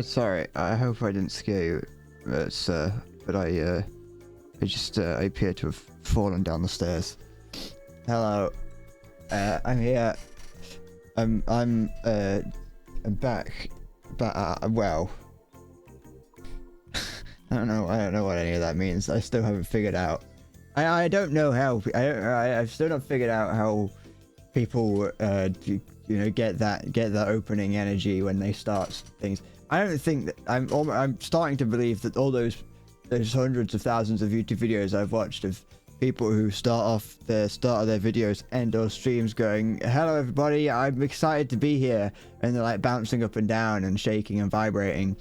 Sorry, I hope I didn't scare you, sir, but I appear to have fallen down the stairs. Hello, I'm here. I'm back, but well, I don't know what any of that means. I still haven't figured out. I don't know how. I've still not figured out how people get that opening energy when they start things. I don't think that I'm starting to believe that all those hundreds of thousands of YouTube videos I've watched of people who start off the start of their videos and or streams going, "Hello everybody, I'm excited to be here," and they're like bouncing up and down and shaking and vibrating,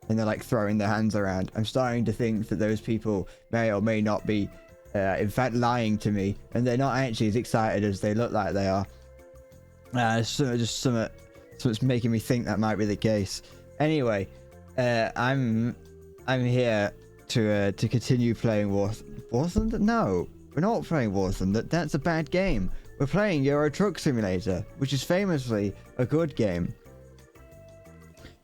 and they're like throwing their hands around. I'm starting to think that those people may or may not be in fact lying to me, and they're not actually as excited as they look like they are. Something's making me think that might be the case. Anyway, I'm here to continue playing Warzone. No, we're not playing Warzone. That's a bad game. We're playing Euro Truck Simulator, which is famously a good game.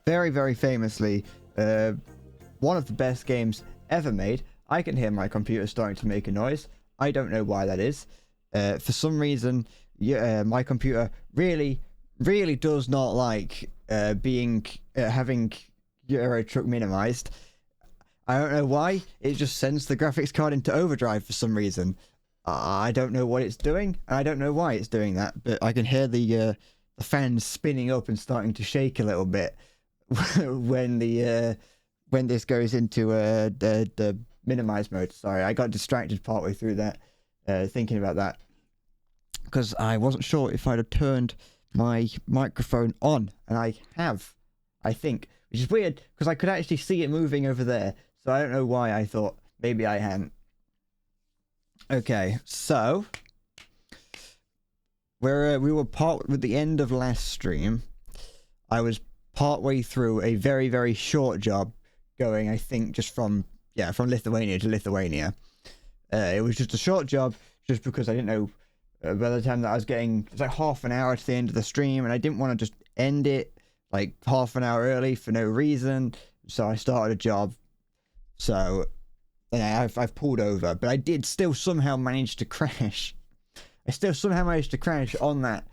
Very, very famously, one of the best games ever made. I can hear my computer starting to make a noise. I don't know why that is. For some reason, my computer really does not like having Euro Truck minimized. I don't know why. It just sends the graphics card into overdrive for some reason. I don't know what it's doing, and I don't know why it's doing that. But I can hear the fans spinning up and starting to shake a little bit when this goes into the minimize mode. Sorry, I got distracted partway through that, thinking about that, because I wasn't sure if I'd have turned my microphone on, and I have, I think, which is weird because I could actually see it moving over there, so I don't know why I thought maybe I hadn't. Okay, so we were with the end of last stream. I was partway through a very, very short job going, I think, just from Lithuania to Lithuania. It was just a short job just because I didn't know by the time that I was getting, it was like half an hour to the end of the stream, and I didn't want to just end it like half an hour early for no reason. So I started a job. So yeah, I've pulled over, but I did still somehow manage to crash. I still somehow managed to crash on that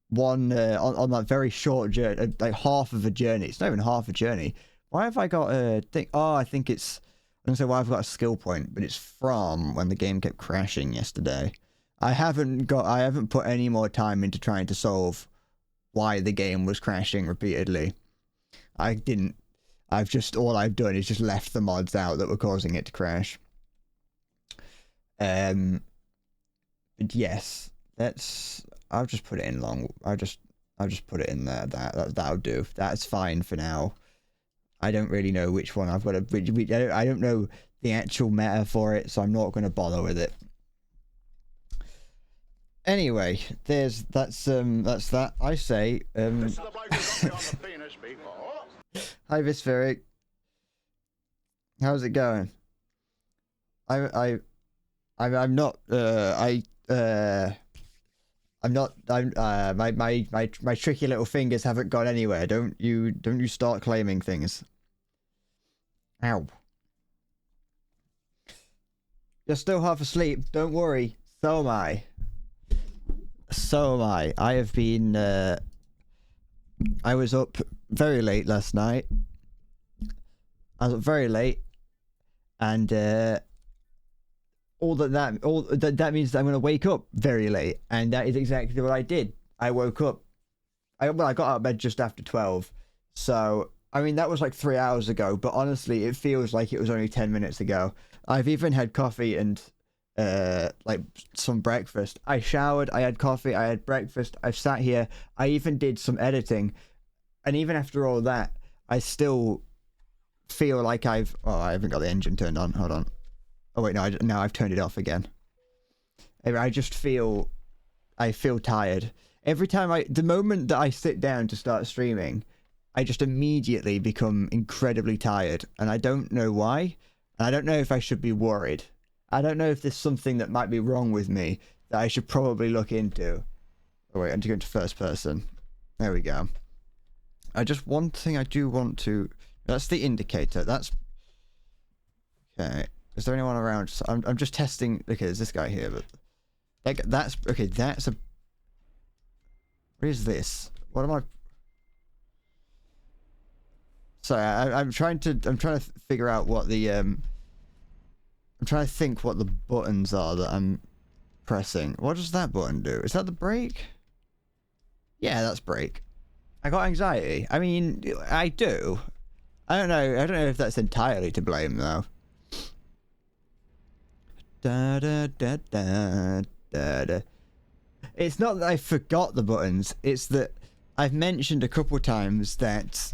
one on that very short journey, like half of a journey. It's not even half a journey. Why have I got a thing? Oh, I think it's, I don't say why I've got a skill point, but it's from when the game kept crashing yesterday. I haven't put any more time into trying to solve why the game was crashing repeatedly. All I've done is just left the mods out that were causing it to crash. But yes, I'll just put it in long. I'll just put it in there. That'll do. That's fine for now. I don't really know which one I've got to. I don't know the actual meta for it, so I'm not going to bother with it. Anyway, that's that. I say, hi Visferic. How's it going? My tricky little fingers haven't gone anywhere. Don't you start claiming things. Ow. You're still half asleep. Don't worry. So am I. I have been, I was up very late last night. I was up very late, and all that means that I'm going to wake up very late, and that is exactly what I did. I woke up, I got out of bed just after 12, so, I mean, that was like 3 hours ago, but honestly, it feels like it was only 10 minutes ago. I've even had coffee and like some breakfast. I showered, I had coffee, I had breakfast, I've sat here, I even did some editing, and even after all that, I still feel like I haven't got the engine turned on. Hold on. Oh wait, no, now I've turned it off again. I just feel tired. Every time the moment that I sit down to start streaming, I just immediately become incredibly tired, and I don't know why, and I don't know if I should be worried. I don't know if there's something that might be wrong with me that I should probably look into. Oh wait, I'm going to first person. There we go. one thing I do want to. That's the indicator. That's okay. Is there anyone around? So I'm just testing. Okay, there's this guy here, but like that's okay. That's a. What is this? What am I? Sorry, I'm trying to figure out what the I'm trying to think what the buttons are that I'm pressing. What does that button do? Is that the brake? Yeah, that's brake. I got anxiety. I mean, I do. I don't know if that's entirely to blame though. Da da da da da da. It's not that I forgot the buttons. It's that I've mentioned a couple times that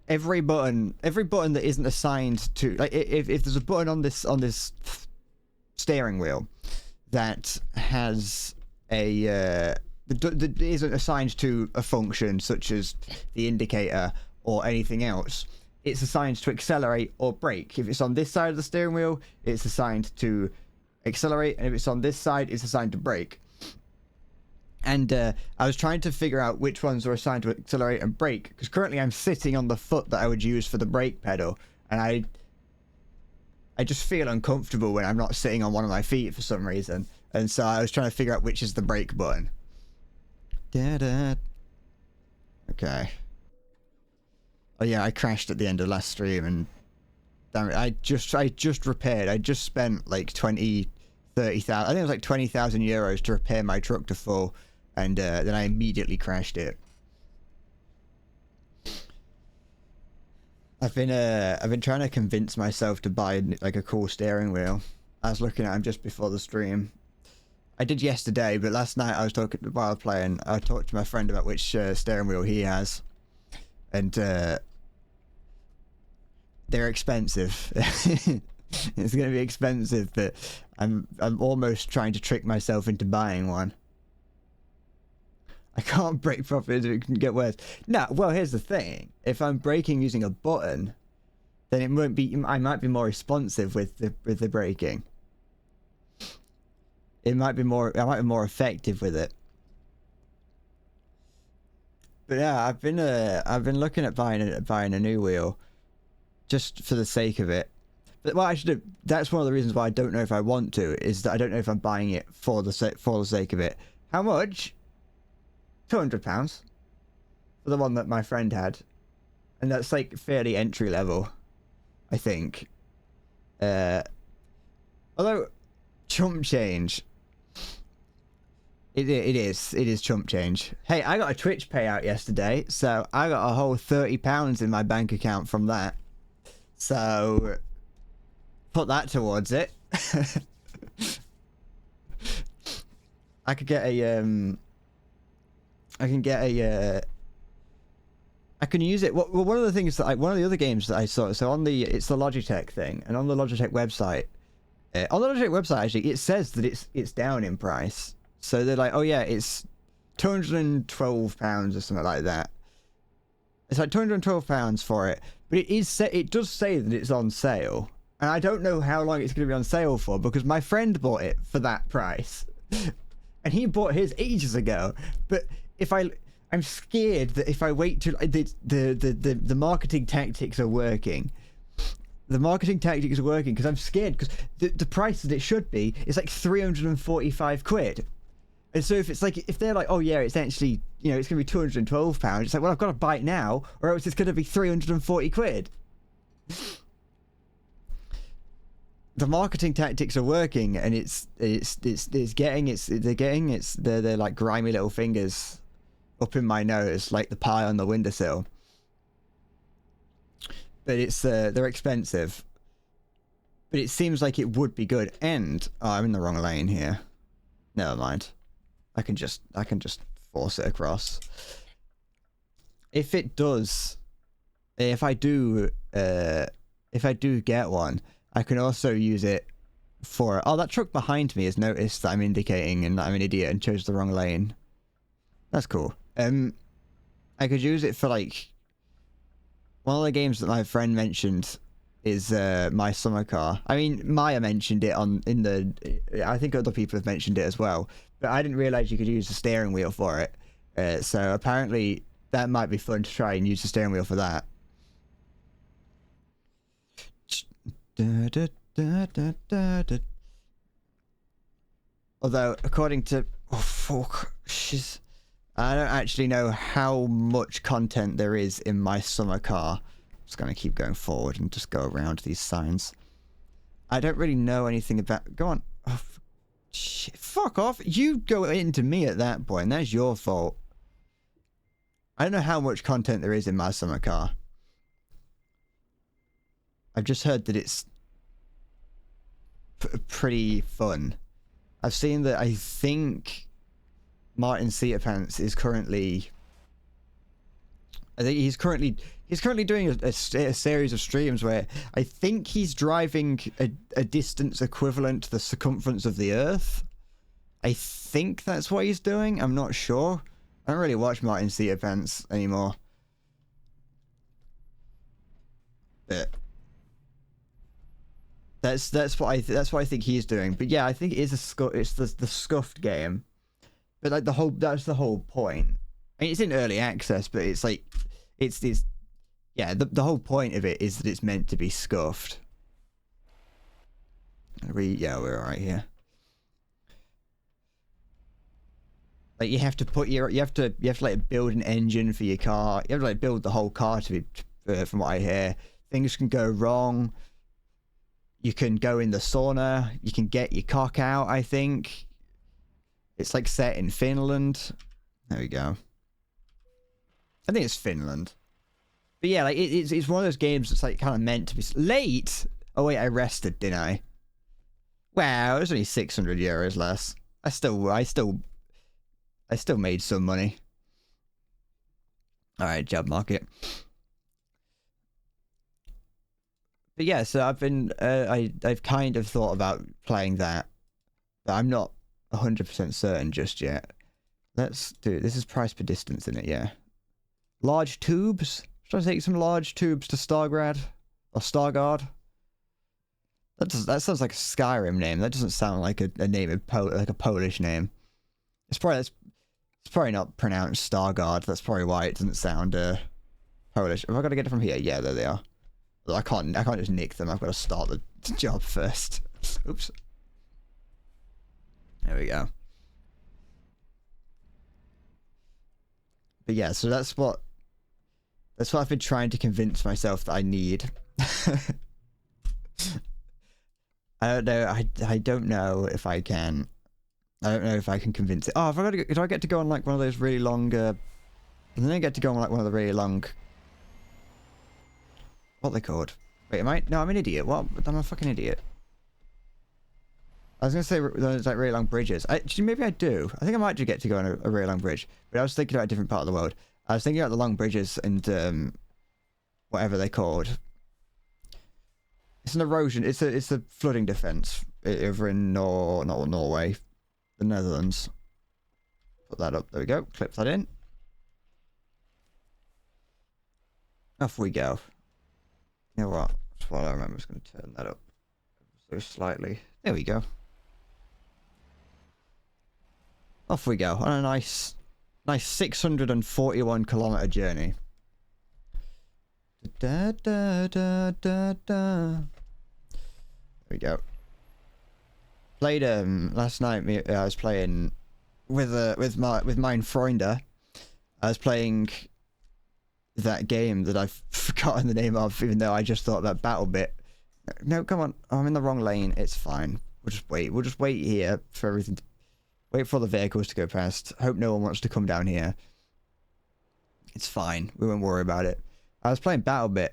every button that isn't assigned to, like, if there's a button on this steering wheel that has that isn't assigned to a function such as the indicator or anything else, it's assigned to accelerate or brake. If it's on this side of the steering wheel, it's assigned to accelerate, and if it's on this side, it's assigned to brake. And I was trying to figure out which ones are assigned to accelerate and brake, because currently I'm sitting on the foot that I would use for the brake pedal, and I just feel uncomfortable when I'm not sitting on one of my feet for some reason. And so I was trying to figure out which is the brake button. Da-da. Okay. Oh yeah, I crashed at the end of last stream, and damn it, I just repaired. I just spent like 30,000. I think it was like 20,000 euros to repair my truck to full, and then I immediately crashed it. I've been trying to convince myself to buy like a cool steering wheel. I was looking at them just before the stream. I did yesterday, but last night I was talking while playing. I talked to my friend about which steering wheel he has, and they're expensive. It's going to be expensive, but I'm almost trying to trick myself into buying one. I can't brake properly, it can get worse. No, well, here's the thing. If I'm braking using a button, then it won't be. I might be more responsive with the braking. I might be more effective with it. But yeah, I've been looking at buying a new wheel, just for the sake of it. But well, actually, that's one of the reasons why I don't know if I want to, is that I don't know if I'm buying it for the sake of it. How much? £200 for the one that my friend had, and that's like fairly entry level, I think. Although chump change, it is chump change. Hey, I got a Twitch payout yesterday, so I got a whole £30 in my bank account from that. So put that towards it. I could get a I can use it. Well, one of the things that one of the other games that I saw, so on it's the Logitech thing, and on the Logitech website, actually, it says that it's down in price. So they're like, oh yeah, it's £212 or something like that. It's like £212 for it, but it does say that it's on sale, and I don't know how long it's going to be on sale for, because my friend bought it for that price, and he bought his ages ago. But I'm scared that if I wait till the marketing tactics are working. The marketing tactics are working because I'm scared, because the price that it should be is like 345 quid. And so if they're like, oh yeah, it's actually, it's going to be £212, it's like, well, I've got to buy it now, or else it's going to be 340 quid. The marketing tactics are working, and they're like grimy little fingers up in my nose, like the pie on the windowsill. But they're expensive. But it seems like it would be good. And I'm in the wrong lane here. Never mind. I can just force it across. If I do get one, I can also use it for... Oh, that truck behind me has noticed that I'm indicating and that I'm an idiot and chose the wrong lane. That's cool. I could use it for, like... One of the games that my friend mentioned is My Summer Car. I mean, Maya mentioned it I think other people have mentioned it as well. But I didn't realise you could use the steering wheel for it. So apparently that might be fun to try and use the steering wheel for that. Although, according to... Oh, fuck. I don't actually know how much content there is in my summer car. I'm just going to keep going forward and just go around these signs. I don't really know anything about... Go on. Oh, shit. Fuck off. You go into me at that point. That's your fault. I don't know how much content there is in my summer car. I've just heard that it's pretty fun. I've seen that. I think Martin Seatpants is currently... I think he's currently doing a series of streams where I think he's driving a distance equivalent to the circumference of the Earth. I think that's what he's doing. I'm not sure. I don't really watch Martin Seatpants anymore. But that's what I think he's doing. But yeah, I think it is it's the scuffed game. But like that's the whole point. I mean, it's in early access, but it's like it's yeah, the whole point of it is that it's meant to be scuffed. Yeah, we're alright here. Like you have to like build an engine for your car. You have to like build the whole car to be, from what I hear. Things can go wrong. You can go in the sauna. You can get your cock out, I think. It's like set in Finland. There we go. I think it's Finland. But yeah, like it's one of those games that's like kind of meant to be late. Oh wait, I rested, didn't I? Wow, it was only 600 euros less. I still made some money. All right, job market. But yeah, so I've been I've kind of thought about playing that, but I'm not 100% certain just yet. Let's do this. Is price per distance in it? Yeah. Large tubes. Should I take some large tubes to Stargrad or Stargard? That sounds like a Skyrim name. That doesn't sound like a name of like a Polish name. It's probably not pronounced Stargard. That's probably why it doesn't sound Polish. Have I got to get it from here? Yeah, there they are. I can't just nick them. I've got to start the job first. Oops. There we go. But yeah, so that's what I've been trying to convince myself that I need. I don't know. I don't know if I can. I don't know if I can convince it. Oh, have I got to, do I get to go on like one of those really long? And then I get to go on like one of the really long. What are they called? Wait, am I? No, I'm an idiot. What? I'm a fucking idiot. I was gonna say those like really long bridges. Actually, maybe I do. I think I might just get to go on a really long bridge. But I was thinking about a different part of the world. I was thinking about the long bridges and whatever they're called. It's an erosion. It's a flooding defense over in not Norway, the Netherlands. Put that up. There we go. Clip that in. Off we go. You know what? That's what I remember. I'm just going to turn that up so slightly. There we go. Off we go on a nice 641 kilometer journey. Da, da, da, da, da. There we go. Played last night. I was playing with mine Freunde. I was playing that game that I've forgotten the name of, even though I just thought about BattleBit. No, come on. Oh, I'm in the wrong lane. It's fine. We'll just wait. We'll just wait here for everything. Wait for the vehicles to go past. Hope no one wants to come down here. It's fine. We won't worry about it. I was playing BattleBit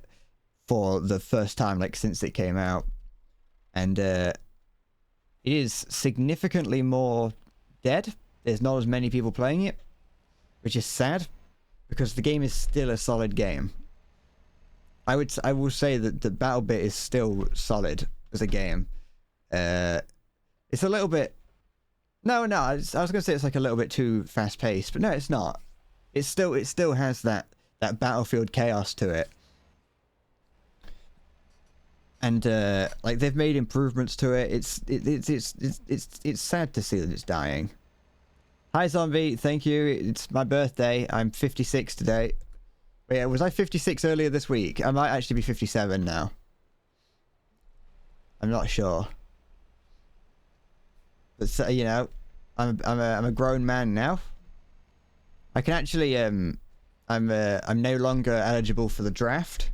for the first time, like, since it came out. And, it is significantly more dead. There's not as many people playing it, which is sad, because the game is still a solid game. I will say that the BattleBit is still solid as a game. It's a little bit... No, I was going to say it's like a little bit too fast-paced, but no, it's not. It still has that Battlefield chaos to it. And like they've made improvements to it. It's sad to see that it's dying. Hi, Zombie. Thank you. It's my birthday. I'm 56 today. Wait, was I 56 earlier this week? I might actually be 57 now. I'm not sure. But you know, I'm a grown man now. I can actually I'm no longer eligible for the draft.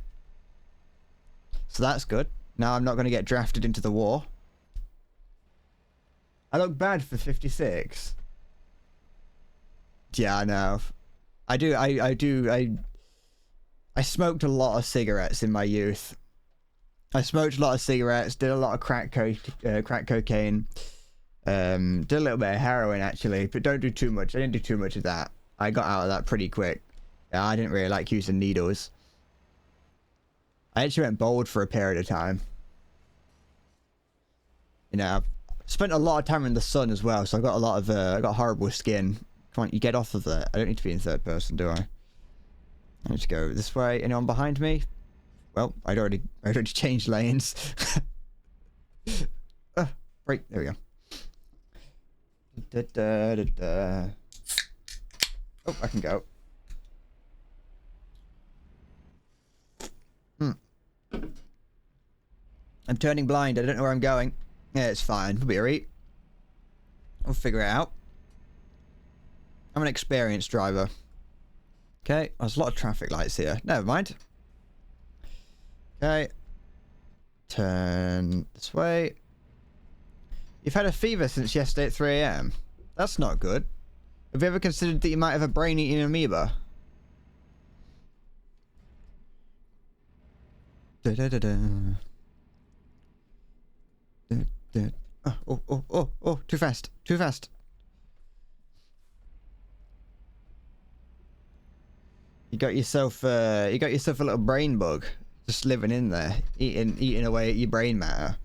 So that's good. Now I'm not going to get drafted into the war. I look bad for 56. Yeah, I know. I do. I smoked a lot of cigarettes in my youth. I smoked a lot of cigarettes, did a lot of crack cocaine, did a little bit of heroin actually, but don't do too much. I didn't do too much of that. I got out of that pretty quick. Yeah, I didn't really like using needles. I actually went bald for a period of time. You know, I spent a lot of time in the sun as well, so I got a lot of I got horrible skin. Come on, you get off of that. I don't need to be in third person, do I? I need to go this way. Anyone behind me? Well, I'd already changed lanes. Right, there we go. Oh, I can go. I'm turning blind. I don't know where I'm going. Yeah, it's fine. We'll be alright. We'll figure it out. I'm an experienced driver. Okay, there's a lot of traffic lights here. Never mind. Okay. Turn this way. You've had a fever since yesterday at 3 AM. That's not good. Have you ever considered that you might have a brain-eating amoeba? Oh, too fast. Too fast. You got yourself a little brain bug just living in there, eating away at your brain matter.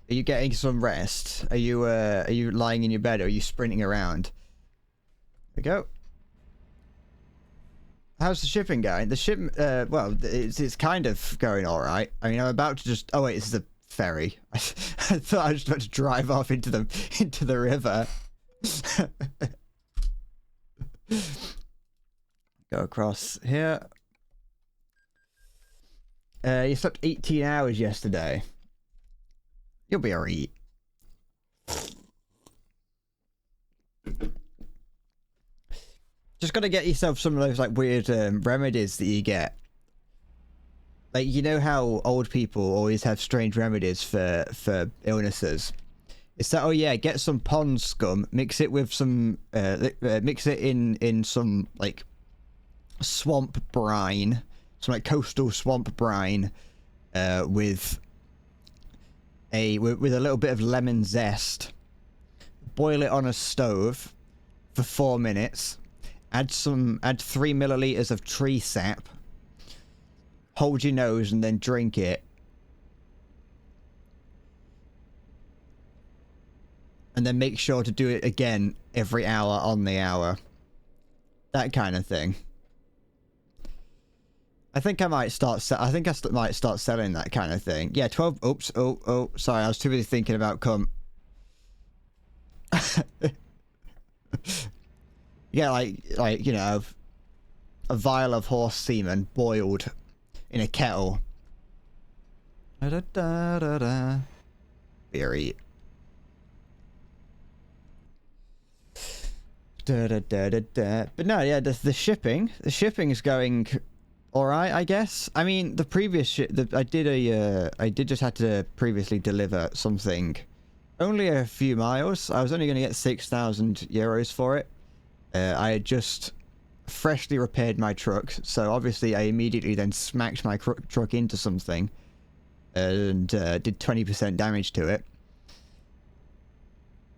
Are you getting some rest? Are you lying in your bed or are you sprinting around? There we go. How's the shipping going? The ship, well, it's kind of going all right. I mean, I'm about to just. Oh wait, this is a ferry. I thought I was about to drive off into the river. Go across here. You slept 18 hours yesterday. You'll be alright. Just gotta get yourself some of those like weird remedies that you get. Like, you know how old people always have strange remedies for illnesses? It's that, oh yeah, get some pond scum, mix it with some, mix it in some like swamp brine, some like coastal swamp brine, with a little bit of lemon zest. Boil it on a stove for 4 minutes. Add 3 milliliters of tree sap. Hold your nose and then drink it. And then make sure to do it again every hour on the hour. That kind of thing. I think I might start. Might start selling that kind of thing. Yeah, 12. Oops. Oh. Sorry, I was too busy thinking about cum. Yeah, like you know, a vial of horse semen boiled in a kettle. Very. But no, yeah, the shipping is going all right, I guess. I mean, the previous I did just had to previously deliver something, only a few miles. I was only going to get 6,000 euros for it. I had just freshly repaired my truck, so obviously I immediately then smacked my truck into something and did 20% damage to it.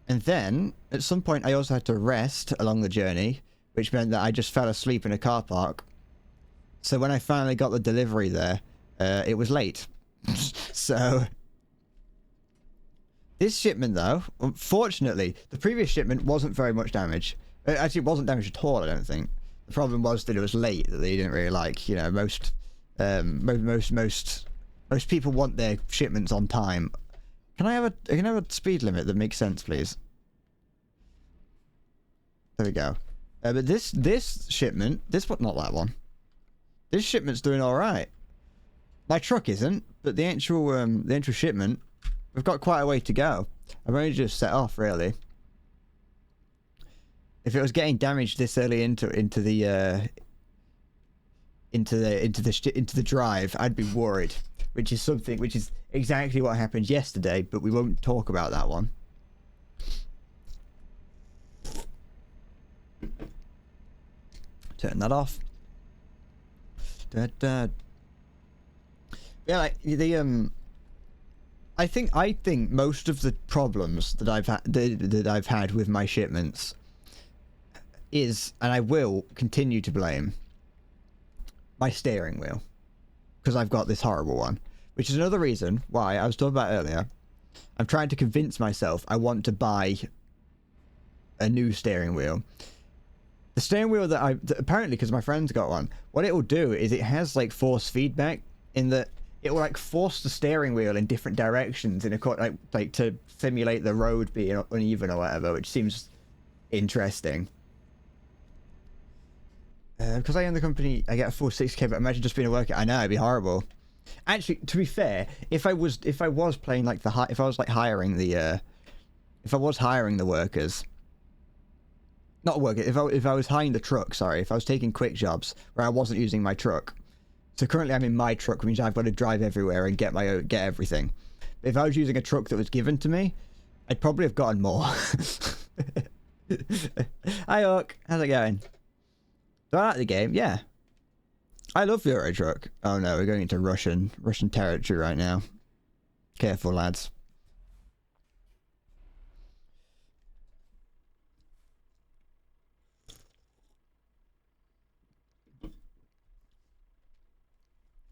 And then, at some point, I also had to rest along the journey, which meant that I just fell asleep in a car park. So when I finally got the delivery there, it was late. So, this shipment, though, unfortunately, the previous shipment wasn't very much damage. Actually, it wasn't damaged at all, I don't think. The problem was that it was late, that they didn't really like. You know, most people want their shipments on time. Can I have a speed limit that makes sense, please? There we go. But this shipment, not that one. This shipment's doing all right. My truck isn't, but the actual shipment, we've got quite a way to go. I've only just set off, really. If it was getting damaged this early into the drive, I'd be worried. Which is exactly what happened yesterday, but we won't talk about that one. Turn that off. Yeah, like I think most of the problems that I've had with my shipments is, and I will continue to blame, my steering wheel. Because I've got this horrible one. Which is another reason why, I was talking about earlier, I'm trying to convince myself I want to buy a new steering wheel. The steering wheel that apparently, because my friend's got one, what it will do is it has like force feedback, in that it will like force the steering wheel in different directions in a like to simulate the road being uneven or whatever, which seems interesting. Because I own the company, I get a full 6K, but imagine just being a worker. I know, it'd be horrible. Actually, to be fair, if I was playing like if I was hiring the workers, not workers, if I was hiring the truck, sorry, if I was taking quick jobs where I wasn't using my truck. So currently I'm in my truck, which means I've got to drive everywhere and get everything. But if I was using a truck that was given to me, I'd probably have gotten more. Hi, Orc. How's it going? Do I like the game? Yeah. I love Euro Truck. Oh no, we're going into Russian territory right now. Careful, lads.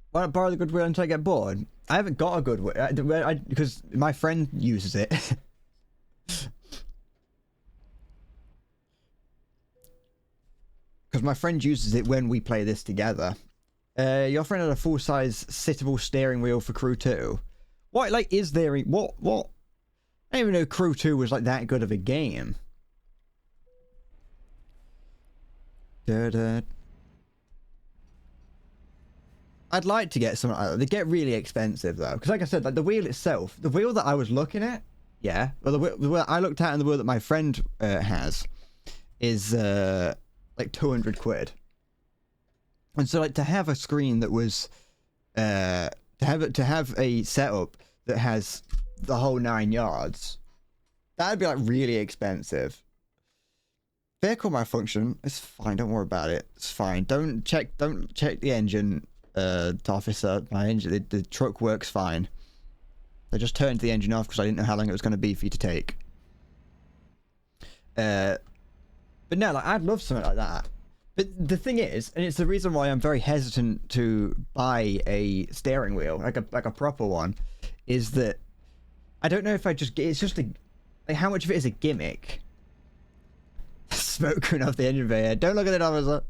Why not borrow the goodwill until I get bored? I haven't got a goodwill because my friend uses it. Because my friend uses it when we play this together. Your friend had a full-size sittable steering wheel for Crew 2. What, like, is there... What? I didn't even know Crew 2 was, like, that good of a game. I'd like to get something like that. They get really expensive, though. Because, like I said, like, the wheel itself... The wheel that I was looking at... Yeah. Well, the wheel I looked at and the wheel that my friend has is, like, 200 quid. And so, like, to have a screen that was, to have a setup that has the whole 9 yards, that'd be like really expensive. Vehicle malfunction, it's fine. Don't worry about it. It's fine. Don't check the engine, officer. My engine, the truck works fine. I just turned the engine off because I didn't know how long it was going to be for you to take. But no, like, I'd love something like that. But the thing is, and it's the reason why I'm very hesitant to buy a steering wheel, like a proper one, is that I don't know if I just get, it's just like how much of it is a gimmick. Smoke coming off the engine bay. Don't look at it, officer.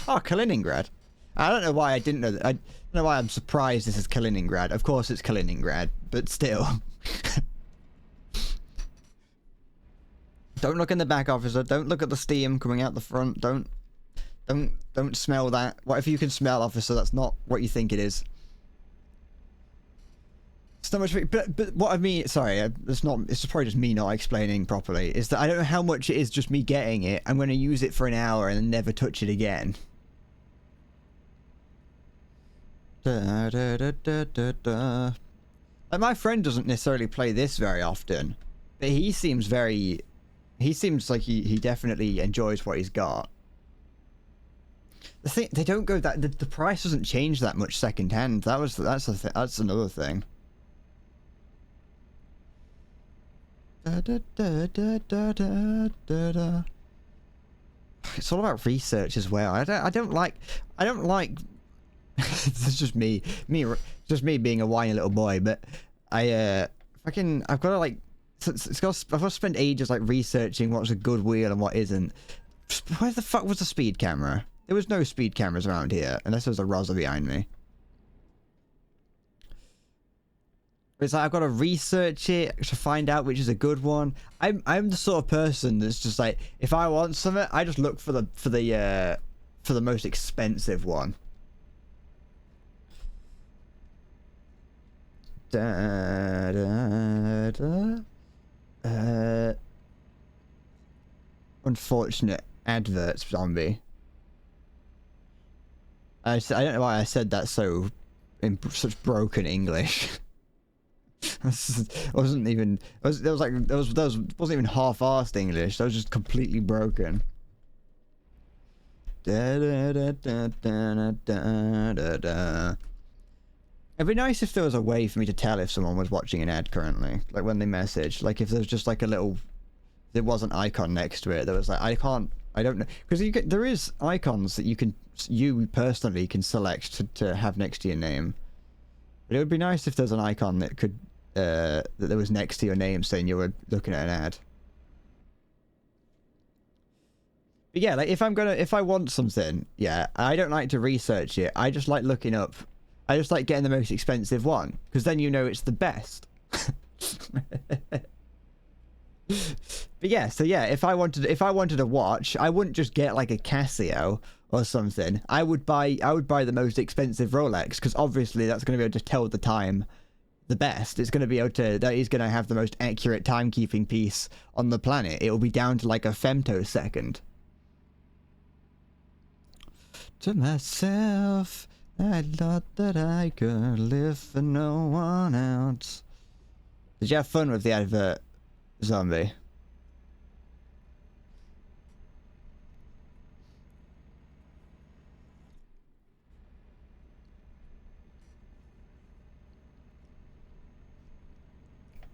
Oh, Kaliningrad. I don't know why I didn't know that. I don't know why I'm surprised this is Kaliningrad. Of course it's Kaliningrad, but still. Don't look in the back, officer. Don't look at the steam coming out the front. Don't smell that. What if you can smell, officer? That's not what you think it is. It's not much, but what I mean, sorry, it's probably just me not explaining properly, is that I don't know how much it is just me getting it. I'm going to use it for an hour and then never touch it again. And my friend doesn't necessarily play this very often, but he seems like he definitely enjoys what he's got. The thing, they don't go that, the price doesn't change that much second hand. That's another thing. It's all about research as well. I don't like this is just me being a whiny little boy, but I've got to like, I've got to spend ages like researching what's a good wheel and what isn't. Where the fuck was the speed camera? There was no speed cameras around here, unless there was a Rosa behind me. It's like I've got to research it to find out which is a good one. I'm the sort of person that's just like, if I want something, I just look for the most expensive one. Da, da, da. Unfortunate adverts, zombie. I don't know why I said that so in such broken English. Wasn't even. That wasn't even half-assed English. That was just completely broken. Da, da, da, da, da, da, da, da. It'd be nice if there was a way for me to tell if someone was watching an ad currently, like when they message. Like if there's just like a little, there was an icon next to it that was like, I don't know, because there is icons that you personally can select to have next to your name. But it would be nice if there's an icon that could that there was next to your name saying you were looking at an ad. But yeah, like if I want something, yeah, I don't like to research it. I just like looking up. I just like getting the most expensive one, because then you know it's the best. But yeah, so yeah, if I wanted a watch, I wouldn't just get like a Casio or something. I would buy the most expensive Rolex, because obviously that's going to be able to tell the time the best. It's going to be able to, that is going to have the most accurate timekeeping piece on the planet. It will be down to like a femtosecond. To myself, I thought that I could live for no one else. Did you have fun with the advert, zombie?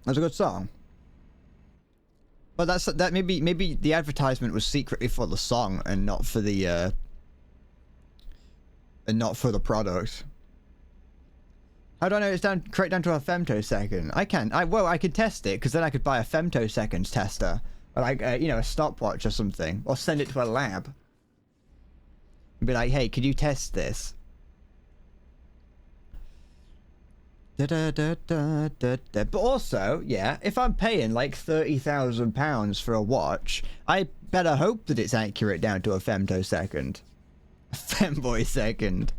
That's a good song. But that maybe the advertisement was secretly for the song and not for the product. How do I know it's correct down to a femtosecond? I can test it, because then I could buy a femtoseconds tester, or like you know, a stopwatch or something, or send it to a lab and be like, hey, could you test this? But also, yeah, if I'm paying like £30,000 for a watch, I better hope that it's accurate down to a femtosecond. A femboy second.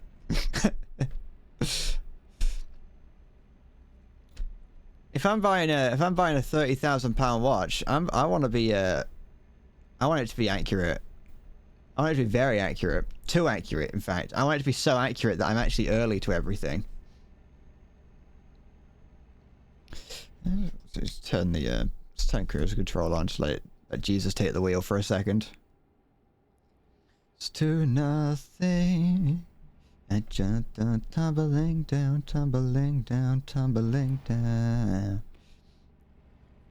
If I'm buying a £30,000 watch, I want it to be accurate. I want it to be very accurate. Too accurate, in fact. I want it to be so accurate that I'm actually early to everything. Let's turn cruise control on, just let Jesus take the wheel for a second. It's to nothing. And just tumbling down, tumbling down, tumbling down.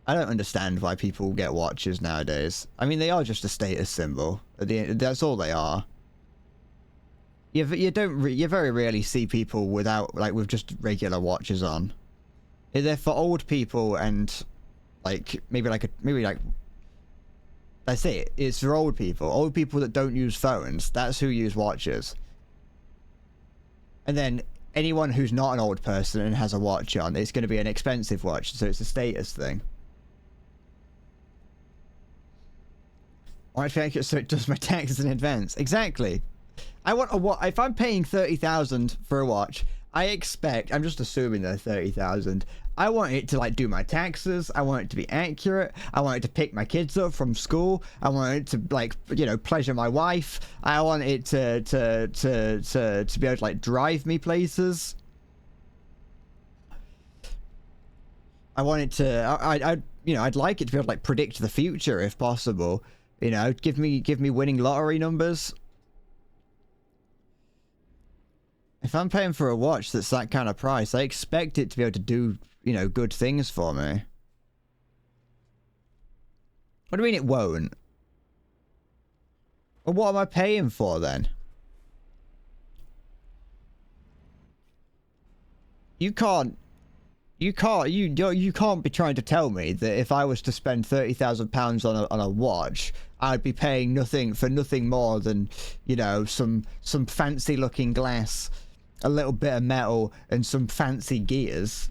I don't understand why people get watches nowadays. I mean, they are just a status symbol. That's all they are. You very rarely see people with just regular watches on. They're for old people and maybe that's it. It's for old people that don't use phones. That's who use watches. And then anyone who's not an old person and has a watch on, it's going to be an expensive watch, so it's a status thing. I think so it does my taxes in advance. Exactly. I want a watch. If I'm paying 30,000 for a watch, I'm just assuming they're 30,000. I want it to do my taxes. I want it to be accurate. I want it to pick my kids up from school. I want it to pleasure my wife. I want it to be able to drive me places. I want it to I'd like it to be able to predict the future if possible. Give me winning lottery numbers. If I'm paying for a watch that's that kind of price, I expect it to be able to do, good things for me. What do you mean it won't? Well, what am I paying for then? You can't be trying to tell me that if I was to spend £30,000 on a watch, I'd be paying nothing more than, some fancy looking glass, a little bit of metal, and some fancy gears.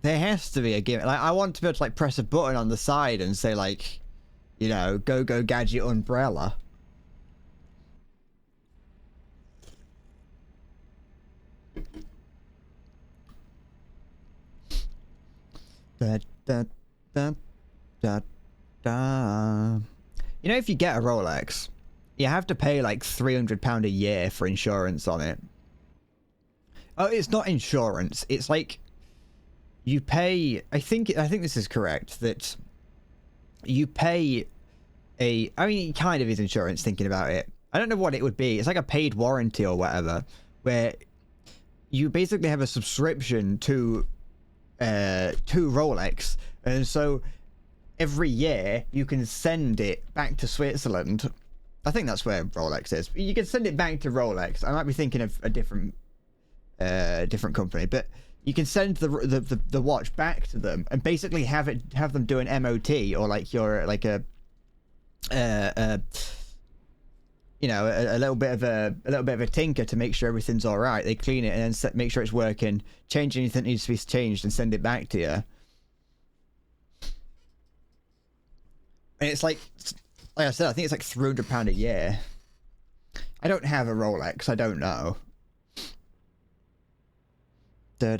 There has to be a gimmick. Like, I want to be able to like press a button on the side and say like, you know, go gadget umbrella. Da, da, da, da, da. You know, if you get a Rolex, you have to pay like £300 a year for insurance on it. Oh, it's not insurance. It's like you pay. I think this is correct. That you pay a. I mean, it kind of is insurance. Thinking about it, I don't know what it would be. It's like a paid warranty or whatever, where you basically have a subscription to Rolex, and so every year you can send it back to Switzerland. I think that's where Rolex is. You can send it back to Rolex. I might be thinking of a different company, but you can send the watch back to them and basically have them do an MOT, or like your like a you know, a little bit of a tinker to make sure everything's all right. They clean it and then make sure it's working, change anything that needs to be changed, and send it back to you. And it's like I said, I think it's like £300 a year. I don't have a Rolex. I don't know. But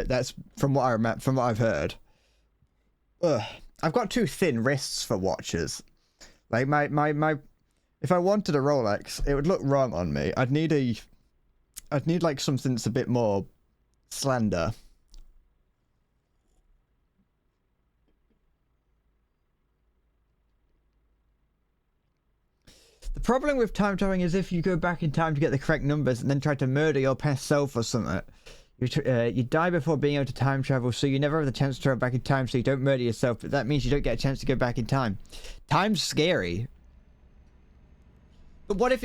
that's from what I remember, from what I've heard. Ugh. I've got too thin wrists for watches. Like my if I wanted a Rolex, it would look wrong on me. I'd need like something that's a bit more slender. The problem with time traveling is if you go back in time to get the correct numbers and then try to murder your past self or something, you die before being able to time travel, so you never have the chance to travel back in time, so you don't murder yourself, but that means you don't get a chance to go back in time. Time's scary. But what if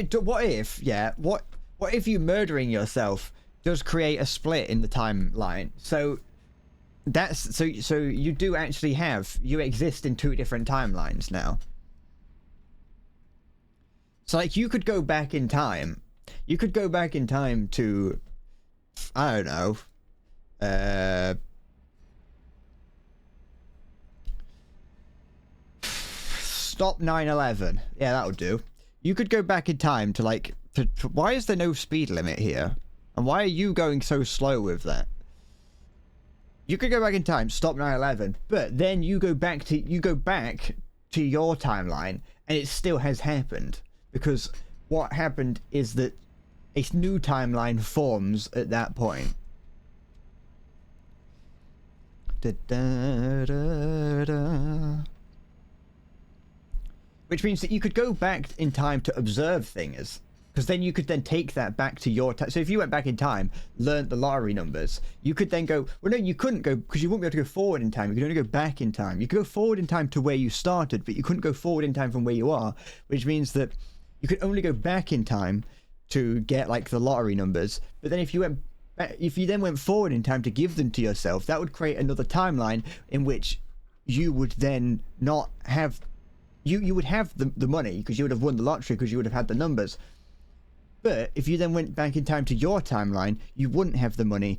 you murdering yourself does create a split in the timeline? So so you do actually you exist in two different timelines now. So like you could go back in time. You could go back in time to, I don't know, stop 9/11. Yeah, that would do. You could go back in time to like, why is there no speed limit here? And why are you going so slow with that? You could go back in time, stop 9/11, but then you go back to your timeline, and it still has happened. Because what happened is that a new timeline forms at that point. Which means that you could go back in time to observe things. Because then you could then take that back to your time. So if you went back in time, learnt the lottery numbers, you could then go... Well, no, you couldn't go... Because you wouldn't be able to go forward in time. You could only go back in time. You could go forward in time to where you started, but you couldn't go forward in time from where you are. Which means that you could only go back in time to get like the lottery numbers. But then if you then went forward in time to give them to yourself, that would create another timeline in which you would then not have... You would have the money because you would have won the lottery because you would have had the numbers. But if you then went back in time to your timeline, you wouldn't have the money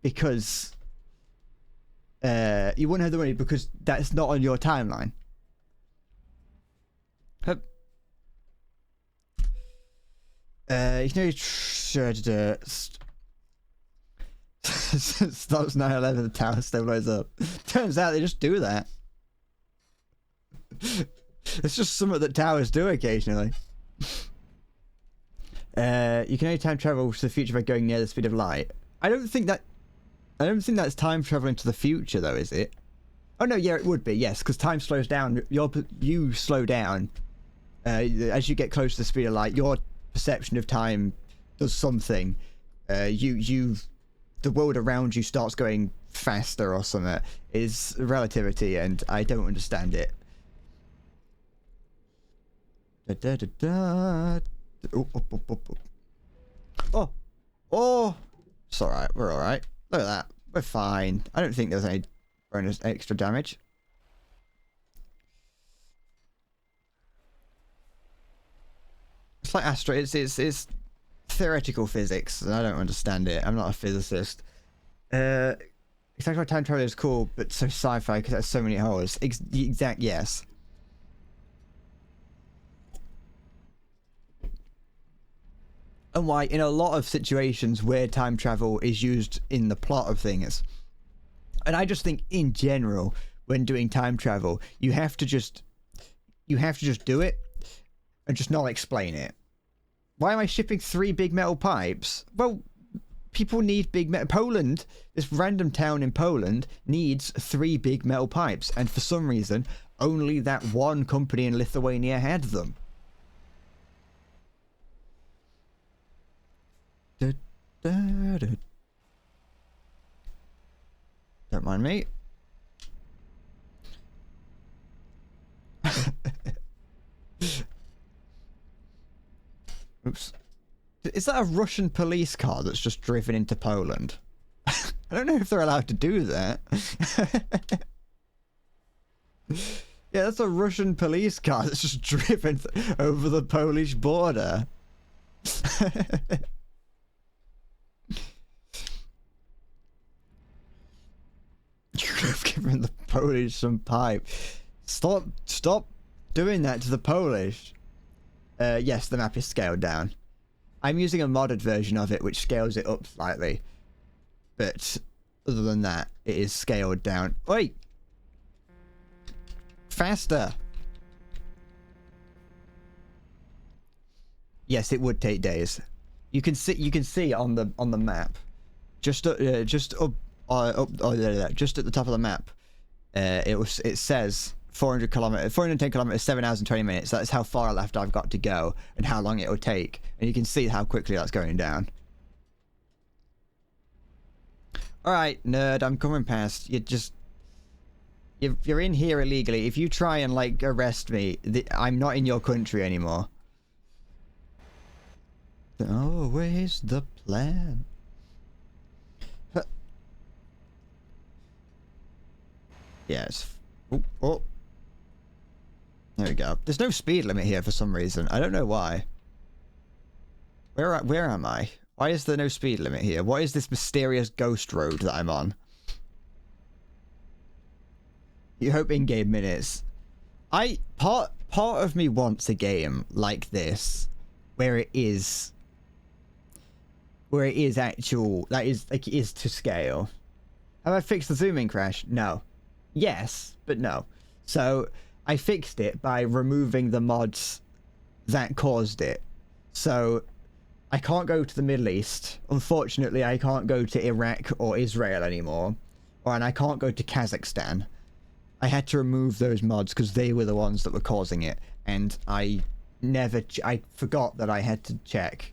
because that's not on your timeline. You know, stops 9/11, the tower still blows up. Turns out they just do that. It's just something that towers do occasionally. You can only time travel to the future by going near the speed of light. I don't think that's time traveling to the future, though, is it? Oh no, yeah, it would be, yes, because time slows down. You slow down as you get close to the speed of light. Your perception of time does something. The world around you starts going faster or something. It's relativity, and I don't understand it. Oh, it's alright, we're alright. Look at that, we're fine. I don't think there's any bonus extra damage. It's like it's theoretical physics, and I don't understand it. I'm not a physicist. Exactly, time travel is cool, but so sci-fi because it has so many holes. Exact, yes. And why, in a lot of situations where time travel is used in the plot of things, and I just think in general, when doing time travel, you have to just do it and just not explain it. Why am I shipping 3 big metal pipes? Well, people need big metal. Poland, this random town in Poland, needs 3 big metal pipes, and for some reason, only that one company in Lithuania had them. Don't mind me. Oops. Is that a Russian police car that's just driven into Poland? I don't know if they're allowed to do that. Yeah, that's a Russian police car that's just driven over the Polish border. You could have given the Polish some pipe. Stop doing that to the Polish. Yes, the map is scaled down. I'm using a modded version of it, which scales it up slightly. But other than that, it is scaled down. Oi! Faster! Yes, it would take days. You can see on the map, just at the top of the map. It says 410 kilometers, 7 hours and 20 minutes. That's how far left I've got to go and how long it will take. And you can see how quickly that's going down. Alright, nerd, I'm coming past. You're in here illegally. If you try and, like, arrest me, I'm not in your country anymore. Always the plan. Yes. Oh. There we go. There's no speed limit here for some reason. I don't know why. Where am I? Why is there no speed limit here? What is this mysterious ghost road that I'm on? You hope in-game minutes. Part of me wants a game like this, where it is actual, that is, like, it is to scale. Have I fixed the zooming crash? No. Yes, but no. So I fixed it by removing the mods that caused it. So I can't go to the Middle East. Unfortunately, I can't go to Iraq or Israel anymore. And I can't go to Kazakhstan. I had to remove those mods because they were the ones that were causing it. And I forgot that I had to check.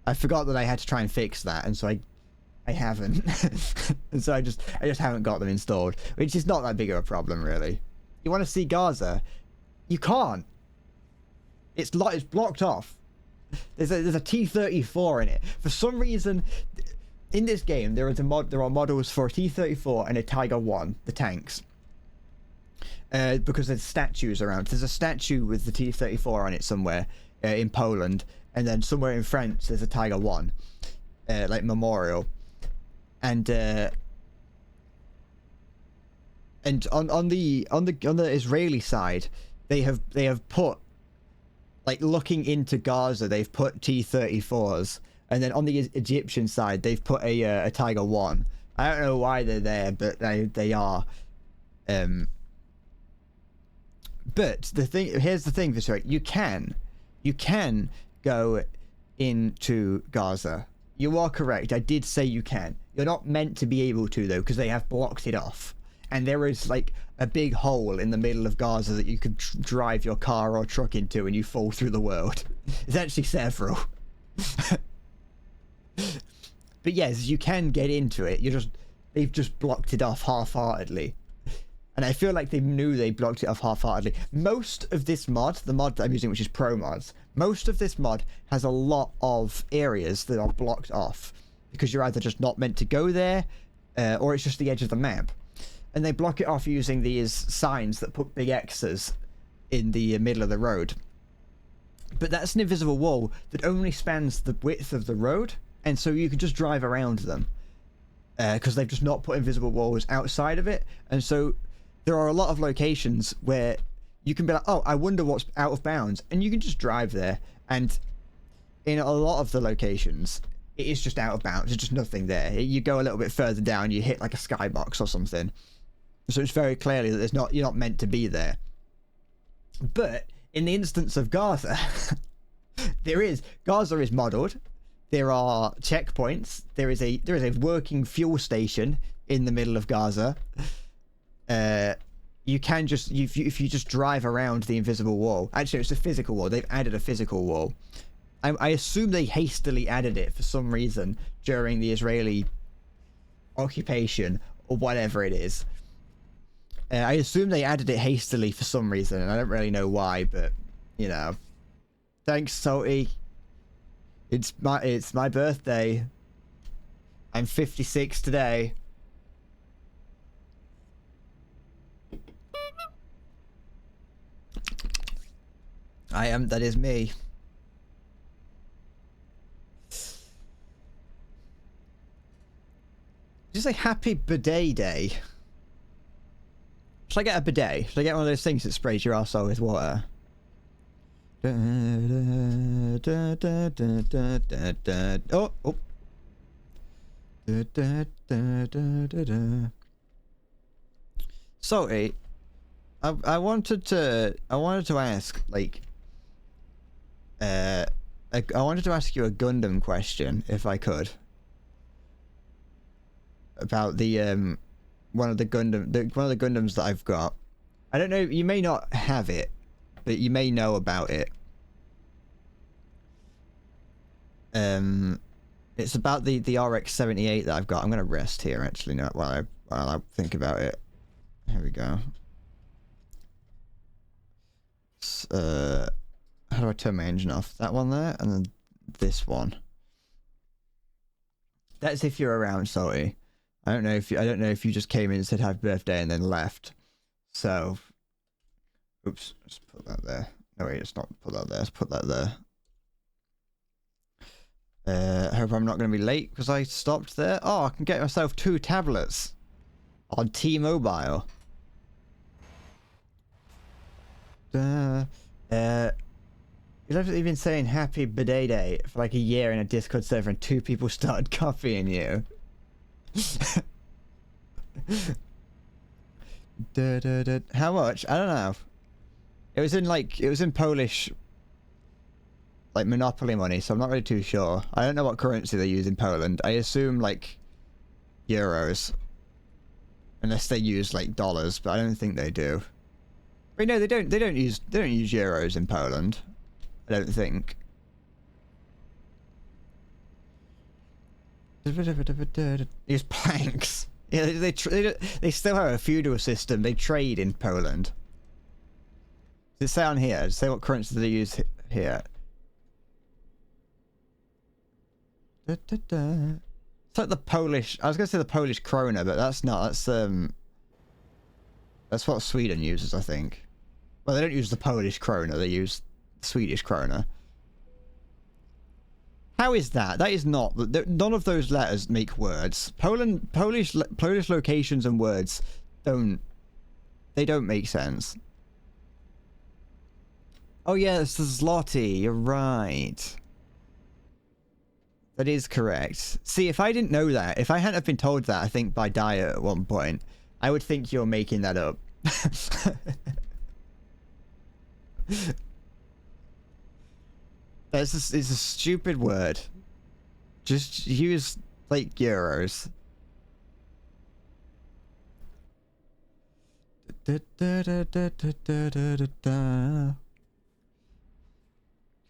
I forgot that I had to try and fix that. And so I haven't. And so I just haven't got them installed. Which is not that big of a problem, really. You want to see Gaza? You can't. It's blocked off. There's a T-34 in it. For some reason, in this game, there are models for a T-34 and a Tiger 1, the tanks. Because there's statues around. There's a statue with the T-34 on it somewhere in Poland, and then somewhere in France there's a Tiger 1, like memorial. And on the Israeli side, they have put, like, looking into Gaza, they've put T-34s, and then on the Egyptian side, they've put a Tiger 1. I don't know why they're there, but they are. But here's the thing, Viseric, you can go into Gaza. You are correct. I did say you can. You're not meant to be able to, though, because they have blocked it off. And there is, like, a big hole in the middle of Gaza that you could drive your car or truck into and you fall through the world. It's actually several. But yes, you can get into it. They've just blocked it off half-heartedly. And I feel like they knew they blocked it off half-heartedly. Most of this mod, the mod that I'm using, which is Pro Mods, most of this mod has a lot of areas that are blocked off. Because you're either just not meant to go there, or it's just the edge of the map. And they block it off using these signs that put big X's in the middle of the road. But that's an invisible wall that only spans the width of the road, and so you can just drive around them. because they've just not put invisible walls outside of it. And so there are a lot of locations where you can be like, oh, I wonder what's out of bounds, and you can just drive there, and in a lot of the locations it is just out of bounds. There's just nothing there. You go a little bit further down, you hit like a skybox or something, so it's very clearly that you're not meant to be there. But in the instance of Gaza, Gaza is modeled. There are checkpoints. There is a working fuel station in the middle of Gaza. You can just if you just drive around the invisible wall. Actually, it's a physical wall. They've added a physical wall. I assume they hastily added it for some reason during the Israeli occupation or whatever it is. I assume they added it hastily for some reason, and I don't really know why, but you know. Thanks, Salty. It's my birthday. I'm 56 today. That is me. Just say happy bidet day. Should I get a bidet? Should I get one of those things that sprays your arsehole with water? Oh. Salty, I wanted to ask, like, I wanted to ask you a Gundam question, if I could, about the one of the Gundams that I've got. I don't know, you may not have it, but you may know about it. It's about the RX-78 that I've got. I'm gonna rest here actually now while I think about it. Here we go. How do I turn my engine off? That one there, and then this one. That's if you're around, Salty. I don't know if you just came in and said happy birthday and then left. So, oops, let's put that there. No wait, let's not put that there. Let's put that there. I hope I'm not going to be late because I stopped there. Oh, I can get myself 2 tablets on T-Mobile. You've been saying happy bidet day for like a year in a Discord server, and 2 people started copying you. How much? I don't know. It was in Polish, like, Monopoly money, so I'm not really too sure. I don't know what currency they use in Poland. I assume like euros, unless they use like dollars, but I don't think they do. Wait, no, they don't use euros in Poland. I don't think. Use planks. Yeah, they still have a feudal system. They trade in Poland. Does it say on here? Does it say what currency they use here? It's like the Polish. I was gonna say the Polish krona, but that's not. That's what Sweden uses, I think. Well, they don't use the Polish krona. They use Swedish krona. How is that? That is not. None of those letters make words. Polish locations and words don't. They don't make sense. Oh yeah, it's the zloty. You're right. That is correct. See, if I didn't know that, if I hadn't have been told that, I think by Dyer at one point, I would think you're making that up. It's a stupid word. Just use, like, euros.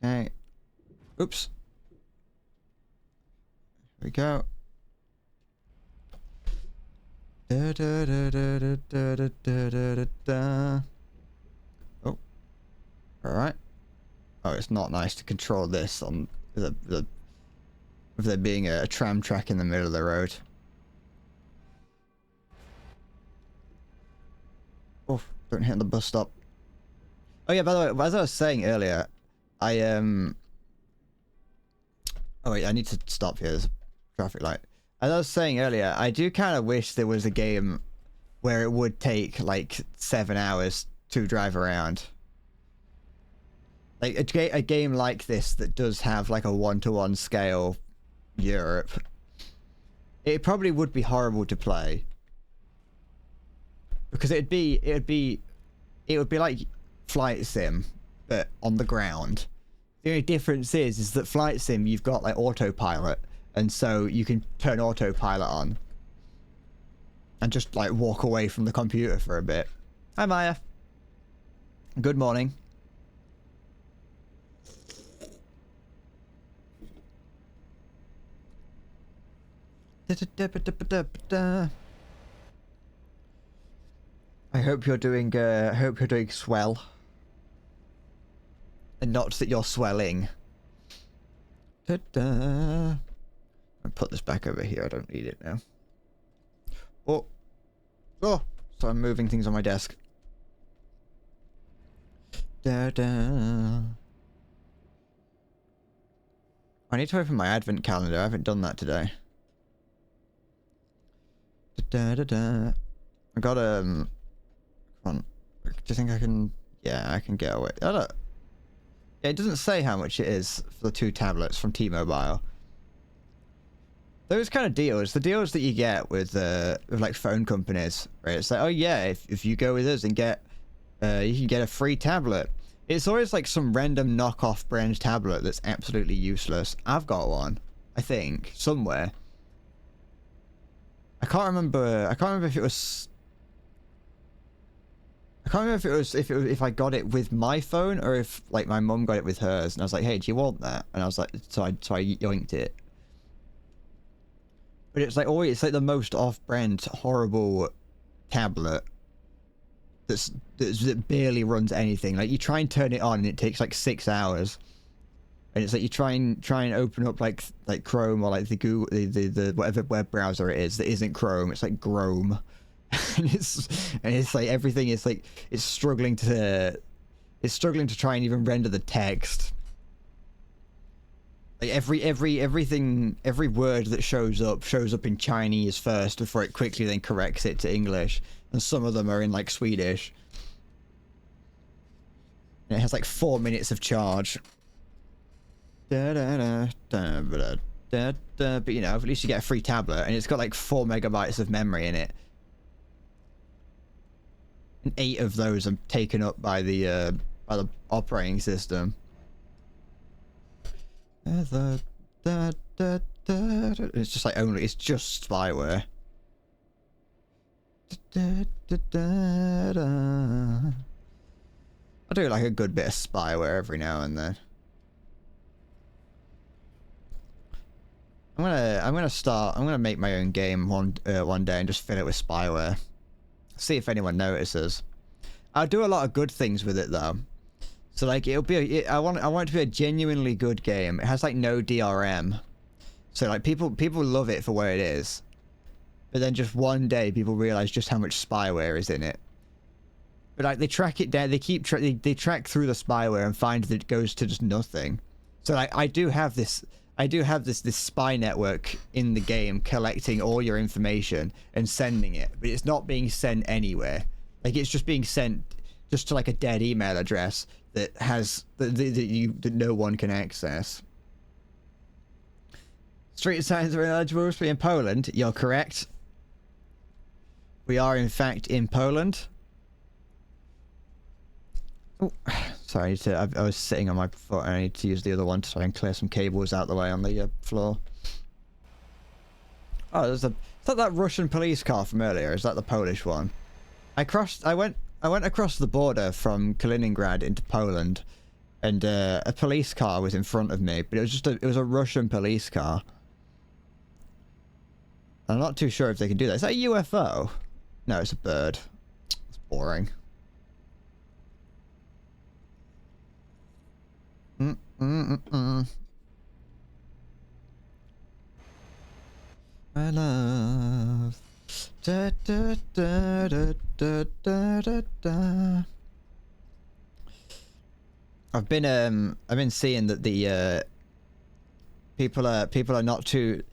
Okay. Oops. Here we go. Oh. Alright. Oh, it's not nice to control this on with there being a tram track in the middle of the road. Oh, don't hit the bus stop. Oh yeah, by the way, as I was saying earlier, oh wait, I need to stop here. There's a traffic light. As I was saying earlier, I do kind of wish there was a game where it would take like 7 hours to drive around. Like a game like this that does have like a 1-to-1 scale Europe. It probably would be horrible to play. Because it would be like Flight Sim, but on the ground. The only difference is that Flight Sim, you've got like autopilot, and so you can turn autopilot on and just like walk away from the computer for a bit. Hi Maya. Good morning. I hope you're doing swell. And not that you're swelling. I'll put this back over here. I don't need it now. Oh. So I'm moving things on my desk. I need to open my advent calendar. I haven't done that today. I got come on. Do you think I can? Yeah, I can get away. I don't. Yeah, it doesn't say how much it is for the 2 tablets from T-Mobile. Those kind of deals, the deals that you get with like phone companies, right? It's like, oh yeah, if you go with us and get, you can get a free tablet. It's always like some random knockoff brand tablet that's absolutely useless. I've got one, I think, somewhere. I can't remember if it was. I can't remember if I got it with my phone or if like my mum got it with hers, and I was like, "Hey, do you want that?" And I was like, so I yoinked it. But it's like always, it's like the most off-brand, horrible tablet that barely runs anything. Like you try and turn it on, and it takes like 6 hours. And it's like you try and open up like Chrome or like the Google the whatever web browser it is that isn't Chrome. It's like Chrome. and it's like everything is like it's struggling to try and even render the text. Like every word that shows up in Chinese first before it quickly then corrects it to English, and some of them are in like Swedish. And it has like 4 minutes of charge. But you know, at least you get a free tablet, and it's got like 4 megabytes of memory in it. And 8 of those are taken up by the operating system. It's just like it's just spyware. I do like a good bit of spyware every now and then. I'm gonna make my own game one day and just fill it with spyware. See if anyone notices. I'll do a lot of good things with it though. So like I want it to be a genuinely good game. It has like no DRM. So like people love it for where it is. But then just one day people realize just how much spyware is in it. But like they track it down, they track through the spyware and find that it goes to just nothing. So like I do have this spy network in the game collecting all your information and sending it, but it's not being sent anywhere. Like it's just being sent just to like a dead email address that has that no one can access. Street signs are ineligible to be in Poland. You're correct. We are in fact in Poland. Oh, sorry. I was sitting on my foot and I need to use the other one to try and clear some cables out the way on the floor. Oh, is that Russian police car from earlier? Is that the Polish one? I went across the border from Kaliningrad into Poland, and a police car was in front of me, but it was a Russian police car. I'm not too sure if they can do that. Is that a UFO? No, it's a bird. It's boring. My love. Da, da, da, da, da, da, da. I've been seeing that the people are not too.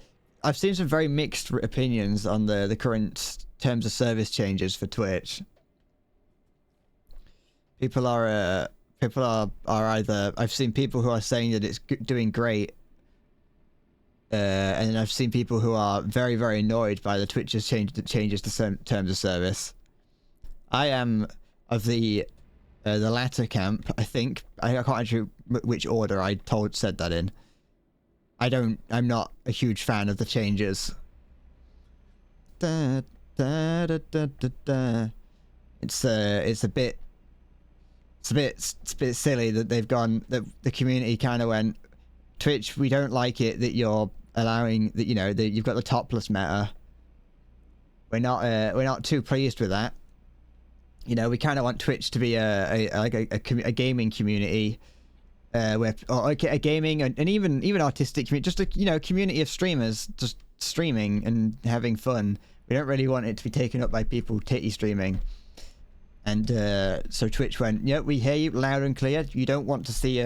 I've seen some very mixed opinions on the current terms of service changes for Twitch. People are either, I've seen people who are saying that it's doing great, and I've seen people who are very, very annoyed by the Twitch's changes to terms of service. I am of the latter camp. I think I can't actually which order I said that in. I'm not a huge fan of the changes. It's a bit silly that they've gone, that the community kind of went, Twitch, we don't like it that you're allowing that, you know, that you've got the topless meta. We're not too pleased with that. You know, we kind of want Twitch to be a gaming community, where, or a gaming and even artistic community, just a, you know, community of streamers just streaming and having fun. We don't really want it to be taken up by people titty streaming. And so Twitch went, yeah, we hear you loud and clear. You don't want to see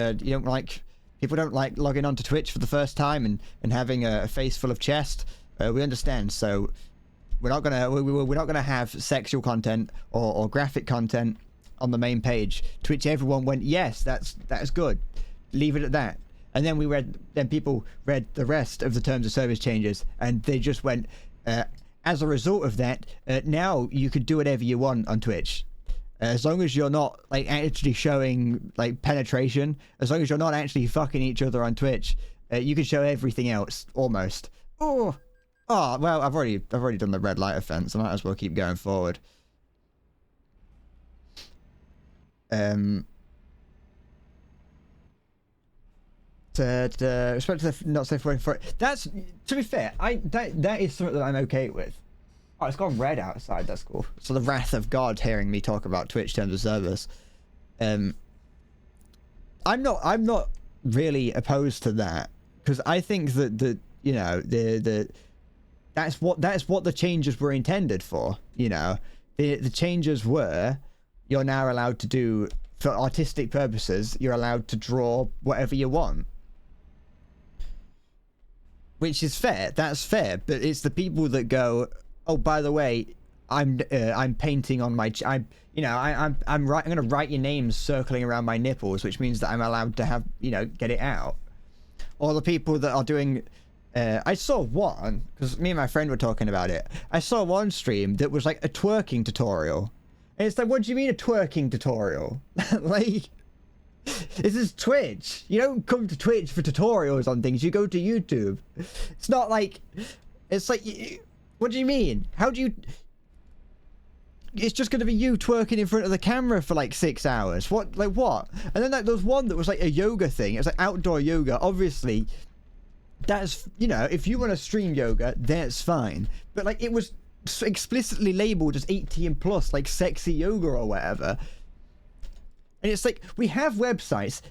people don't like logging onto Twitch for the first time and having a face full of chest. We understand. So we're not gonna have sexual content or graphic content on the main page. To which everyone went, yes, that's good. Leave it at that. And then people read the rest of the terms of service changes, and they just went, as a result of that, now you could do whatever you want on Twitch. As long as you're not like actually showing like penetration, as long as you're not actually fucking each other on Twitch, you can show everything else almost. Oh, well, I've already done the red light offense. I might as well keep going forward. Respect to the not safe word for it. That's, to be fair, that is something that I'm okay with. Oh, it's gone red outside. That's cool. So the wrath of God hearing me talk about Twitch terms of service. I'm not really opposed to that, because I think that you know that's what the changes were intended for. You know, the changes were, you're now allowed to do, for artistic purposes, you're allowed to draw whatever you want. Which is fair, that's fair, but it's the people that go, oh, by the way, I'm painting on my, I'm gonna write your names circling around my nipples, which means that I'm allowed to have, you know, get it out. Or the people that are doing, I saw one, because me and my friend were talking about it, I saw one stream that was like a twerking tutorial. And it's like, what do you mean a twerking tutorial? Like, this is Twitch. You don't come to Twitch for tutorials on things. You go to YouTube. It's not like, it's like, what do you mean? How do you, it's just going to be you twerking in front of the camera for like 6 hours. What, like what? And then like, there was one that was like a yoga thing. It was like outdoor yoga. Obviously, that's, you know, if you want to stream yoga, that's fine. But like, it was explicitly labeled as 18 plus, like sexy yoga or whatever. And it's like, we have websites.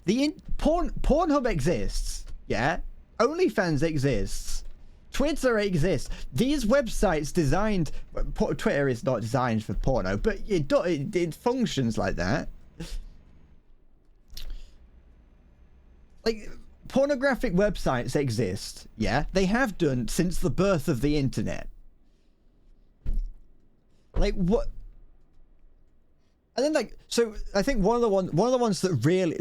Pornhub exists, yeah? OnlyFans exists. Twitter exists. These websites designed... Twitter is not designed for porno, but it functions like that. Like, pornographic websites exist, yeah? They have done since the birth of the internet. Like, what... And then, like, so I think one of the ones that really,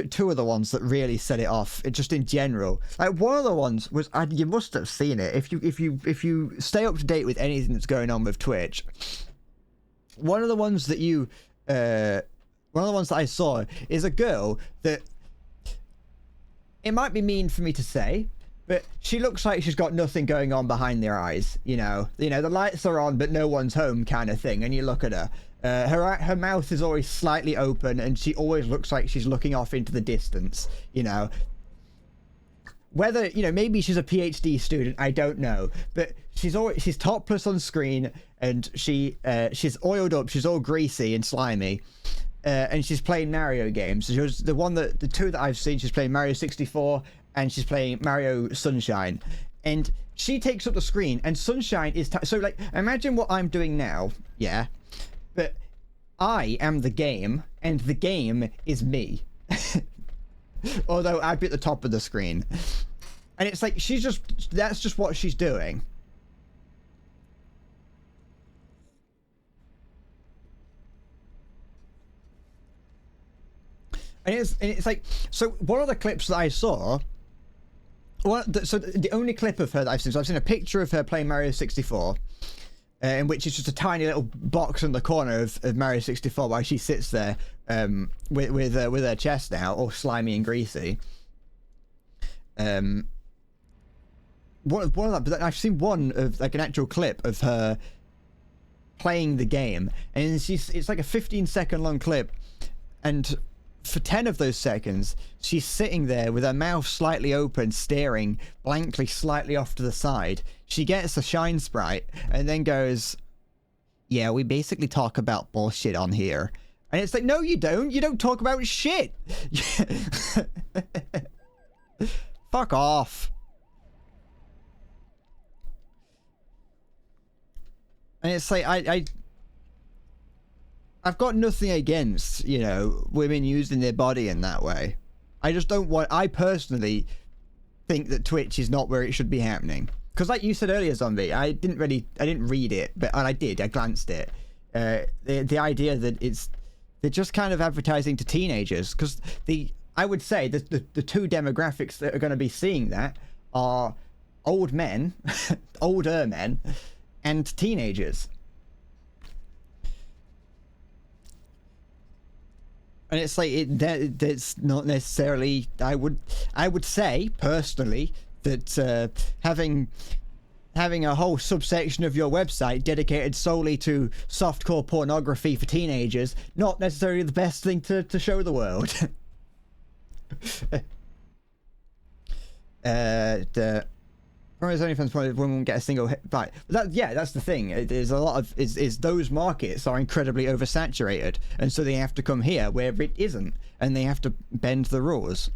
two of the ones that really set it off, just in general, like one of the ones was, you must have seen it if you stay up to date with anything that's going on with Twitch. One of the ones that I saw is a girl that, it might be mean for me to say, but she looks like she's got nothing going on behind their eyes. You know, the lights are on, but no one's home kind of thing. And you look at her. Her mouth is always slightly open, and she always looks like she's looking off into the distance, you know. Whether, you know, maybe she's a PhD student, I don't know, but she's topless on screen, and she's oiled up, she's all greasy and slimy, and she's playing Mario games. She was the two that I've seen, she's playing Mario 64, and she's playing Mario Sunshine, and she takes up the screen, and Sunshine is so like, imagine what I'm doing now, yeah. But I am the game, and the game is me. Although I'd be at the top of the screen. And it's like, that's just what she's doing. And it's like, so one of the clips that I saw, so the only clip of her that I've seen a picture of her playing Mario 64, in which is just a tiny little box in the corner of Mario 64 while she sits there with her chest out, all slimy and greasy. One of that, but I've seen one of like an actual clip of her playing the game, and it's like a 15-second long clip, and for 10 of those seconds she's sitting there with her mouth slightly open, staring blankly slightly off to the side. She gets a shine sprite and then goes, yeah, we basically talk about bullshit on here. And it's like, no, you don't talk about shit. Fuck off. And it's like, I've got nothing against, you know, women using their body in that way. I just don't want... I personally think that Twitch is not where it should be happening. Because like you said earlier, Zombie, I didn't read it, but and I glanced it. The idea that they're just kind of advertising to teenagers. Because I would say that the two demographics that are going to be seeing that are old men, older men, and teenagers. And it's like that's not necessarily. I would say personally that having a whole subsection of your website dedicated solely to softcore pornography for teenagers, not necessarily the best thing to show the world. Whereas OnlyFans women won't get a single hit. Right, that's the thing. There's a lot of is those markets are incredibly oversaturated, and so they have to come here where it isn't, and they have to bend the rules.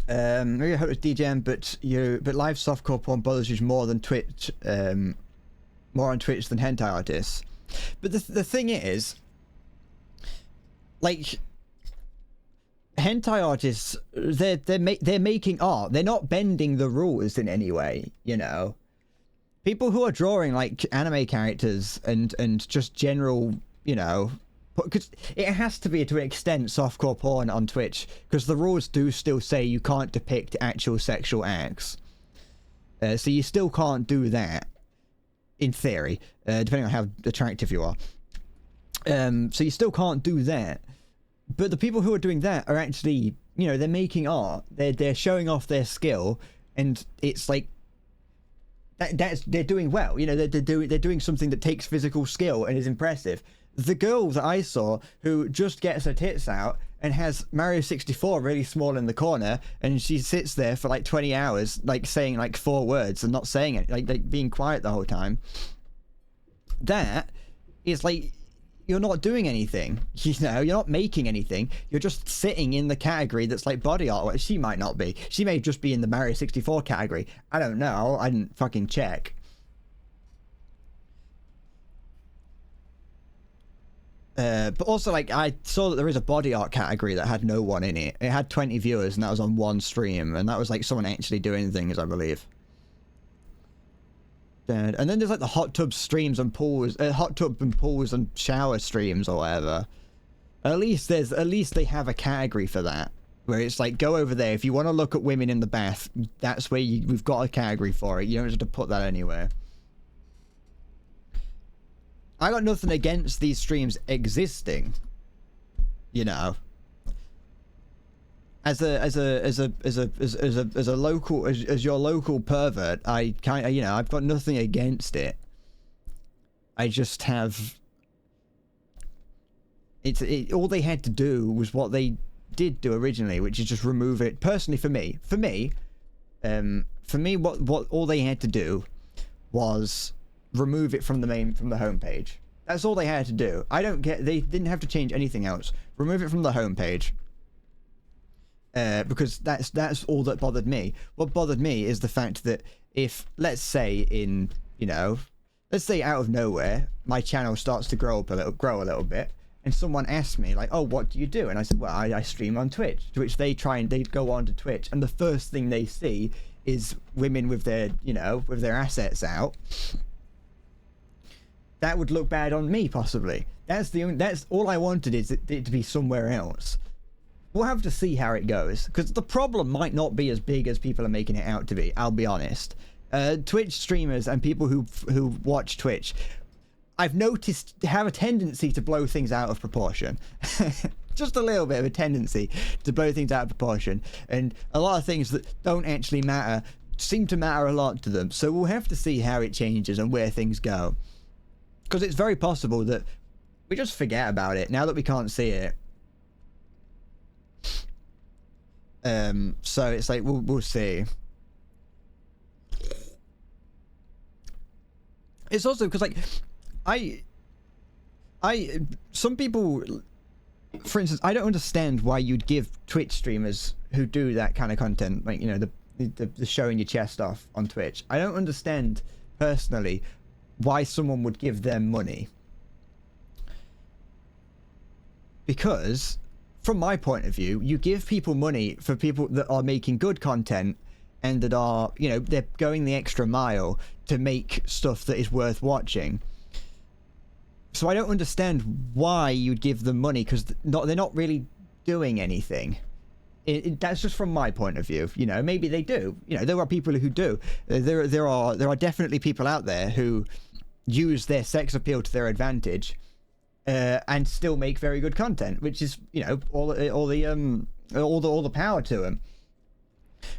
Maybe I hope it's DJM, but live softcore porn bothers you more than Twitch, more on Twitch than hentai artists. But the thing is, like, hentai artists, they're making art. They're not bending the rules in any way, you know. People who are drawing like anime characters and just general, you know, because it has to be to an extent softcore porn on Twitch, because the rules do still say you can't depict actual sexual acts. So you still can't do that. In theory, depending on how attractive you are. So you still can't do that. But the people who are doing that are actually, you know, they're making art. They're showing off their skill, and it's like they're doing well. You know, they're doing something that takes physical skill and is impressive. The girl that I saw who just gets her tits out and has Mario 64 really small in the corner, and she sits there for like 20 hours, like saying like 4 words and not saying it, like being quiet the whole time. That is like, you're not doing anything, you know, you're not making anything, you're just sitting in the category that's like body art. Well, she might not be, she may just be in the Mario 64 category. I don't know, I didn't fucking check. But also, like, I saw that there is a body art category that had no one in it. It had 20 viewers, and that was on one stream, and that was like someone actually doing things, I believe. And then there's like the hot tub streams and pools, hot tub and pools and shower streams or whatever. At least they have a category for that, where it's like, go over there if you want to look at women in the bath. That's where we've got a category for it. You don't have to put that anywhere. I got nothing against these streams existing, you know. As your local pervert, I kind of, you know, I've got nothing against it. I just have. All they had to do was what they did do originally, which is just remove it. Personally, for me, what all they had to do was remove it from the homepage. That's all they had to do. They didn't have to change anything else. Remove it from the homepage. Because that's all that bothered me. What bothered me is the fact that if, let's say in, you know, let's say out of nowhere, my channel starts to grow a little bit, and someone asks me like, "Oh, what do you do?" And I said, "Well, I stream on Twitch." To which they go on to Twitch, and the first thing they see is women with their, with their assets out. That would look bad on me, possibly. That's all I wanted, is it to be somewhere else. We'll have to see how it goes, because the problem might not be as big as people are making it out to be. I'll be honest. Twitch streamers and people who watch Twitch, I've noticed, have a tendency to blow things out of proportion. Just a little bit of a tendency to blow things out of proportion, and a lot of things that don't actually matter seem to matter a lot to them. So we'll have to see how it changes and where things go, because it's very possible that we just forget about it now that we can't see it. So it's like we'll see. It's also because, like, some people, for instance, I don't understand why you'd give Twitch streamers who do that kind of content, like, the showing your chest off on Twitch. I don't understand personally why someone would give them money, because from my point of view, you give people money for people that are making good content and that are, they're going the extra mile to make stuff that is worth watching. So I don't understand why you'd give them money, because they're not really doing anything. That's just from my point of view. Maybe they do. There are people who do. There are definitely people out there who use their sex appeal to their advantage, and still make very good content, which is, all the power to them.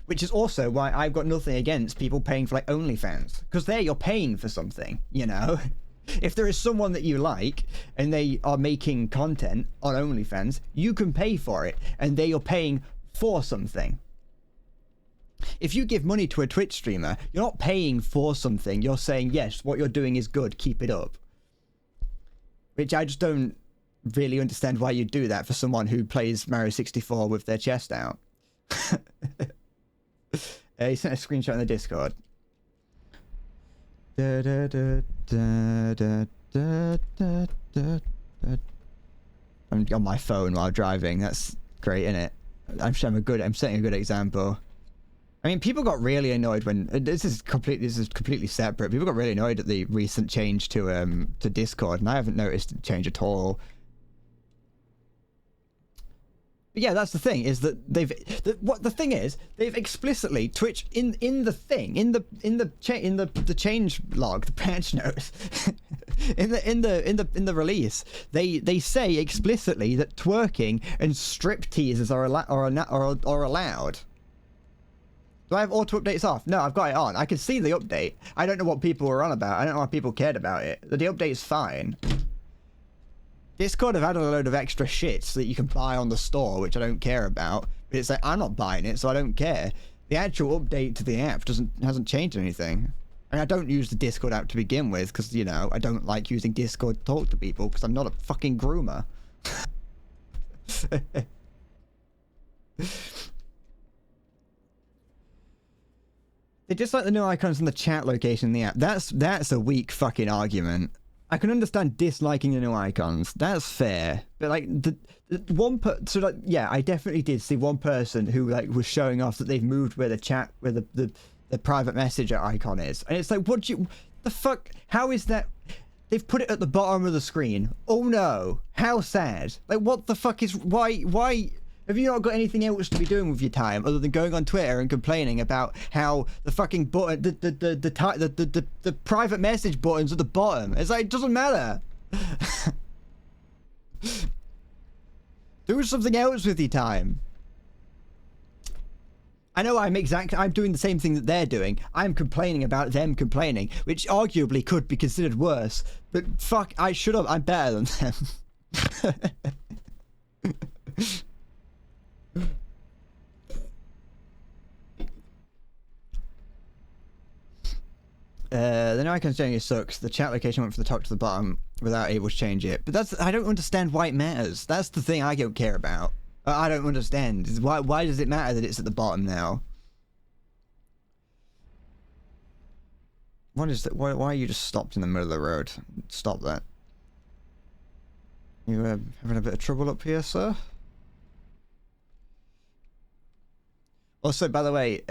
Which is also why I've got nothing against people paying for, like, OnlyFans, because there you're paying for something. If there is someone that you like and they are making content on OnlyFans, you can pay for it, and they are paying for something. If you give money to a Twitch streamer, you're not paying for something. You're saying, yes, what you're doing is good, keep it up. Which I just don't really understand why you'd do that for someone who plays Mario 64 with their chest out. He sent a screenshot in the Discord. I'm on my phone while driving. That's great, isn't it? I'm setting a good example. I mean, people got really annoyed when this is completely separate. People got really annoyed at the recent change to Discord, and I haven't noticed a change at all. But yeah, that's the thing, is that they've explicitly, Twitch in the change log, the patch notes, in the release, they say explicitly that twerking and strip teasers are allowed. Do I have auto updates off? No, I've got it on. I can see the update. I don't know what people were on about. I don't know why people cared about it. The update's fine. Discord have added a load of extra shit so that you can buy on the store, which I don't care about. But it's like, I'm not buying it, so I don't care. The actual update to the app hasn't changed anything. And I don't use the Discord app to begin with, because, I don't like using Discord to talk to people, because I'm not a fucking groomer. They just like the new icons in the chat location in the app. That's a weak fucking argument. I can understand disliking the new icons. That's fair. But like I definitely did see one person who like was showing off that they've moved where the private messenger icon is. And it's like, the fuck? How is that? They've put it at the bottom of the screen. Oh no. How sad. Like, what the fuck is, why have you not got anything else to be doing with your time other than going on Twitter and complaining about how the fucking button, the private message button's at the bottom? It's like, it doesn't matter. Do something else with your time. I know I'm doing the same thing that they're doing. I'm complaining about them complaining, which arguably could be considered worse. But fuck, I'm better than them. The new icon's generally sucks. The chat location went from the top to the bottom without able to change it. But I don't understand why it matters. That's the thing I don't care about. I don't understand. Why does it matter that it's at the bottom now? What is that? Why are you just stopped in the middle of the road? Stop that. You having a bit of trouble up here, sir? Also, by the way,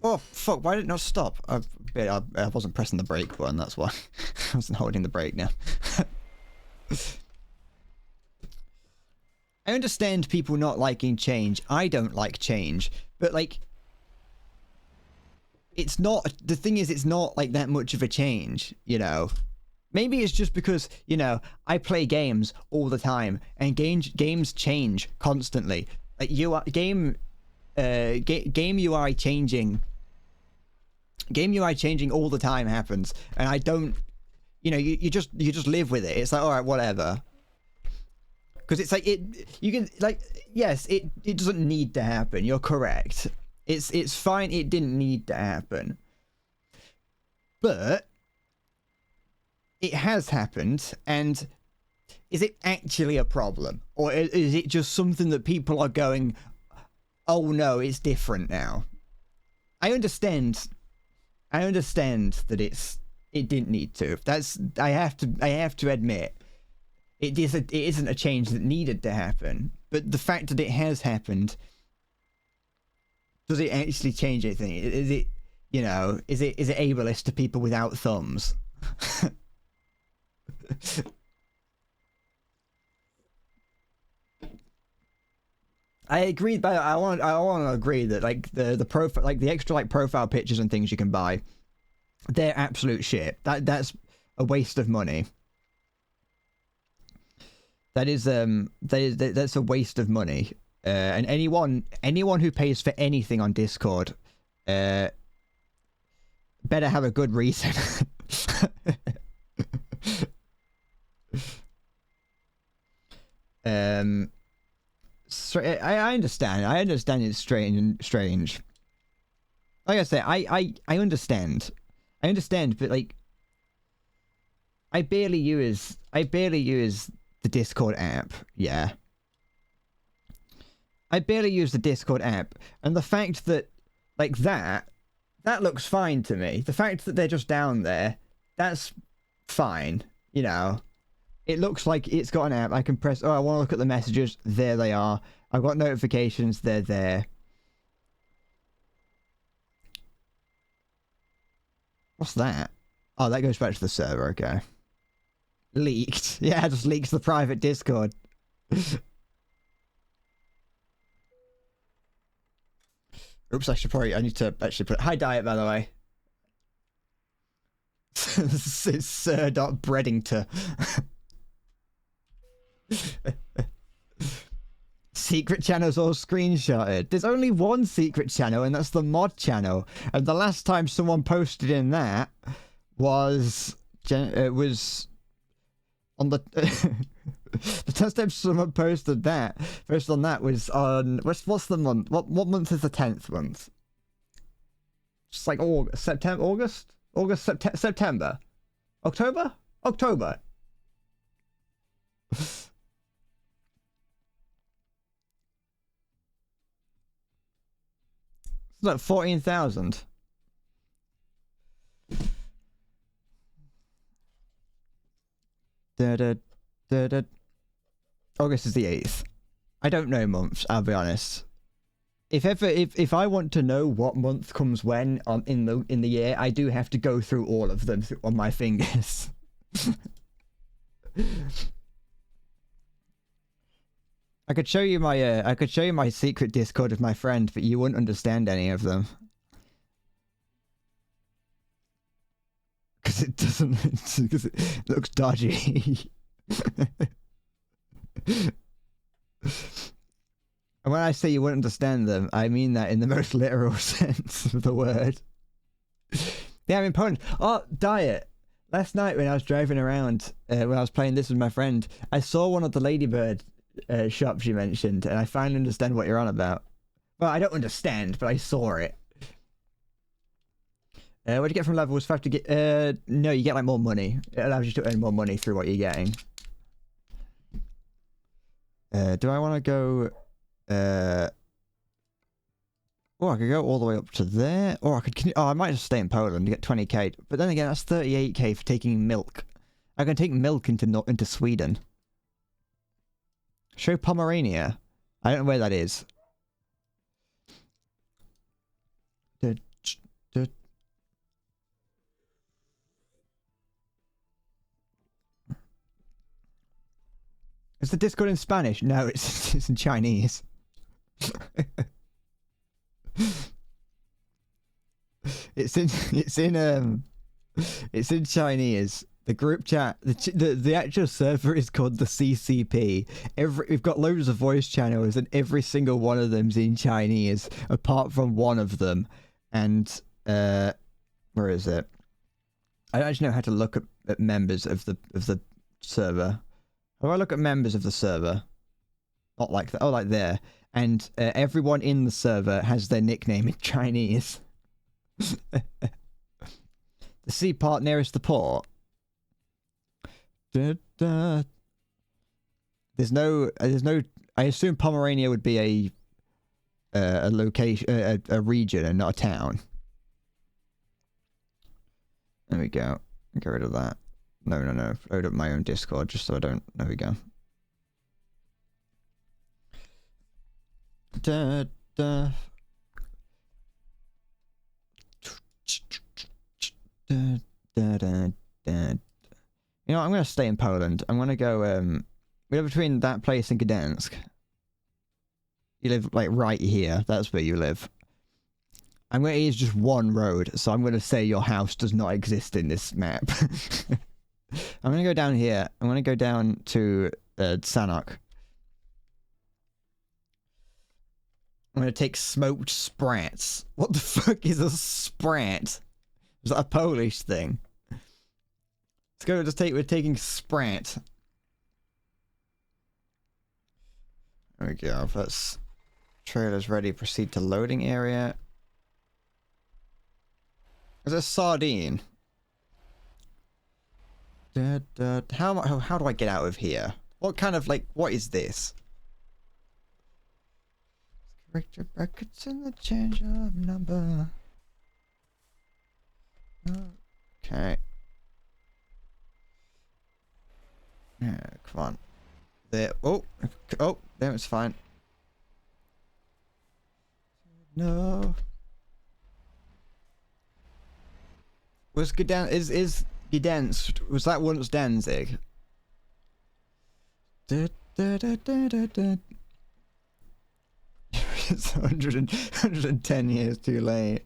oh fuck! Why did it not stop? I wasn't pressing the brake button. That's why. I wasn't holding the brake now. I understand people not liking change. I don't like change, but like, it's not. The thing is, it's not like that much of a change, you know. Maybe it's just because, you know, I play games all the time, and games change constantly. Like game UI changing all the time happens, and I don't, you know, you just live with it. It's like, all right, whatever. Because it's like you can, like, yes, it doesn't need to happen. You're correct. It's fine. It didn't need to happen, but it has happened. And is it actually a problem, or is it just something that people are going, oh no, it's different now? I understand that it didn't need to. I have to admit, it isn't a change that needed to happen. But the fact that it has happened, does it actually change anything? Is it, you know, is it ableist to people without thumbs? I agree, but I want to agree that like the profile, like the extra like profile pictures and things you can buy, they're absolute shit. That's a waste of money. That's a waste of money. And anyone who pays for anything on Discord, better have a good reason. So I understand. I understand it's strange. Like I say, I understand. I understand, but like, I barely use the Discord app. Yeah. I barely use the Discord app, and the fact that like that looks fine to me. The fact that they're just down there, that's fine. You know. It looks like it's got an app. I can press, oh, I want to look at the messages. There they are. I've got notifications. They're there. What's that? Oh, that goes back to the server. Okay. Leaked. Yeah, just leaks the private Discord. Oops, I need to actually put, hi Diet, by the way. It's Sir.Breddington. Secret channels all screenshotted. There's only one secret channel, and that's the mod channel. And the last time someone posted in that was on the the last time someone posted on that was on what's the month? What month is the 10th month? Just like September, October. It's like 14,000. August is the 8th. I don't know months, I'll be honest. If I want to know what month comes when in the year, I do have to go through all of them on my fingers. I could show you my secret Discord with my friend, but you wouldn't understand any of them. Because it doesn't, because it looks dodgy. And when I say you wouldn't understand them, I mean that in the most literal sense of the word. Yeah, I'm in Poland. Oh, Diet. Last night when I was driving around, when I was playing this with my friend, I saw one of the Ladybird shops you mentioned, and I finally understand what you're on about. Well, I don't understand, but I saw it. What do you get from levels? 5 to get... no, you get like more money. It allows you to earn more money through what you're getting. Do I want to go... Oh, I could go all the way up to there. Or I could... Oh, I might just stay in Poland and get 20k. But then again, that's 38k for taking milk. I can take milk into Sweden. Show Pomerania. I don't know where that is. Is the Discord in Spanish? No, it's in Chinese. It's in Chinese. The group chat, the actual server is called the CCP. We've got loads of voice channels, and every single one of them's in Chinese, apart from one of them. And where is it? I don't actually know how to look at members of the server. How do I look at members of the server? Not like that. Oh, like there. And everyone in the server has their nickname in Chinese. The sea part nearest the port. There's no. I assume Pomerania would be a location, a region, and not a town. There we go. Get rid of that. No. Load up my own Discord just so I don't. There we go. You know, I'm going to stay in Poland. I'm going to go, we live between that place and Gdansk. You live, like, right here. That's where you live. I'm going to use just one road, so I'm going to say your house does not exist in this map. I'm going to go down here. I'm going to go down to, Sanok. I'm going to take smoked sprats. What the fuck is a sprat? Is that a Polish thing? Let's go. We're taking Sprat. There we go. That's trailer's ready. Proceed to loading area. Is a sardine? How do I get out of here? What kind of what is this? Correct your brackets and the change of number. Okay. Yeah, come on. There. Oh, there it's fine. No. Was is Gdansk, was that once Danzig? It's 110 years too late.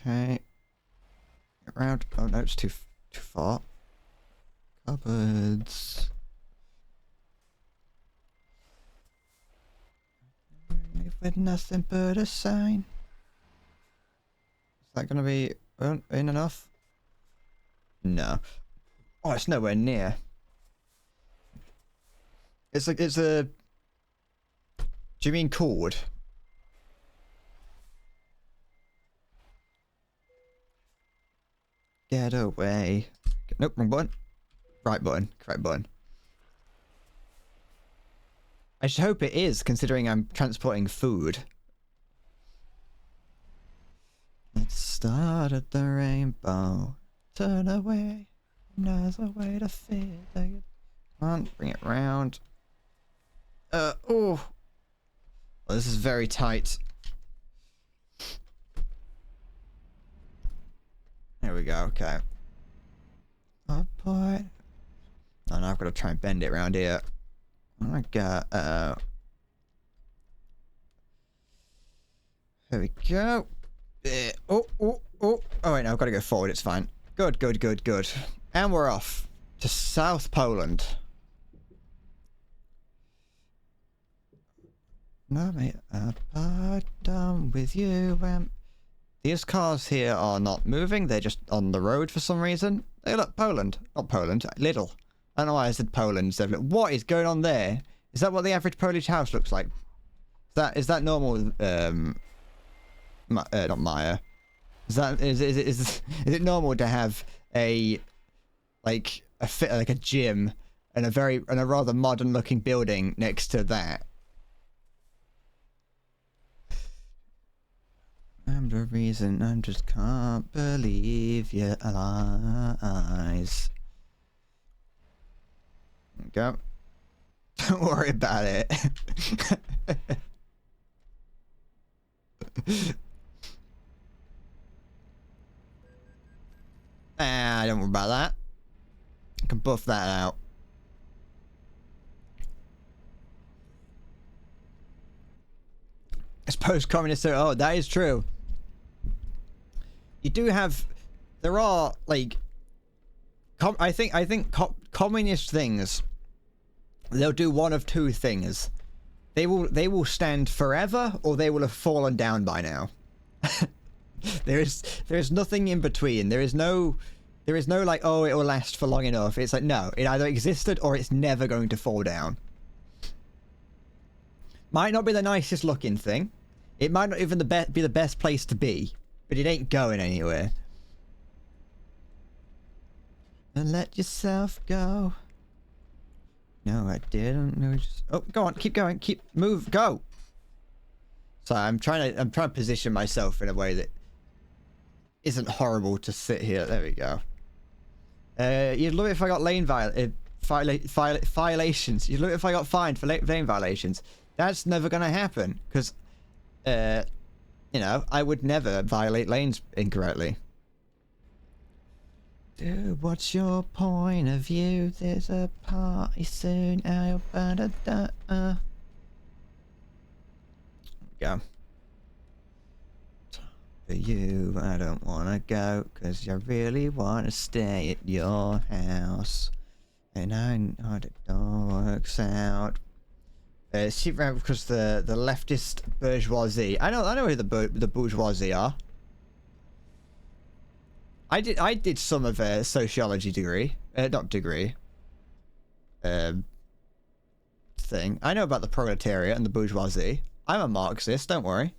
Okay. Get round. Oh no, it's too far. Cupboards. Leave with nothing but a sign. Is that gonna be in enough? No. Oh, it's nowhere near. It's like it's a. Do you mean cord? Get away. Nope, wrong button. Right button. Correct button. I should hope it is, considering I'm transporting food. Let's start at the rainbow. Turn away. There's a way to feel it. Come on, bring it round. Oh. Well, this is very tight. There we go, okay. Oh boy. Oh, now I've got to try and bend it around here. Oh my god. There we go. Oh wait, no, I've got to go forward, it's fine. Good. And we're off to South Poland. No, mate, I'm done with you. These cars here are not moving, they're just on the road for some reason. Hey, look, Poland. Not Poland, Lidl. I don't know why I said Poland instead of... What is going on there? Is that what the average Polish house looks like? Is that normal, not Maya. Is it normal to have a like like a gym and a rather modern looking building next to that. I'm the reason I just can't believe your lies. Go. Don't worry about it. Don't worry about that. I can buff that out. It's post-communist. Oh, that is true. You do have... There are, like... I think communist things... They'll do one of two things. They will stand forever, or they will have fallen down by now. there is nothing in between. There is no like, oh, it will last for long enough. It's like, no, it either existed or it's never going to fall down. Might not be the nicest looking thing. It might not even be the best place to be, but it ain't going anywhere. And let yourself go. No, I didn't. No, just... Oh, go on, keep going, move, go. So I'm trying to position myself in a way that isn't horrible to sit here. There we go. You'd love it if I got lane violations. You'd love it if I got fined for lane violations. That's never gonna happen because, you know, I would never violate lanes incorrectly. Dude, what's your point of view? There's a party soon. Go. For you, I don't wanna go, cause you really wanna stay at your house. And I know it all works out. Sheep round because the leftist bourgeoisie. I know who the bourgeoisie are. I did some of a sociology degree. Not degree. Thing. I know about the proletariat and the bourgeoisie. I'm a Marxist, don't worry.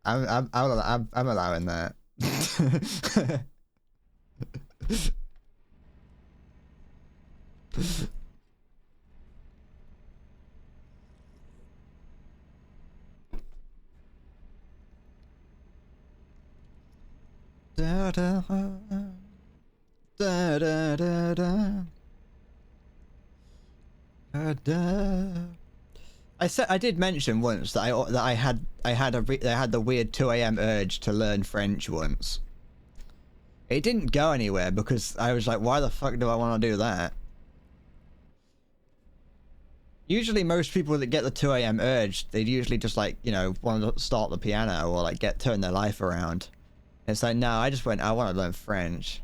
I'm allowing that. Da, da, da, da, da, da. Da, da. I did mention once that I had the weird 2 AM urge to learn French once. It didn't go anywhere because I was like, why the fuck do I want to do that? Usually most people that get the 2 AM urge, they'd usually just like, you know, want to start the piano or like turn their life around. It's like, no, I just went, I want to learn French.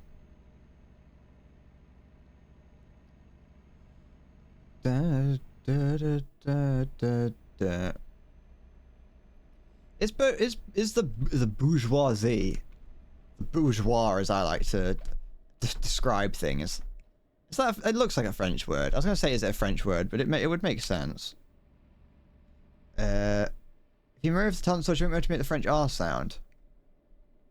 Da, da, da, da, da, da. Is the bourgeoisie, the bourgeois as I like to describe things, is that it looks like a French word. I was gonna say is it a French word, but it would make sense. If you remove the tonsils, you won't be able to make the French R sound.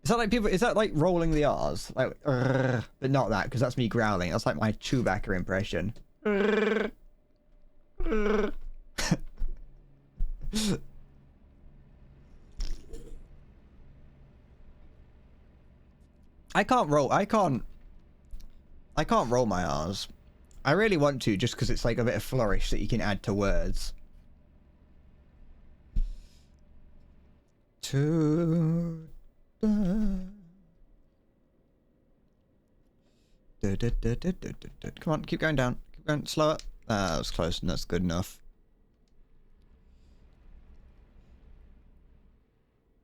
Is that like people? Is that like rolling the R's, like, but not that because that's me growling. That's like my Chewbacca impression. I can't roll my R's. I really want to, just because it's like a bit of flourish that you can add to words. Come on, keep going down. Keep going slower. That was close, and that's good enough.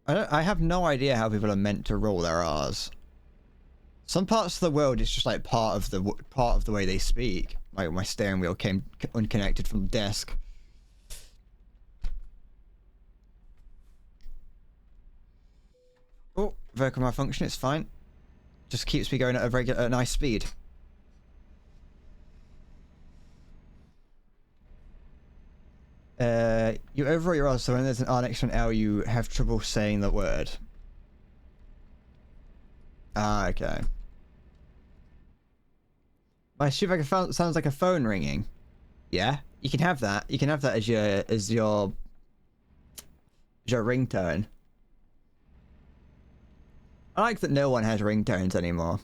I have no idea how people are meant to roll their R's. Some parts of the world, it's just like part of the way they speak. Like my steering wheel came unconnected from the desk. Oh, vocal malfunction. It's fine. Just keeps me going at a nice speed. You overwrite your R, so when there's an R next to an L, you have trouble saying the word. Ah, okay. My shoe sounds like a phone ringing. Yeah, you can have that. You can have that as your ringtone. I like that no one has ringtones anymore.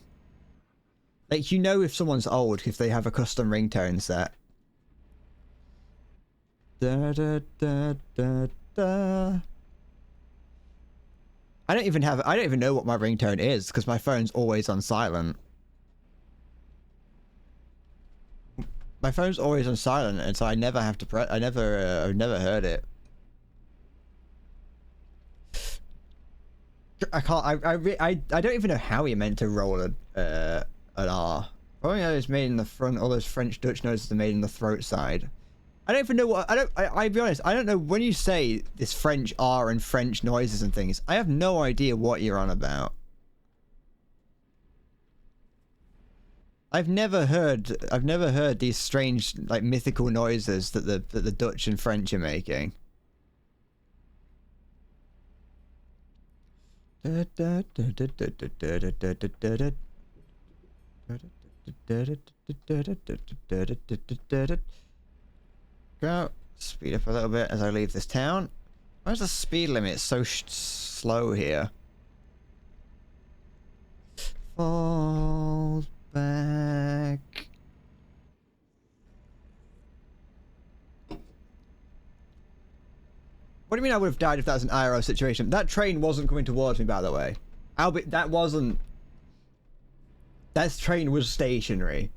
Like, you know if someone's old if they have a custom ringtone set. Da, da, da, da, da. I don't even know what my ringtone is because my phone's always on silent. My phone's always on silent, and so I never have to press. I've never heard it. I can't. I don't even know how you're meant to roll an R. Probably it's made in the front. All those French Dutch noises are made in the throat side. I don't even know what. I'll be honest. I don't know when you say this French R and French noises and things. I have no idea what you're on about. I've never heard these strange, like, mythical noises that the Dutch and French are making. Go. Speed up a little bit as I leave this town. Why is the speed limit so slow here? Falls back. What do you mean I would have died if that was an IRL situation? That train wasn't coming towards me, by the way. That wasn't... That train was stationary.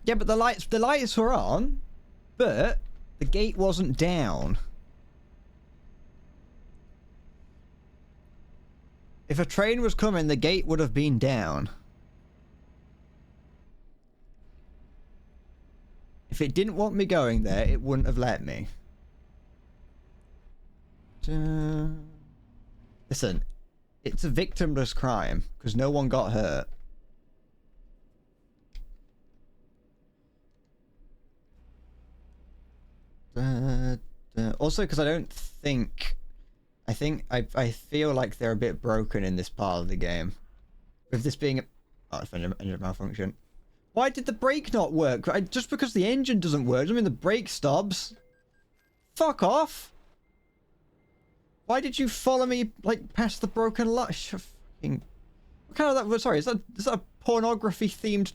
Yeah, but the lights were on, but the gate wasn't down. If a train was coming, the gate would have been down. If it didn't want me going there, it wouldn't have let me. Listen, it's a victimless crime, because no one got hurt. Also, because I feel like they're a bit broken in this part of the game. With this being engine malfunction. Why did the brake not work? Just because the engine doesn't work, I mean the brake stops. Fuck off! Why did you follow me, like, past the broken light? Fucking... What kind of that... Sorry, is that a pornography-themed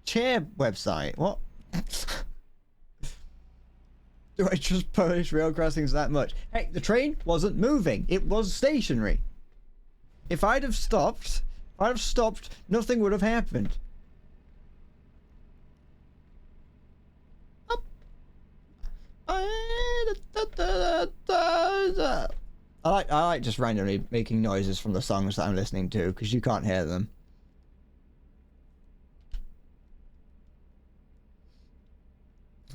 chair website? What? Do I just punish rail crossings that much? Hey, the train wasn't moving. It was stationary. If I'd have stopped, nothing would have happened. I like just randomly making noises from the songs that I'm listening to, because you can't hear them.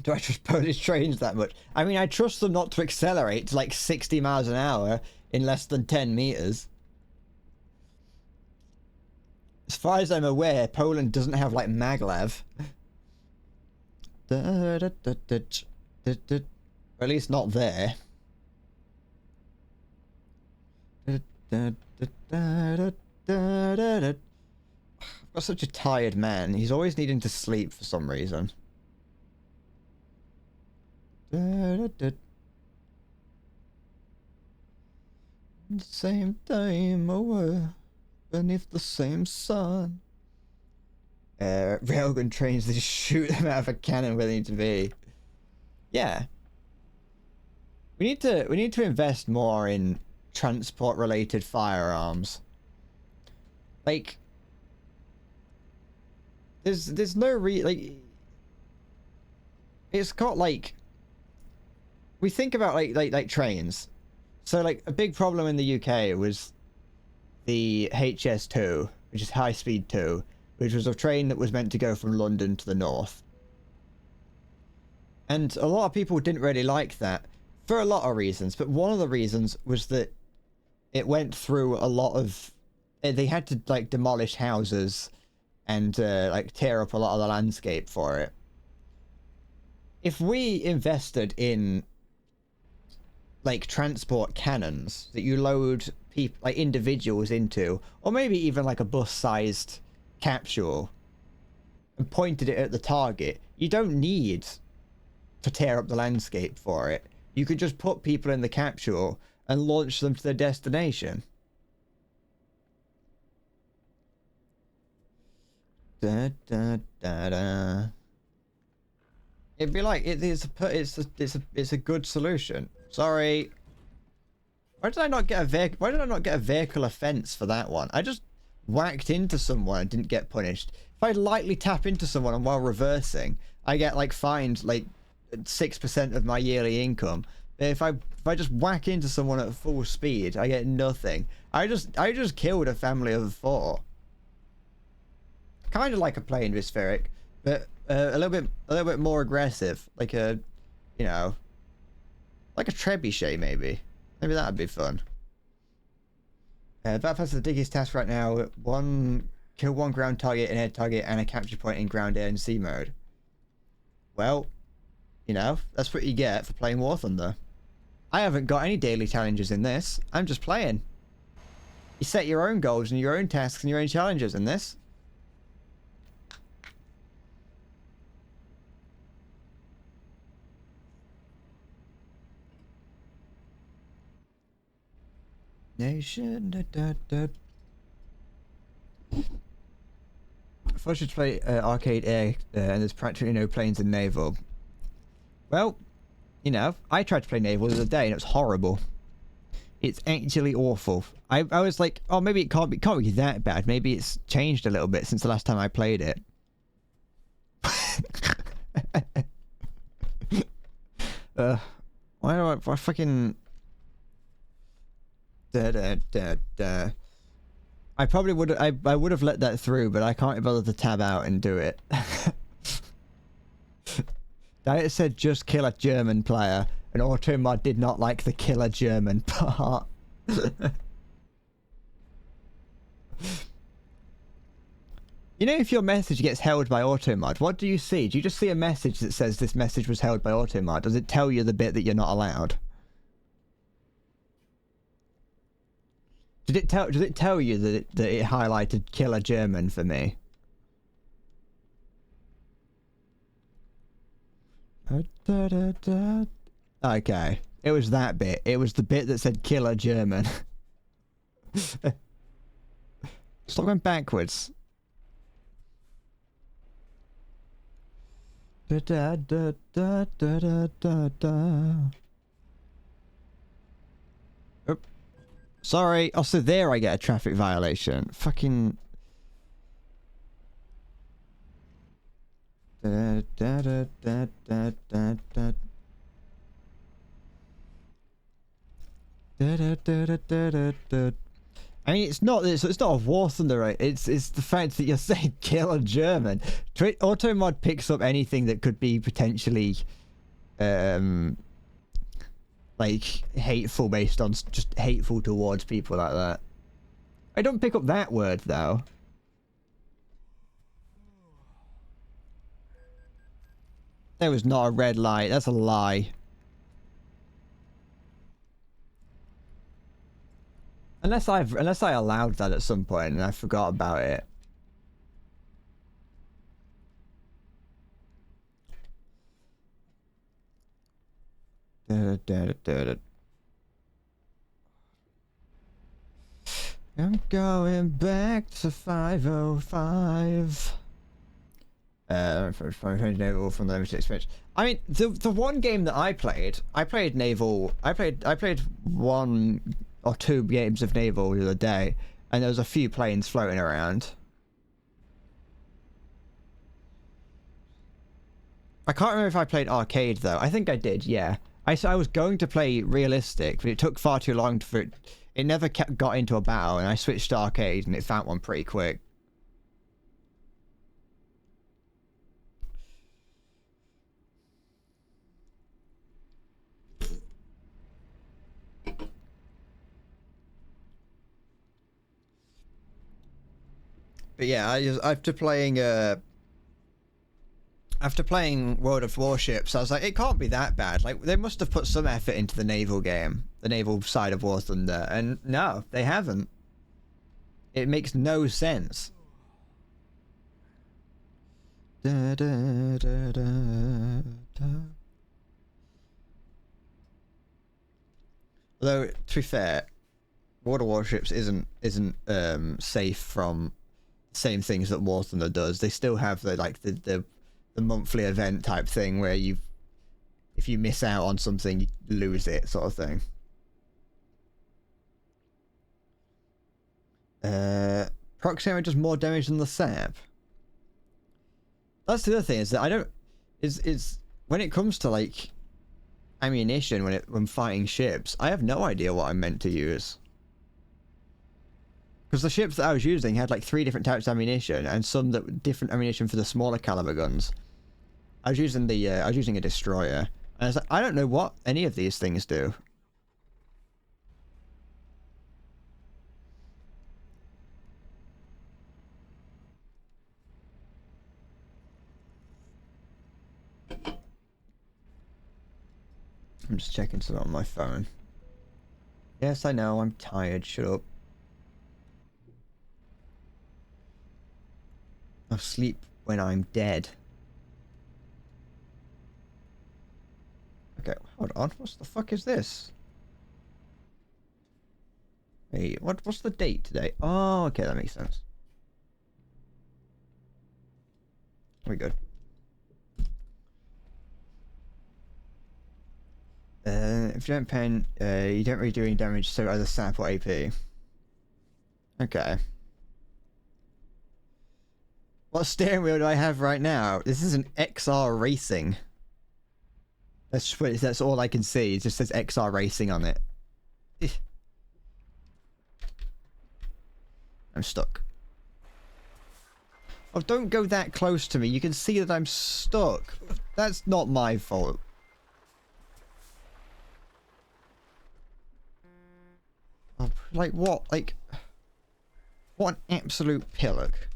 Do I trust Polish trains that much? I mean, I trust them not to accelerate to like 60 miles an hour in less than 10 meters. As far as I'm aware, Poland doesn't have like maglev. Or at least not there. I've got such a tired man. He's always needing to sleep for some reason. Same time over beneath the same sun. Railgun trains, they just shoot them out of a cannon where they need to be. Yeah. We need to invest more in transport related firearms. Like there's no like it's got like we think about like trains. So like a big problem in the UK was the HS2, which is high speed 2, which was a train that was meant to go from London to the north. And a lot of people didn't really like that for a lot of reasons, but one of the reasons was that it went through a lot of... They had to like demolish houses and like tear up a lot of the landscape for it. If we invested in like transport cannons that you load people, like individuals into, or maybe even like a bus-sized capsule, and pointed it at the target, you don't need to tear up the landscape for it. You could just put people in the capsule and launch them to their destination. Da, da, da, da. It'd be like it's a good solution. Sorry. Why did I not get a vehicle offense for that one? I just whacked into someone and didn't get punished. If I lightly tap into someone while reversing, I get like fined like 6% of my yearly income. If I just whack into someone at full speed, I get nothing. I just killed a family of 4. Kind of like a plane Spheric, but a little bit more aggressive, like a, you know, like a trebuchet maybe. Maybe that'd be fun. That's the biggest task right now. Kill one ground target, an air target, and a capture point in ground, air, and sea mode. Well, you know, that's what you get for playing War Thunder. I haven't got any daily challenges in this. I'm just playing. You set your own goals and your own tasks and your own challenges in this. Nation. If I should play Arcade Air and there's practically no planes in Naval. Well, you know, I tried to play Naval the other day and it was horrible. It's actually awful. I was like, oh, maybe it can't be that bad. Maybe it's changed a little bit since the last time I played it. Why do I fucking... I probably would I would have let that through, but I can't bother to tab out and do it. Diet said just kill a German player, and Automod did not like the kill a German part. You know, if your message gets held by Automod, what do you see? Do you just see a message that says this message was held by Automod? Does it tell you the bit that you're not allowed? Does it tell you that it highlighted kill a German for me? Okay. It was that bit. It was the bit that said kill a German. Stop going backwards. Oop. Sorry. Oh, so there I get a traffic violation. Fucking... I mean, it's not a War Thunder, right? It's the fact that you're saying kill a German. Automod picks up anything that could be potentially, like hateful, based on just hateful towards people like that. I don't pick up that word though. There was not a red light. That's a lie. Unless I allowed that at some point and I forgot about it. I'm going back to 505. From Naval from the limited experience. I mean, the one game that I played Naval. I played 1 or 2 games of Naval the other day, and there was a few planes floating around. I can't remember if I played arcade though. I think I did. Yeah, I was going to play realistic, but it took far too long for it. It never got into a battle, and I switched to arcade, and it found one pretty quick. But yeah, after playing World of Warships, I was like, it can't be that bad. Like, they must have put some effort into the naval game, the naval side of War Thunder, and no, they haven't. It makes no sense. Da, da, da, da, da. Although, to be fair, World of Warships isn't safe from the same things that War Thunder does. They still have the monthly event type thing where if you miss out on something, you lose it, sort of thing. Proxy armor does more damage than the sap. That's the other thing, is that I don't is when it comes to like ammunition when fighting ships, I have no idea what I'm meant to use. Because the ships that I was using had like 3 different types of ammunition, and some that were different ammunition for the smaller caliber guns. I was using a destroyer, and I was like, I don't know what any of these things do. I'm just checking something on my phone. Yes, I know, I'm tired. Shut up. I'll sleep when I'm dead. Okay, hold on. What the fuck is this? Hey, what's the date today? Oh, okay, that makes sense. We're good. If you don't pen, you don't really do any damage, so either sap or AP. Okay. What steering wheel do I have right now? This is an XR Racing. That's all I can see. It just says XR Racing on it. I'm stuck. Oh, don't go that close to me. You can see that I'm stuck. That's not my fault. Oh, like what? Like, what an absolute pillock.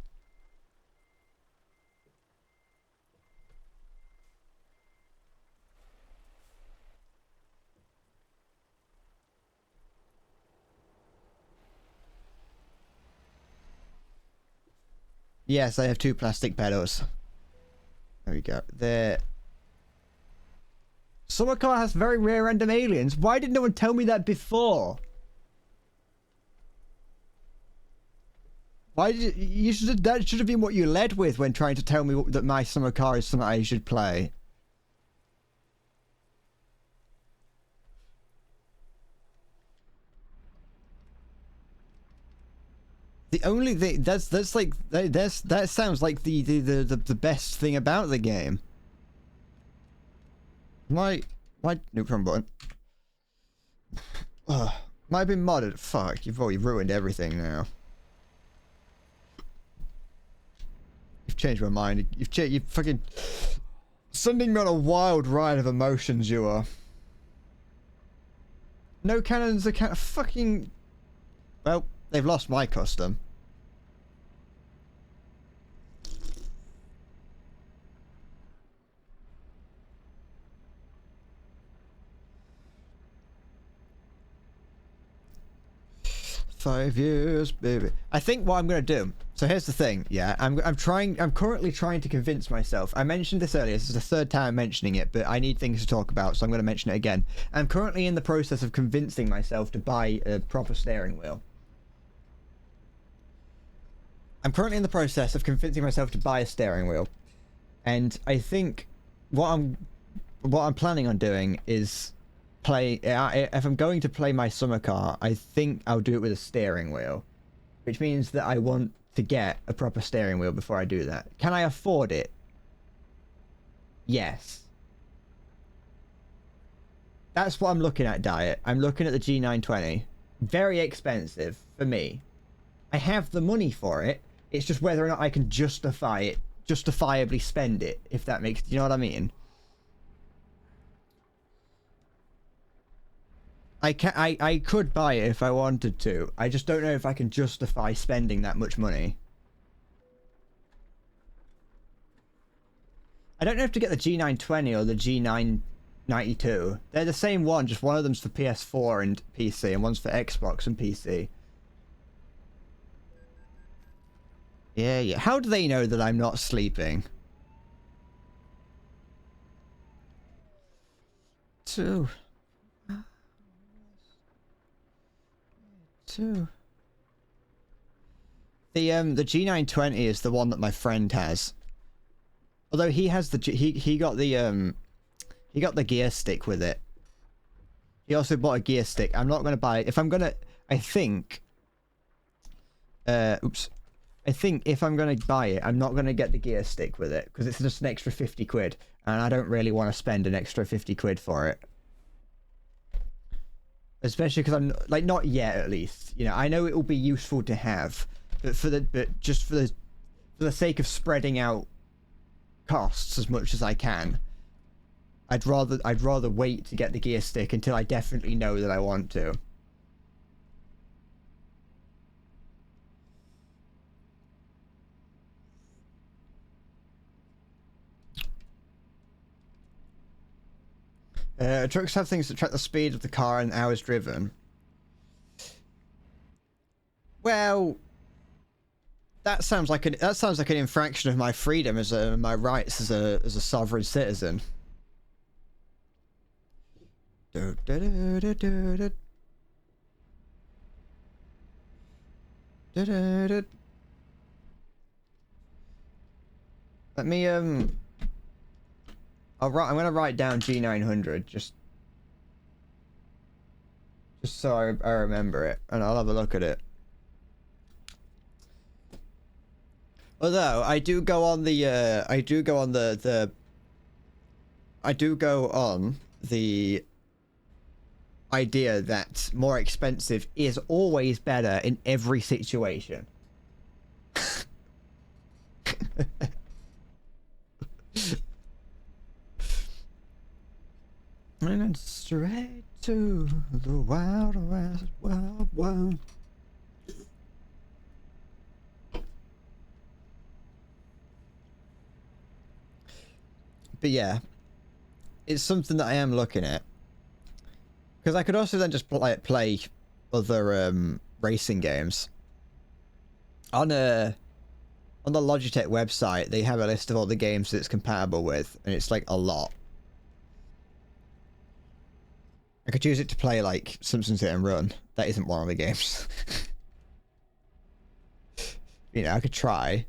Yes, I have 2 plastic pedals. There we go. There. Summer car has very rare random aliens. Why did no one tell me that before? Why did you should that should have been what you led with when trying to tell me that my summer car is something I should play. The only thing that sounds like the best thing about the game. Why no wrong button. Might have been modded. Fuck, you've already ruined everything now. You've changed my mind. You've fucking sending me on a wild ride of emotions, you are. No cannons are fucking. Well, they've lost my custom. "5 years, baby." I think what I'm gonna do. So here's the thing. Yeah, I'm currently trying to convince myself. I mentioned this earlier. This is the 3rd time I'm mentioning it, but I need things to talk about, so I'm gonna mention it again. I'm currently in the process of convincing myself to buy a proper steering wheel. I'm currently in the process of convincing myself to buy a steering wheel, and I think what I'm planning on doing is play. If I'm going to play my summer car, I think I'll do it with a steering wheel, which means that I want to get a proper steering wheel before I do that. Can I afford it? Yes. That's what I'm looking at, Diet. I'm looking at the G920. Very expensive for me. I have the money for it. It's just whether or not I can justify it, justifiably spend it, if that makes, you know what I mean? I could buy it if I wanted to. I just don't know if I can justify spending that much money. I don't know if to get the G920 or the G992. They're the same one, just one of them's for PS4 and PC, and one's for Xbox and PC. Yeah, yeah. How do they know that I'm not sleeping? Two. The G920 is the one that my friend has. Although he has the he got the gear stick with it. He also bought a gear stick. I'm not gonna buy it. If I'm gonna, I think. Oops. I think if I'm gonna buy it, I'm not gonna get the gear stick with it because it's just an extra 50 quid, and I don't really want to spend an extra 50 quid for it. Especially because I'm like not yet, at least. You know, I know it will be useful to have, but just for the sake of spreading out costs as much as I can, I'd rather wait to get the gear stick until I definitely know that I want to. Trucks have things that track the speed of the car and hours driven. Well, that sounds like an infraction of my freedom as my rights as a sovereign citizen. Let me I'm gonna write down G900 just so I remember it, and I'll have a look at it. Although I do go on the idea that more expensive is always better in every situation. And then straight to the Wild West, Wild Wild. But yeah, it's something that I am looking at. Because I could also then just play other racing games. On the Logitech website, they have a list of all the games that it's compatible with, and it's like a lot. I could use it to play like Simpsons Hit and Run. That isn't one of the games. You know, I could try.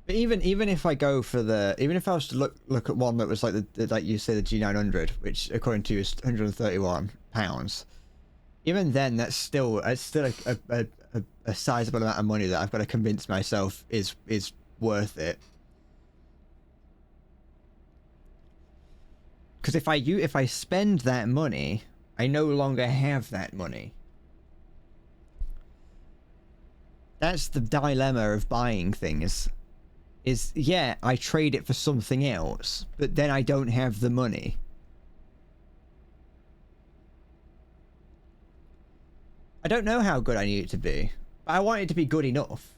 But even if I go for even if I was to look at one that was like like you say the G900, which according to you is £131, even then that's still a sizable amount of money that I've got to convince myself is worth it. Because if I spend that money, I no longer have that money. That's the dilemma of buying things. Is, yeah, I trade it for something else, but then I don't have the money. I don't know how good I need it to be, but I want it to be good enough.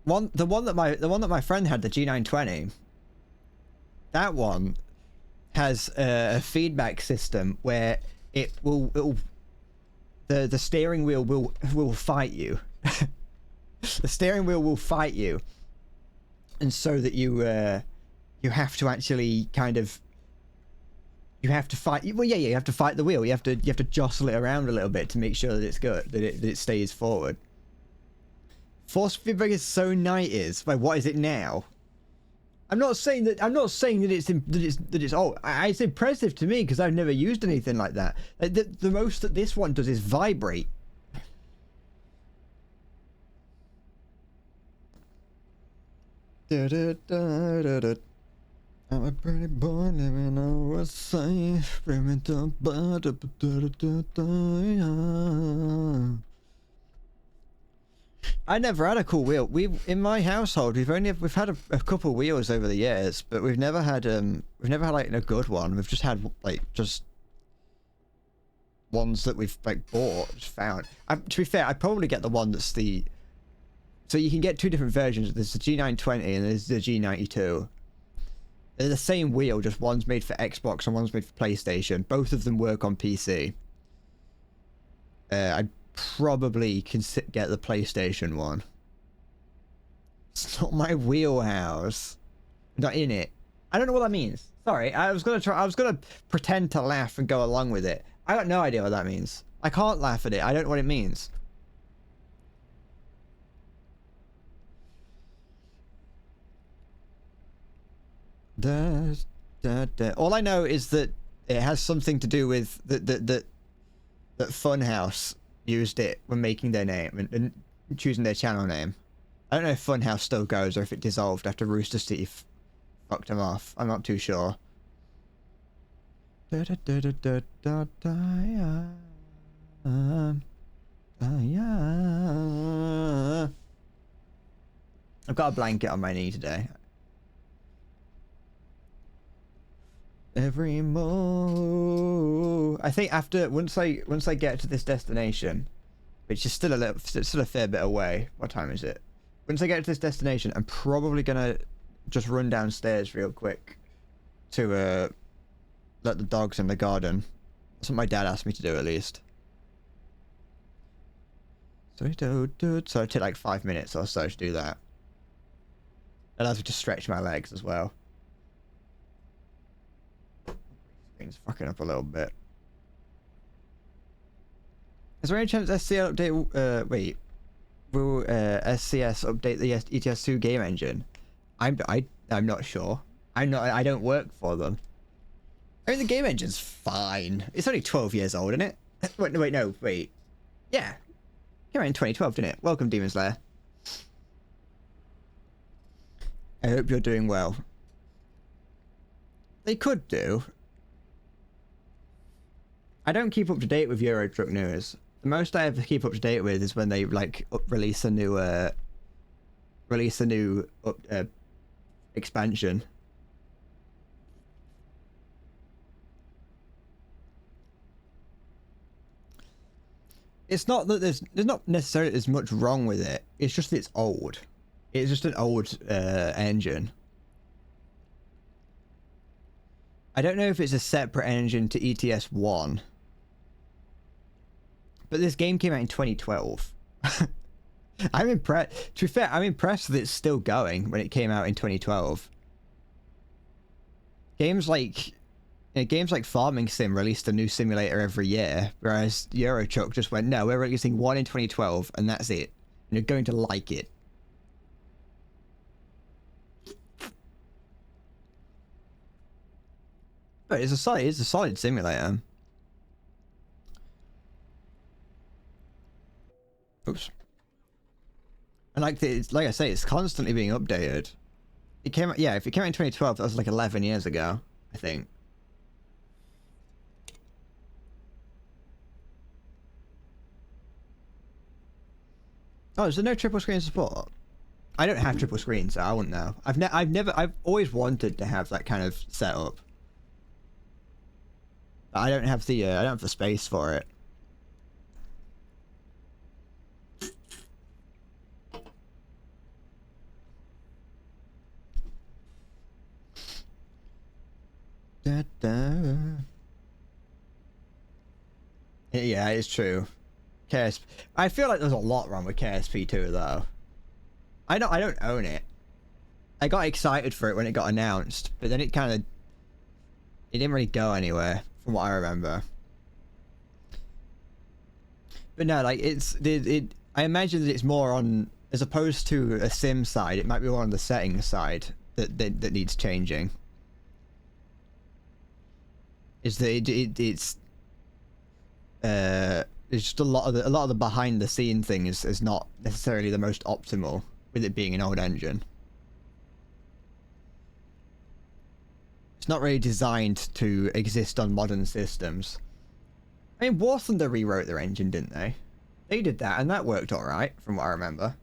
The one that my friend had, the G920, that one has a feedback system where the steering wheel will fight you. The steering wheel will fight you, and so that you have to actually kind of you have to fight. Well, yeah, you have to fight the wheel. You have to jostle it around a little bit to make sure that it's good, that it stays forward. Force feedback is so nice. Wait, what is it now? I'm not saying that it's oh, it's impressive to me because I've never used anything like that. The most that this one does is vibrate. I I'm a pretty boy living on the side. I never had a cool wheel. In my household we've had a couple wheels over the years, but we've never had like a good one. We've just had like just ones that we've like bought, just found. To be fair, I'd probably get the one that's the. So you can get two different versions. There's the G920 and there's the G92. They're the same wheel, just one's made for Xbox and one's made for PlayStation. Both of them work on PC. I'd probably get the PlayStation one. It's not my wheelhouse. Not in it. I don't know what that means. Sorry, I was gonna pretend to laugh and go along with it. I got no idea what that means. I can't laugh at it. I don't know what it means. All I know is that it has something to do with that Funhouse used it when making their name and choosing their channel name. I don't know if Funhouse still goes or if it dissolved after Rooster Teeth fucked him off. I'm not too sure. I've got a blanket on my knee today. Every mo. I think after once I get to this destination, which is still a fair bit away. What time is it? Once I get to this destination, I'm probably gonna just run downstairs real quick to let the dogs in the garden. That's what my dad asked me to do, at least. So it'll take like 5 minutes or so to do that. It allows me to stretch my legs as well. Screen's fucking up a little bit. Is there any chance SCS update? Wait, will SCS update the ETS2 game engine? I'm not sure. I don't work for them. I mean, the game engine's fine. It's only 12 years old, isn't it? Wait. Yeah. Came out in 2012, didn't it? Welcome, Demon Slayer. I hope you're doing well. They could do. I don't keep up to date with Euro Truck news. The most I ever keep up to date with is when they like release a new expansion. It's not that there's not necessarily as much wrong with it. It's just that it's old. It's just an old engine. I don't know if it's a separate engine to ETS1. But this game came out in 2012. I'm impressed. To be fair, I'm impressed that it's still going when it came out in 2012. Games like Farming Sim released a new simulator every year, whereas Euro Truck just went, no, we're releasing one in 2012 and that's it. And you're going to like it. But it's a solid simulator. Oops. And like I say, it's constantly being updated. It came out, yeah, if it came out in 2012, that was like 11 years ago, I think. Oh, is there no triple screen support? I don't have triple screen, so I wouldn't know. I've always wanted to have that kind of setup. But I don't have the space for it. Yeah, it's true. KSP. I feel like there's a lot wrong with KSP2 though. I don't own it. I got excited for it when it got announced, but then it didn't really go anywhere from what I remember. But no, like I imagine that it's more on, as opposed to a sim side, it might be more on the settings side that needs changing. Is that it's just a lot of the behind the scene thing is not necessarily the most optimal with it being an old engine. It's not really designed to exist on modern systems. I mean, War Thunder rewrote their engine, didn't they? They did that, and that worked alright, from what I remember.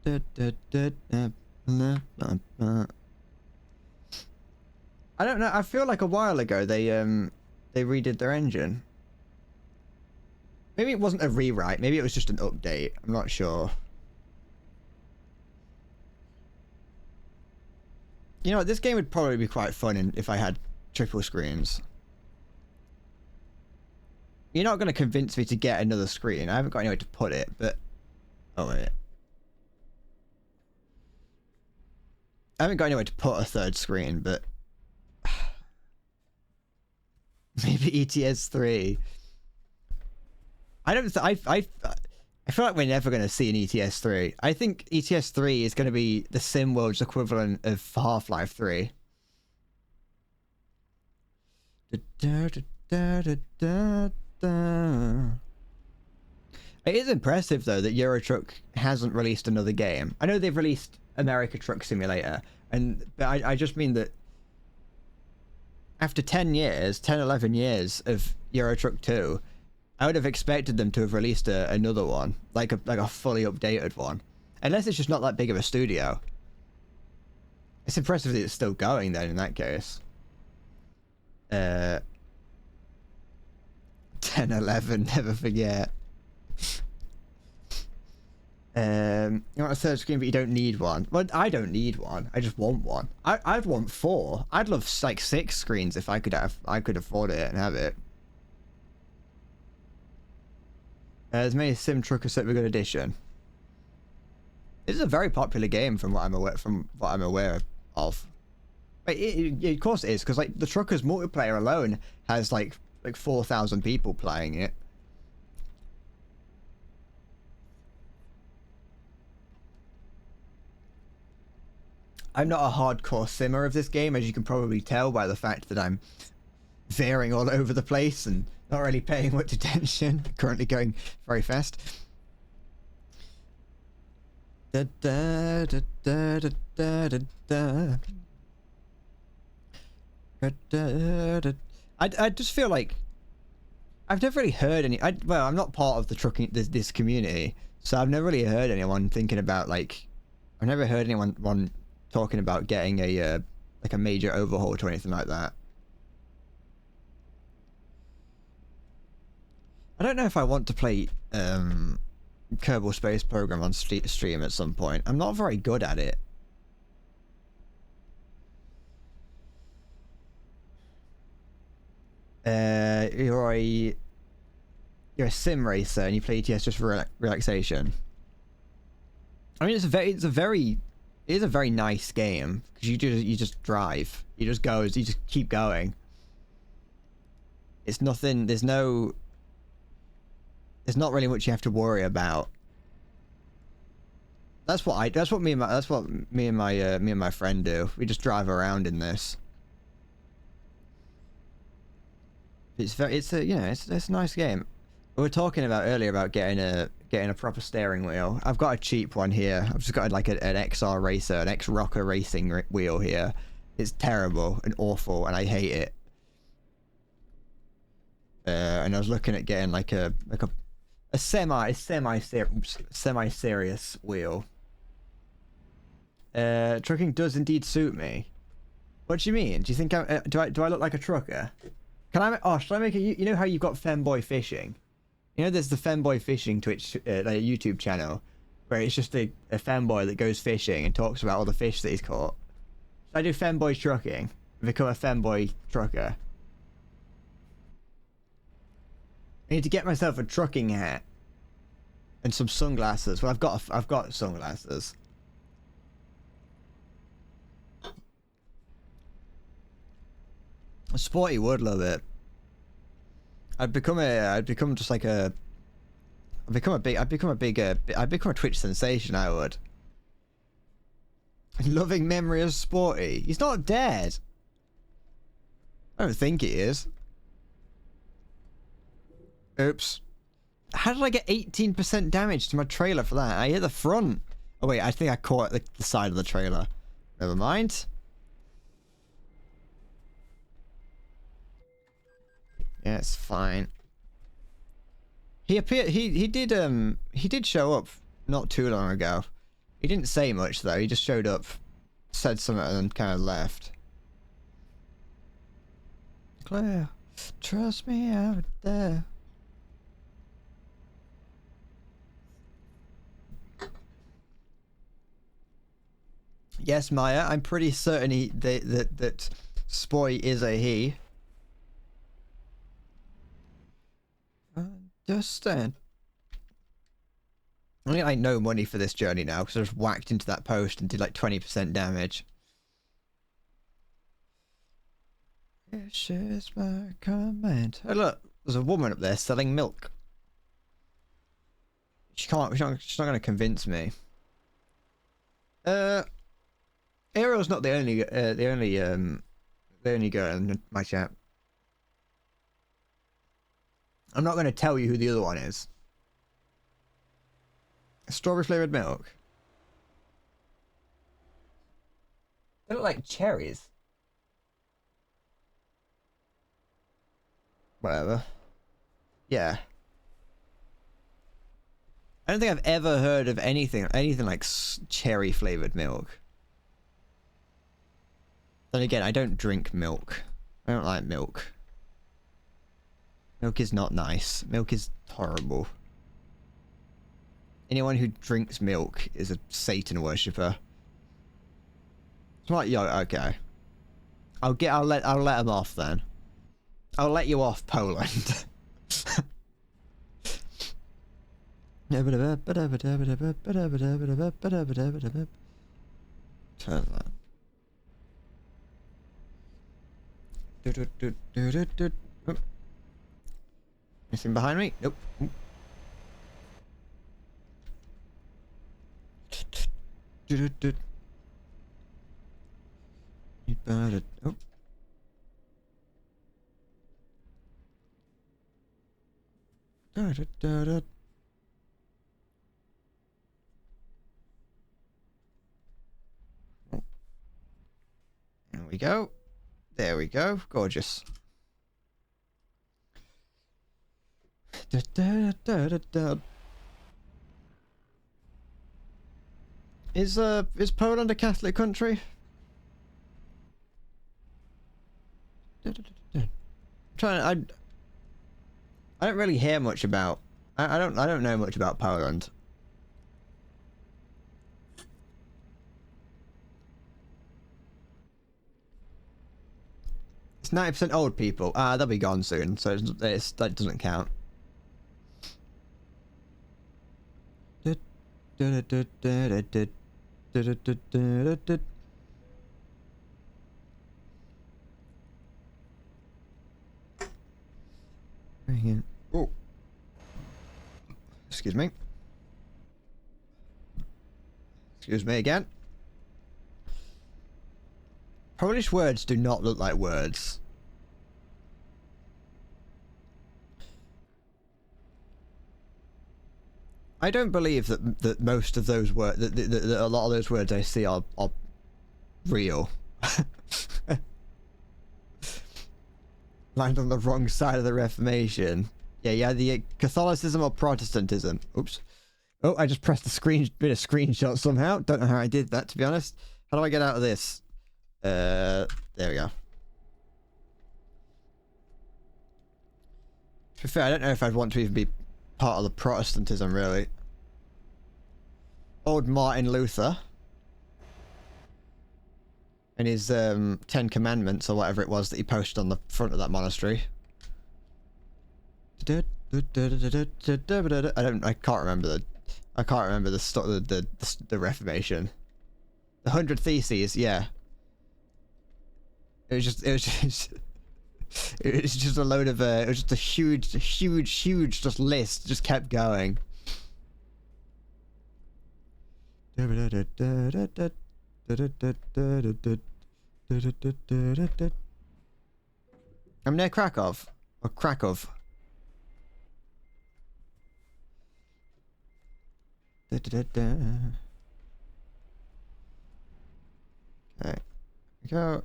I don't know, I feel like a while ago they redid their engine. Maybe it wasn't a rewrite, maybe it was just an update, I'm not sure. You know what, this game would probably be quite fun if I had triple screens. You're not going to convince me to get another screen. I haven't got anywhere to put it, but... Oh, wait. I haven't got anywhere to put a third screen, but... Maybe ETS3. I don't... I feel like we're never going to see an ETS3. I think ETS3 is going to be the SimWorld's equivalent of Half-Life 3. It is impressive though that Euro Truck hasn't released another game. I know they've released America Truck Simulator, but I just mean that after 10 years, 11 years of Euro Truck 2, I would have expected them to have released another one, like a fully updated one. Unless it's just not that big of a studio. It's impressive that it's still going then in that case. 10, 11, never forget. You want a third screen, but you don't need one. Well, I don't need one. I just want one. I'd want 4. I'd love like 6 screens if I could afford it and have it. There's many Sim Trucker Super Good Edition. This is a very popular game from what I'm aware of. Of course it is, because like the Truckers multiplayer alone has like 4,000 people playing it. I'm not a hardcore simmer of this game, as you can probably tell by the fact that I'm veering all over the place and not really paying much attention. Currently going very fast. Da, da, da, da, da, da, da, da. I just feel like I've never really heard any. Well, I'm not part of the trucking this community, so I've never really heard anyone thinking about like. I've never heard anyone talking about getting a like a major overhaul or anything like that. I don't know if I want to play Kerbal Space Program on stream at some point. I'm not very good at it. You're a sim racer and you play ETS just for relaxation. I mean, it is a very nice game because you just drive, you just go, you just keep going. It's nothing. There's not really much you have to worry about. That's what me and my friend do. We just drive around in this. It's a nice game. We were talking about earlier about getting a proper steering wheel. I've got a cheap one here. I've just got like an XR Racer, an X-Rocker racing wheel here. It's terrible and awful, and I hate it. And I was looking at getting like a semi-serious wheel. Trucking does indeed suit me. What do you mean? Do you think do I look like a trucker? Can I? Oh, should I make a? You know how you've got Femboy Fishing? You know, there's the Femboy Fishing Twitch, like a YouTube channel, where it's just a femboy that goes fishing and talks about all the fish that he's caught. Should I do Femboy Trucking? Become a Femboy Trucker? I need to get myself a trucking hat and some sunglasses. Well, I've got sunglasses. Sporty would love it. I'd become a Twitch sensation. I would. Loving memory of Sporty. He's not dead. I don't think he is. Oops. How did I get 18% damage to my trailer for that? I hit the front. Oh wait, I think I caught the side of the trailer. Never mind. Yeah, it's fine. He appeared. He did show up not too long ago. He didn't say much though. He just showed up, said something, and then kind of left. Claire, trust me out there. Yes, Maya, I'm pretty certain that Spoy is a he. Understand. I get like no money for this journey now because I just whacked into that post and did like 20% damage. This is my command. Oh look, there's a woman up there selling milk. She's not going to convince me. Aero's not the only girl in my chat. I'm not going to tell you who the other one is. Strawberry flavored milk. They look like cherries. Whatever. Yeah. I don't think I've ever heard of anything like cherry flavored milk. Then again, I don't drink milk. I don't like milk. Milk is not nice. Milk is horrible. Anyone who drinks milk is a Satan worshipper. Smart yo, okay. I'll let him off then. I'll let you off, Poland. Turn that. Anything behind me? Nope. Oh. There we go. There we go. Gorgeous. Is Poland a Catholic country? I don't really hear much about. I don't know much about Poland. It's 90% old people. They'll be gone soon, so that doesn't count. Oh, excuse me. Excuse me again. Polish words do not look like words. I don't believe that most of those words, that a lot of those words I see are real. Land on the wrong side of the Reformation. Yeah, the Catholicism or Protestantism. Oops. Oh, I just pressed the bit of screenshot somehow. Don't know how I did that, to be honest. How do I get out of this? There we go. To be fair, I don't know if I'd want to even be part of the Protestantism, really. Old Martin Luther. And his 10 Commandments, or whatever it was that he posted on the front of that monastery. I can't remember the Reformation. The 100 Theses, yeah. It was just a load of it was just a huge just list, just kept going. I'm near Krakow. Or Krakow. Alright. Go.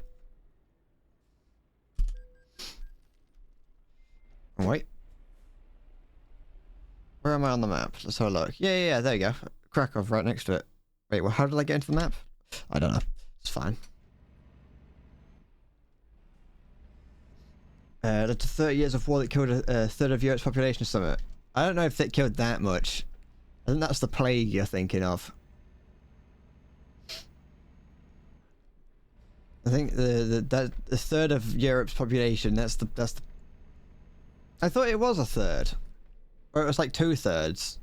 Wait. Where am I on the map? Let's have a look. Yeah, there you go. Krakow right next to it. Wait, well, how did I get into the map? I don't know. It's fine. That's 30 years of war that killed a third of Europe's population or something. I don't know if it killed that much. I think that's the plague you're thinking of. I think the third of Europe's population, that's the I thought it was a third. Or it was like 2/3.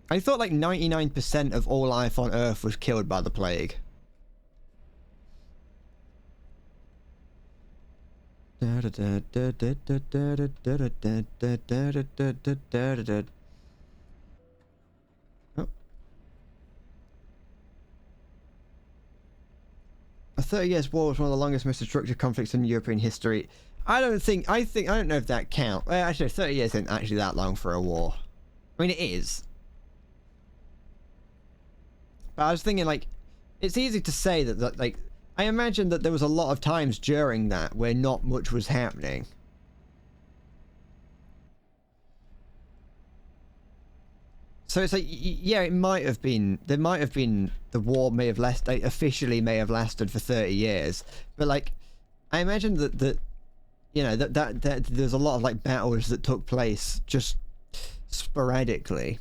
I thought like 99% of all life on Earth was killed by the plague. Oh. A 30 years war was one of the longest, most destructive conflicts in European history. I don't know if that counts. Well, actually, 30 years isn't actually that long for a war. I mean, it is. But I was thinking, like, it's easy to say that like, I imagine that there was a lot of times during that where not much was happening. So it's like, yeah, it might have been, there might have been, the war may have lasted, like, officially may have lasted for 30 years. But, like, I imagine that you know, that there's a lot of, like, battles that took place just sporadically.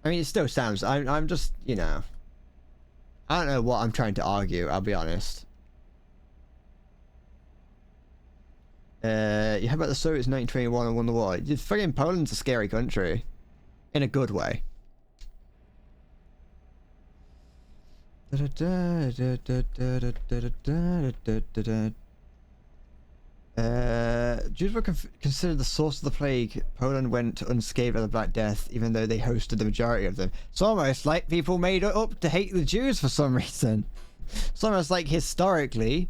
I mean, it still sounds, I'm just, you know, I don't know what I'm trying to argue, I'll be honest. Yeah, how about the Soviets in 1921 and won the war? Fucking Poland's a scary country. In a good way. Jews were considered the source of the plague. Poland went unscathed by the Black Death, even though they hosted the majority of them. It's almost like people made it up to hate the Jews for some reason. It's almost like historically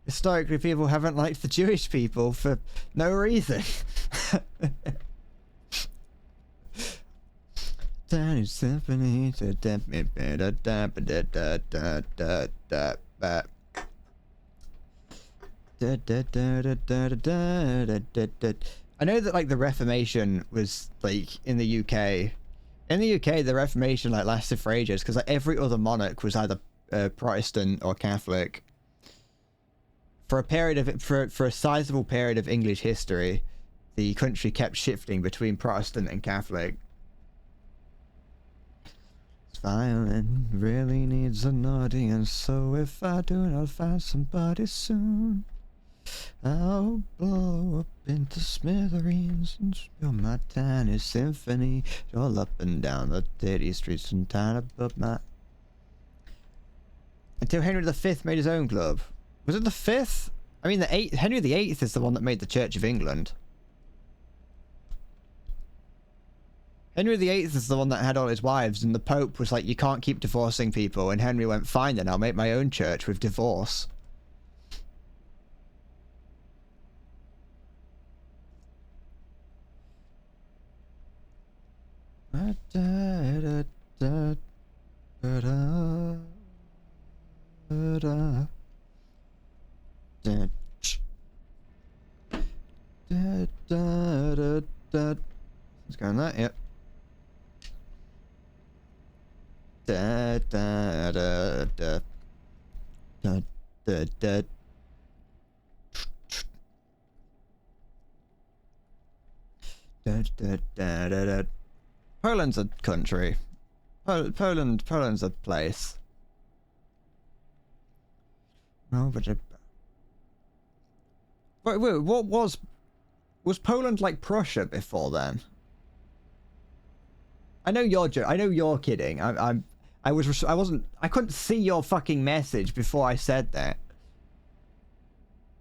people haven't liked the Jewish people for no reason. Tiny symphony. I know that like the Reformation was like in the UK. In the UK, the Reformation like lasted for ages because like every other monarch was either Protestant or Catholic. For a period of for a sizable period of English history, the country kept shifting between Protestant and Catholic. This violin really needs an audience, so if I do not find somebody soon, I'll blow up into smithereens and spill my tiny symphony all up and down the dirty streets and down above my... Until Henry V made his own club. Was it the 5th? I mean, the 8th. Henry VIII is the one that made the Church of England. Henry VIII is the one that had all his wives, and the Pope was like, you can't keep divorcing people, and Henry went, fine then, I'll make my own church with divorce. Let's go on that, yep. Da da da da da da da. Da, da, da, da, da. Poland's a country. Poland's a place. Oh, but wait, what was Poland like Prussia before then? I know you're kidding. I couldn't see your fucking message before I said that.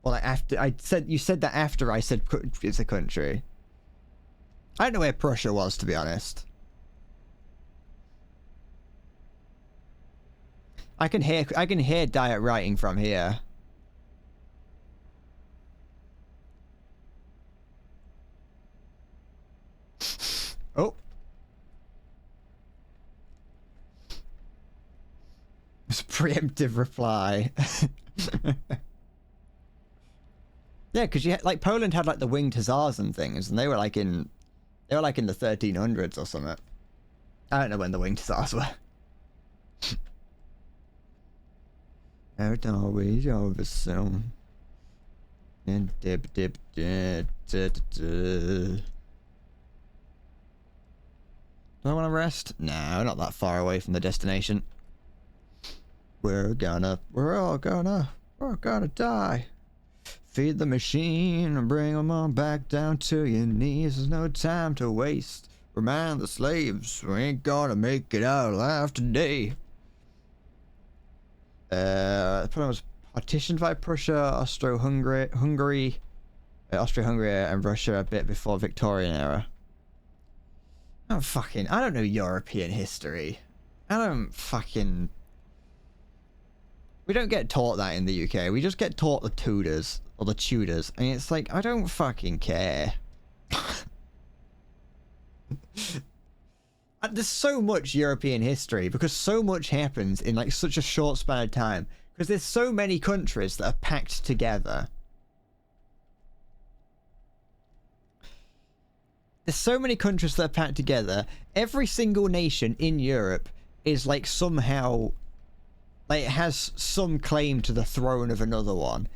Well, like after you said that after I said it's a country. I don't know where Prussia was, to be honest. I can hear diet writing from here. Oh. preemptive reply. Yeah, because you had, like, Poland had like the winged hussars and things, and they were like in the 1300s or something. I don't know when the winged hussars were. It's always over soon. And dip dip dip dip dip. Do I want to rest? No, not that far away from the destination. We're all gonna die. Feed the machine and bring them on back down to your knees. There's no time to waste. Remind the slaves, we ain't gonna make it out alive today. The problem was partitioned by Prussia, Austria-Hungary, and Russia a bit before Victorian era. I don't know European history. We don't get taught that in the UK. We just get taught the Tudors, or the Tudors, and it's like, I don't fucking care. There's so much European history, because so much happens in like such a short span of time, because there's so many countries that are packed together. There's so many countries that are packed together. Every single nation in Europe is like somehow, like, it has some claim to the throne of another one.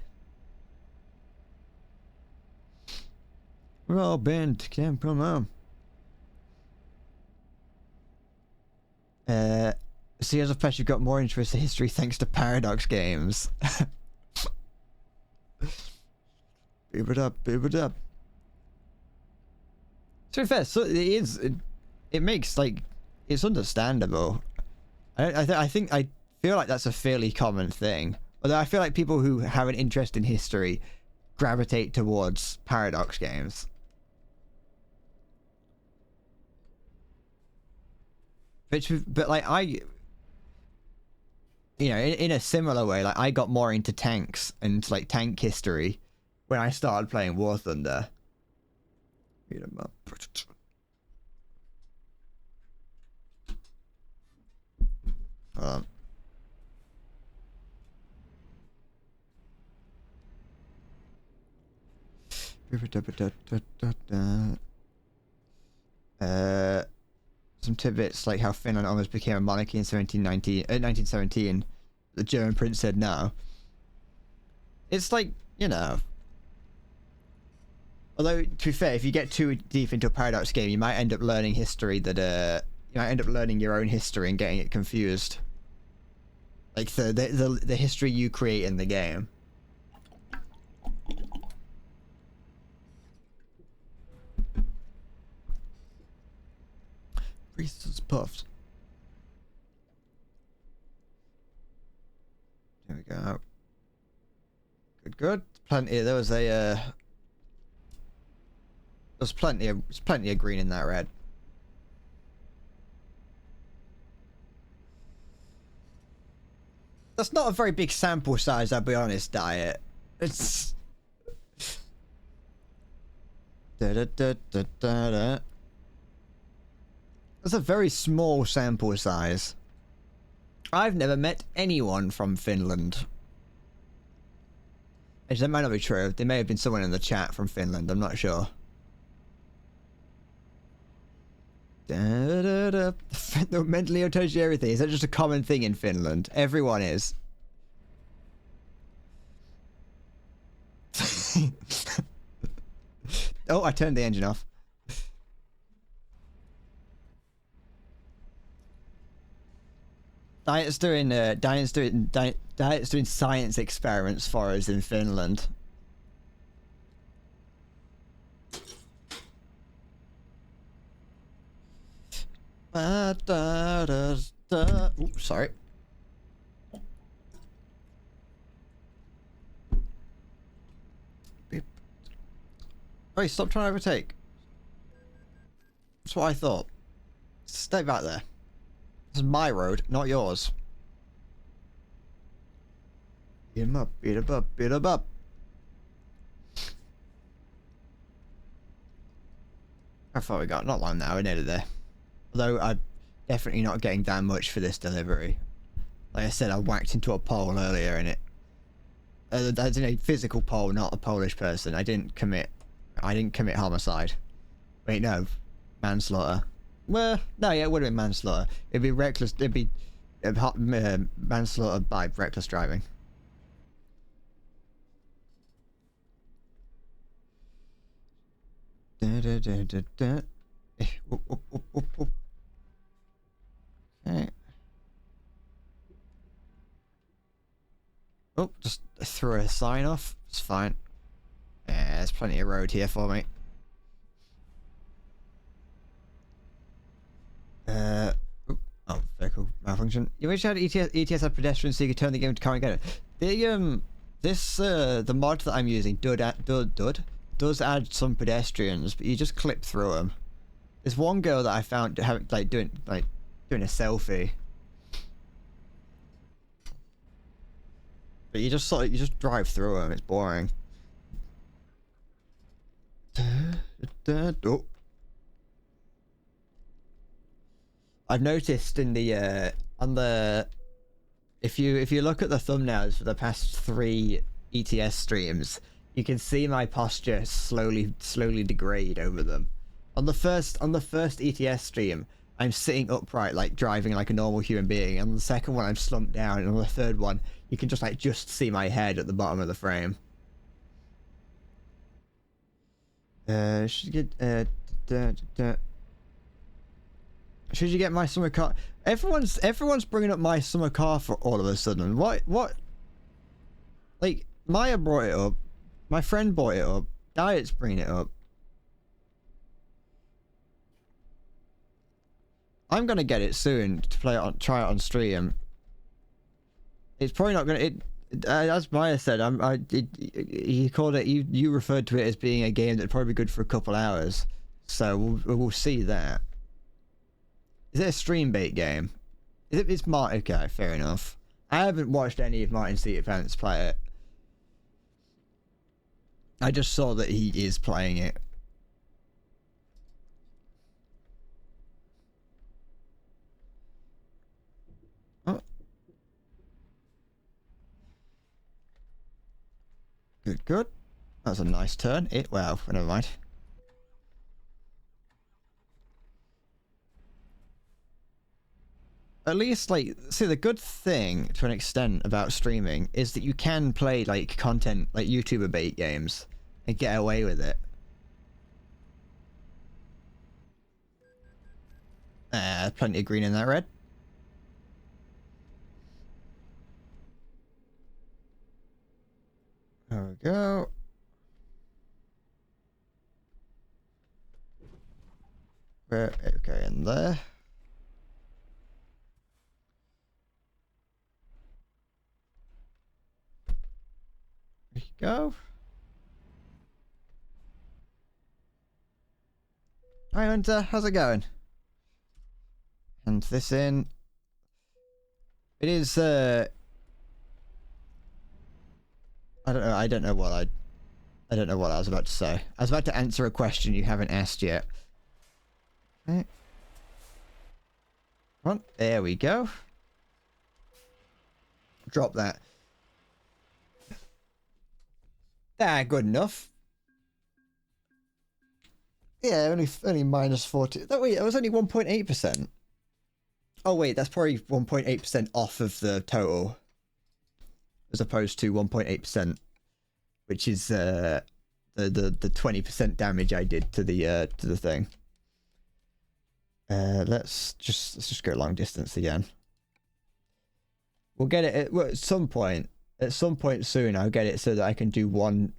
We're all bent, can't come on. See, as a pet, you've got more interest in history thanks to Paradox games. Beep it up, beep it up. To be fair, so it makes, like, it's understandable. I feel like that's a fairly common thing. Although I feel like people who have an interest in history gravitate towards Paradox games. But like, in a similar way, like, I got more into tanks and like tank history when I started playing War Thunder. Beat 'em up. Some tidbits like how Finland almost became a monarchy in 1917. The German prince said no. It's like, although, to be fair, if you get too deep into a Paradox game, you might end up learning history that you might end up learning your own history and getting it confused. Like the history you create in the game. Reese's Puffs. There we go. Good. Plenty. There's plenty of green in that red. That's not a very big sample size, I'll be honest, Diet. It's... That's a very small sample size. I've never met anyone from Finland. Actually, that might not be true. There may have been someone in the chat from Finland, I'm not sure. The mentally touch everything. Is that just a common thing in Finland? Everyone is. Oh, I turned the engine off. Diet's doing science experiments for us in Finland. Ooh, sorry. Beep. Hey, stop trying to overtake. That's what I thought. Stay back there. This is my road, not yours. Beat him up, beat him up, beat him up. How far we got? Not long now, we're nearly there. Although I'm definitely not getting that much for this delivery. Like I said, I whacked into a pole earlier in it. That's in a physical pole, not a Polish person. I didn't commit homicide. Wait, no. Manslaughter. Well, no, yeah, it would have been manslaughter. It'd be reckless. It'd be manslaughter by reckless driving. Okay. Oh, just threw a sign off. It's fine. Yeah, there's plenty of road here for me. Oh, vehicle malfunction. You wish you had ETS had pedestrians so you could turn the game to car and get it. The mod that I'm using does add some pedestrians, but you just clip through them. There's one girl that I found doing a selfie. But you just drive through them. It's boring. Oh. I've noticed in the if you look at the thumbnails for the past 3 ETS streams, you can see my posture slowly degrade over them. On the first ETS stream, I'm sitting upright, like driving like a normal human being. On the second one, I'm slumped down, and on the third one, you can just see my head at the bottom of the frame. Should get Should you get my summer car? Everyone's bringing up my summer car for all of a sudden. What? Like, Maya brought it up. My friend brought it up. Diet's bringing it up. I'm gonna get it soon to try it on stream. It's probably not gonna. As Maya said, he called it. You referred to it as being a game that'd probably be good for a couple hours. So we'll see that. Is it a stream bait game? It's Martin. Okay, fair enough. I haven't watched any of Martin Seated Pants play it. I just saw that he is playing it. Oh. Good. That's a nice turn. Well, never mind. At least, like, see, the good thing to an extent about streaming is that you can play like content, like YouTuber bait games, and get away with it. Plenty of green in that red. There we go. Okay, in there. There you go. Hi Hunter, how's it going? And this in. It is I don't know what I was about to say. I was about to answer a question you haven't asked yet. Okay. Come on, there we go. Drop that. Good enough. Yeah, only minus 40. Oh wait, it was only 1.8%. Oh wait, that's probably 1.8% off of the total, as opposed to 1.8%, which is the 20% damage I did to the thing. Let's just go long distance again. We'll get it at some point. At some point soon, I'll get it so that I can do one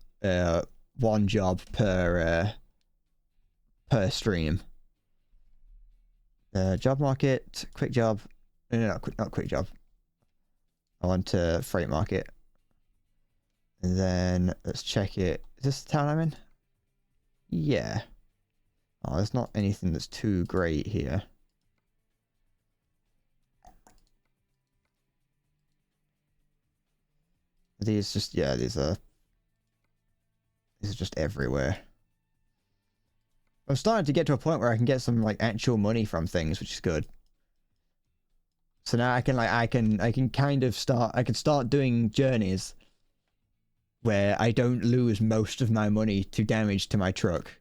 job per stream. Job market, quick job. No, not quick job. I want freight market. And then let's check it. Is this the town I'm in? Yeah. Oh, there's not anything that's too great here. These just, yeah, these are just everywhere. I'm starting to get to a point where I can get some like actual money from things, which is good. So now I can kind of start doing journeys where I don't lose most of my money to damage to my truck.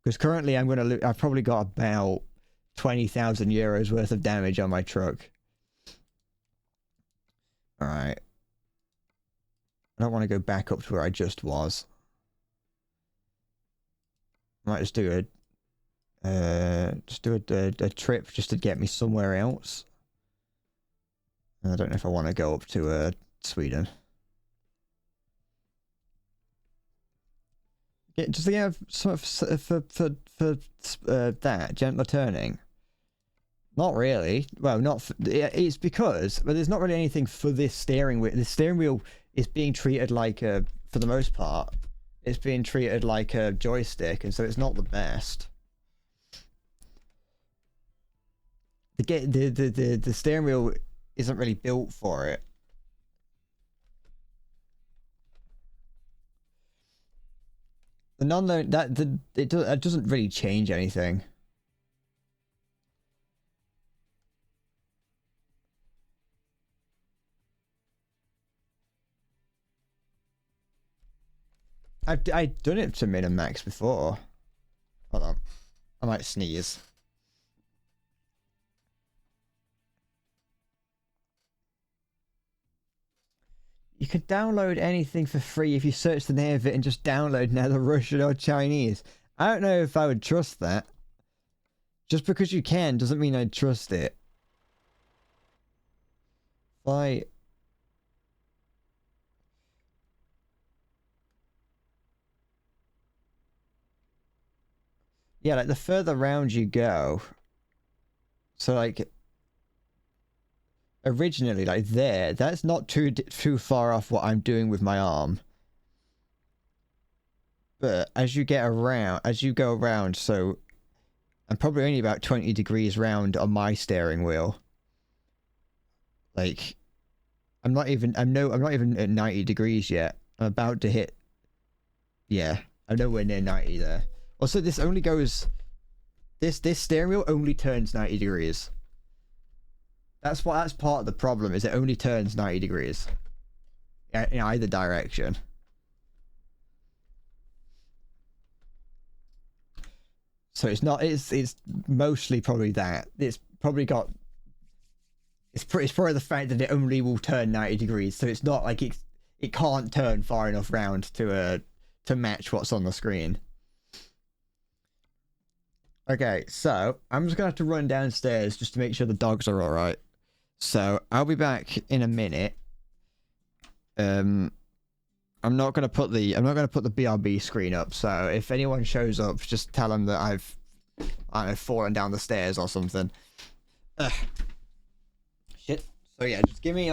Because currently I've probably got about 20,000 euros worth of damage on my truck. Alright. I don't want to go back up to where I just was. I might just do a trip just to get me somewhere else. I don't know if I want to go up to Sweden. Yeah, just to have sort of for that gentler turning. Not really. Well, not. It's because, but there's not really anything for this steering wheel. The steering wheel is being treated like a, for the most part, it's being treated like a joystick, and so it's not the best. The steering wheel isn't really built for it. The non-load it doesn't really change anything. I've done it to min and max before. Hold on, I might sneeze. You can download anything for free if you search the name of it and just download now the Russian or Chinese. I don't know if I would trust that. Just because you can doesn't mean I'd trust it. Like, yeah, like the further round you go. So like, originally, like there, that's not too far off what I'm doing with my arm. But as you get around, as you go around, so I'm probably only about 20 degrees round on my steering wheel. Like, I'm not even at 90 degrees yet. I'm about to hit, yeah, I'm nowhere near 90 there. Also, this only goes, this steering wheel only turns 90 degrees. That's part of the problem, is it only turns 90 degrees. In either direction. So it's not, it's mostly probably that. It's probably got, it's probably the fact that it only will turn 90 degrees. So it's not like it can't turn far enough round to match what's on the screen. Okay, so I'm just gonna have to run downstairs just to make sure the dogs are alright. So I'll be back in a minute. I'm not gonna put the BRB screen up, so if anyone shows up, just tell them that I've fallen down the stairs or something. Ugh. Shit. So yeah, just give me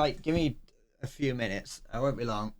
a few minutes. I won't be long.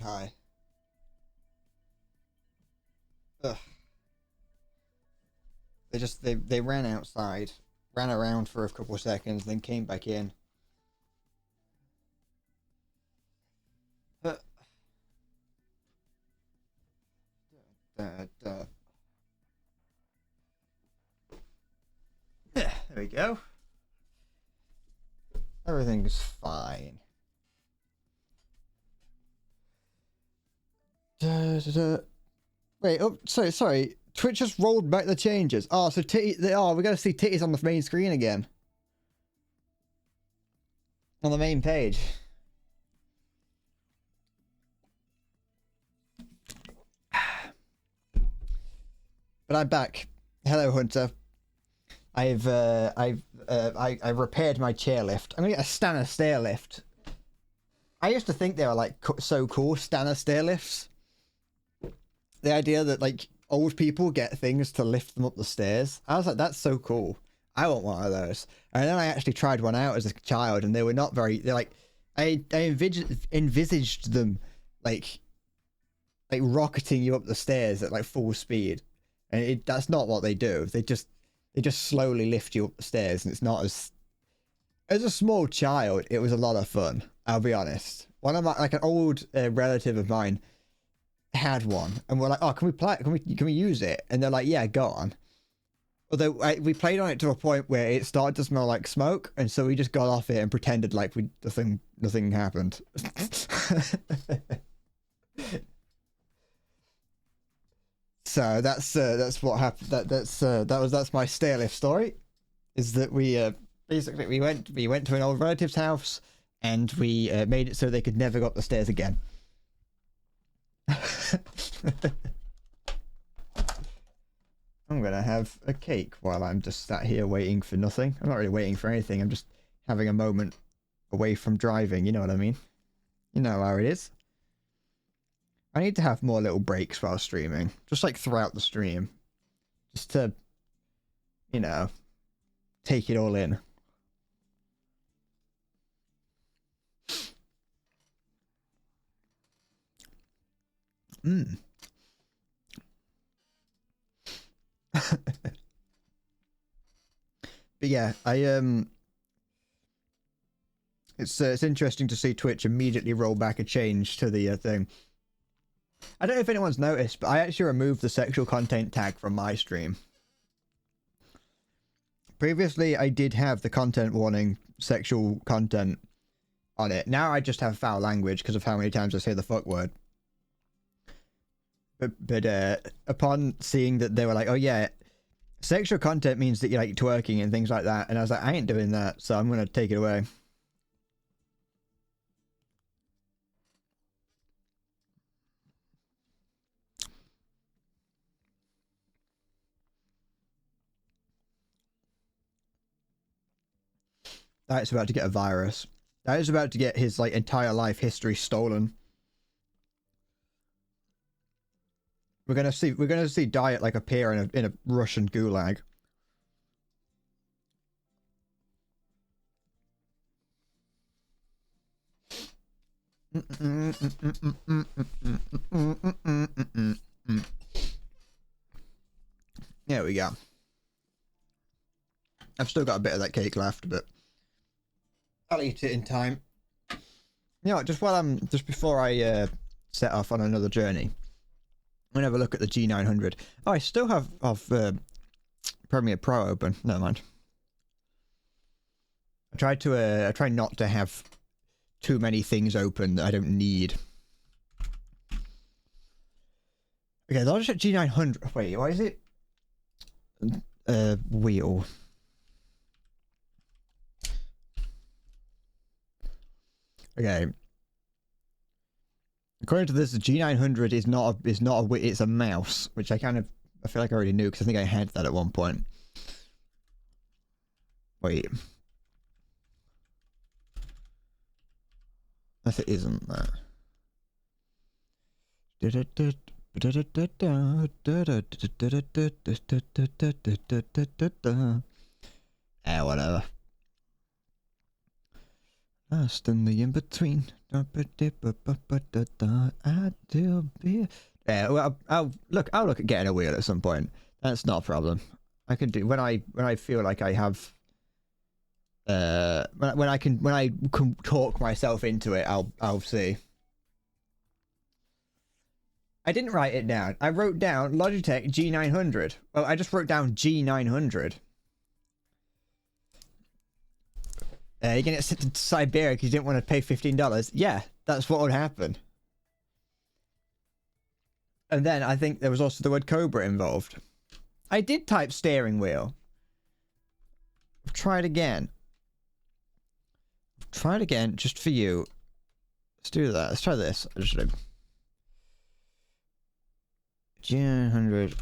Hi. Ugh. They ran outside, ran around for a couple of seconds, then came back in. There we go. Everything's fine. Wait, oh, sorry. Twitch just rolled back the changes. Oh, so we're gonna see titties on the main screen again. On the main page. But I'm back. Hello, Hunter. I've repaired my chairlift. I'm gonna get a Stanner stair lift. I used to think they were like so cool, Stanner stair lifts. The idea that like old people get things to lift them up the stairs. I was like, that's so cool. I want one of those. And then I actually tried one out as a child, and they were not very. They're like, I envisaged them like rocketing you up the stairs at like full speed, and that's not what they do. They just slowly lift you up the stairs, and it's not as a small child. It was a lot of fun. I'll be honest. One of my an old relative of mine had one, and we're like, oh, can we play? Can we use it? And they're like, yeah, go on. Although we played on it to a point where it started to smell like smoke, and so we just got off it and pretended like nothing happened. So that's what happened. That's my stairlift story. Is that we basically we went to an old relative's house, and we made it so they could never go up the stairs again. I'm gonna have a cake while I'm just sat here waiting for nothing. I'm not really waiting for anything. I'm just having a moment away from driving. You know what I mean? You know how it is. I need to have more little breaks while streaming, just like throughout the stream, just to, you know, take it all in. But yeah, it's interesting to see Twitch immediately roll back a change to the thing. I don't know if anyone's noticed, but I actually removed the sexual content tag from my stream. Previously, I did have the content warning sexual content on it. Now I just have foul language because of how many times I say the fuck word. But upon seeing that they were like, oh yeah, sexual content means that you're like twerking and things like that, and I was like, I ain't doing that, so I'm gonna take it away. That's about to get a virus. That is about to get his like entire life history stolen. We're gonna see Diet like appear in a Russian gulag. There we go. I've still got a bit of that cake left, but I'll eat it in time. You know, just before I set off on another journey, I'm gonna have a look at the G900. Oh, I still have Premiere Pro open. Never mind. I try not to have too many things open that I don't need. Okay, Logitech G900. Wait, why is it wheel? Okay. According to this, the G900 is not a it's a mouse, which I feel like I already knew because I think I had that at one point. Wait. If it isn't that. Whatever. Lost in the in-between. I do be... Yeah, well, I'll look at getting a wheel at some point. That's not a problem. I can do when I feel like I have when I can talk myself into it. I'll see. I didn't write it down. I wrote down Logitech G900. Well, I just wrote down G900. You're gonna get sent to Siberia because you didn't want to pay $15. Yeah, that's what would happen. And then I think there was also the word Cobra involved. I did type steering wheel. Try it again. Try it again, just for you. Let's do that. Let's try this. I just did. G900.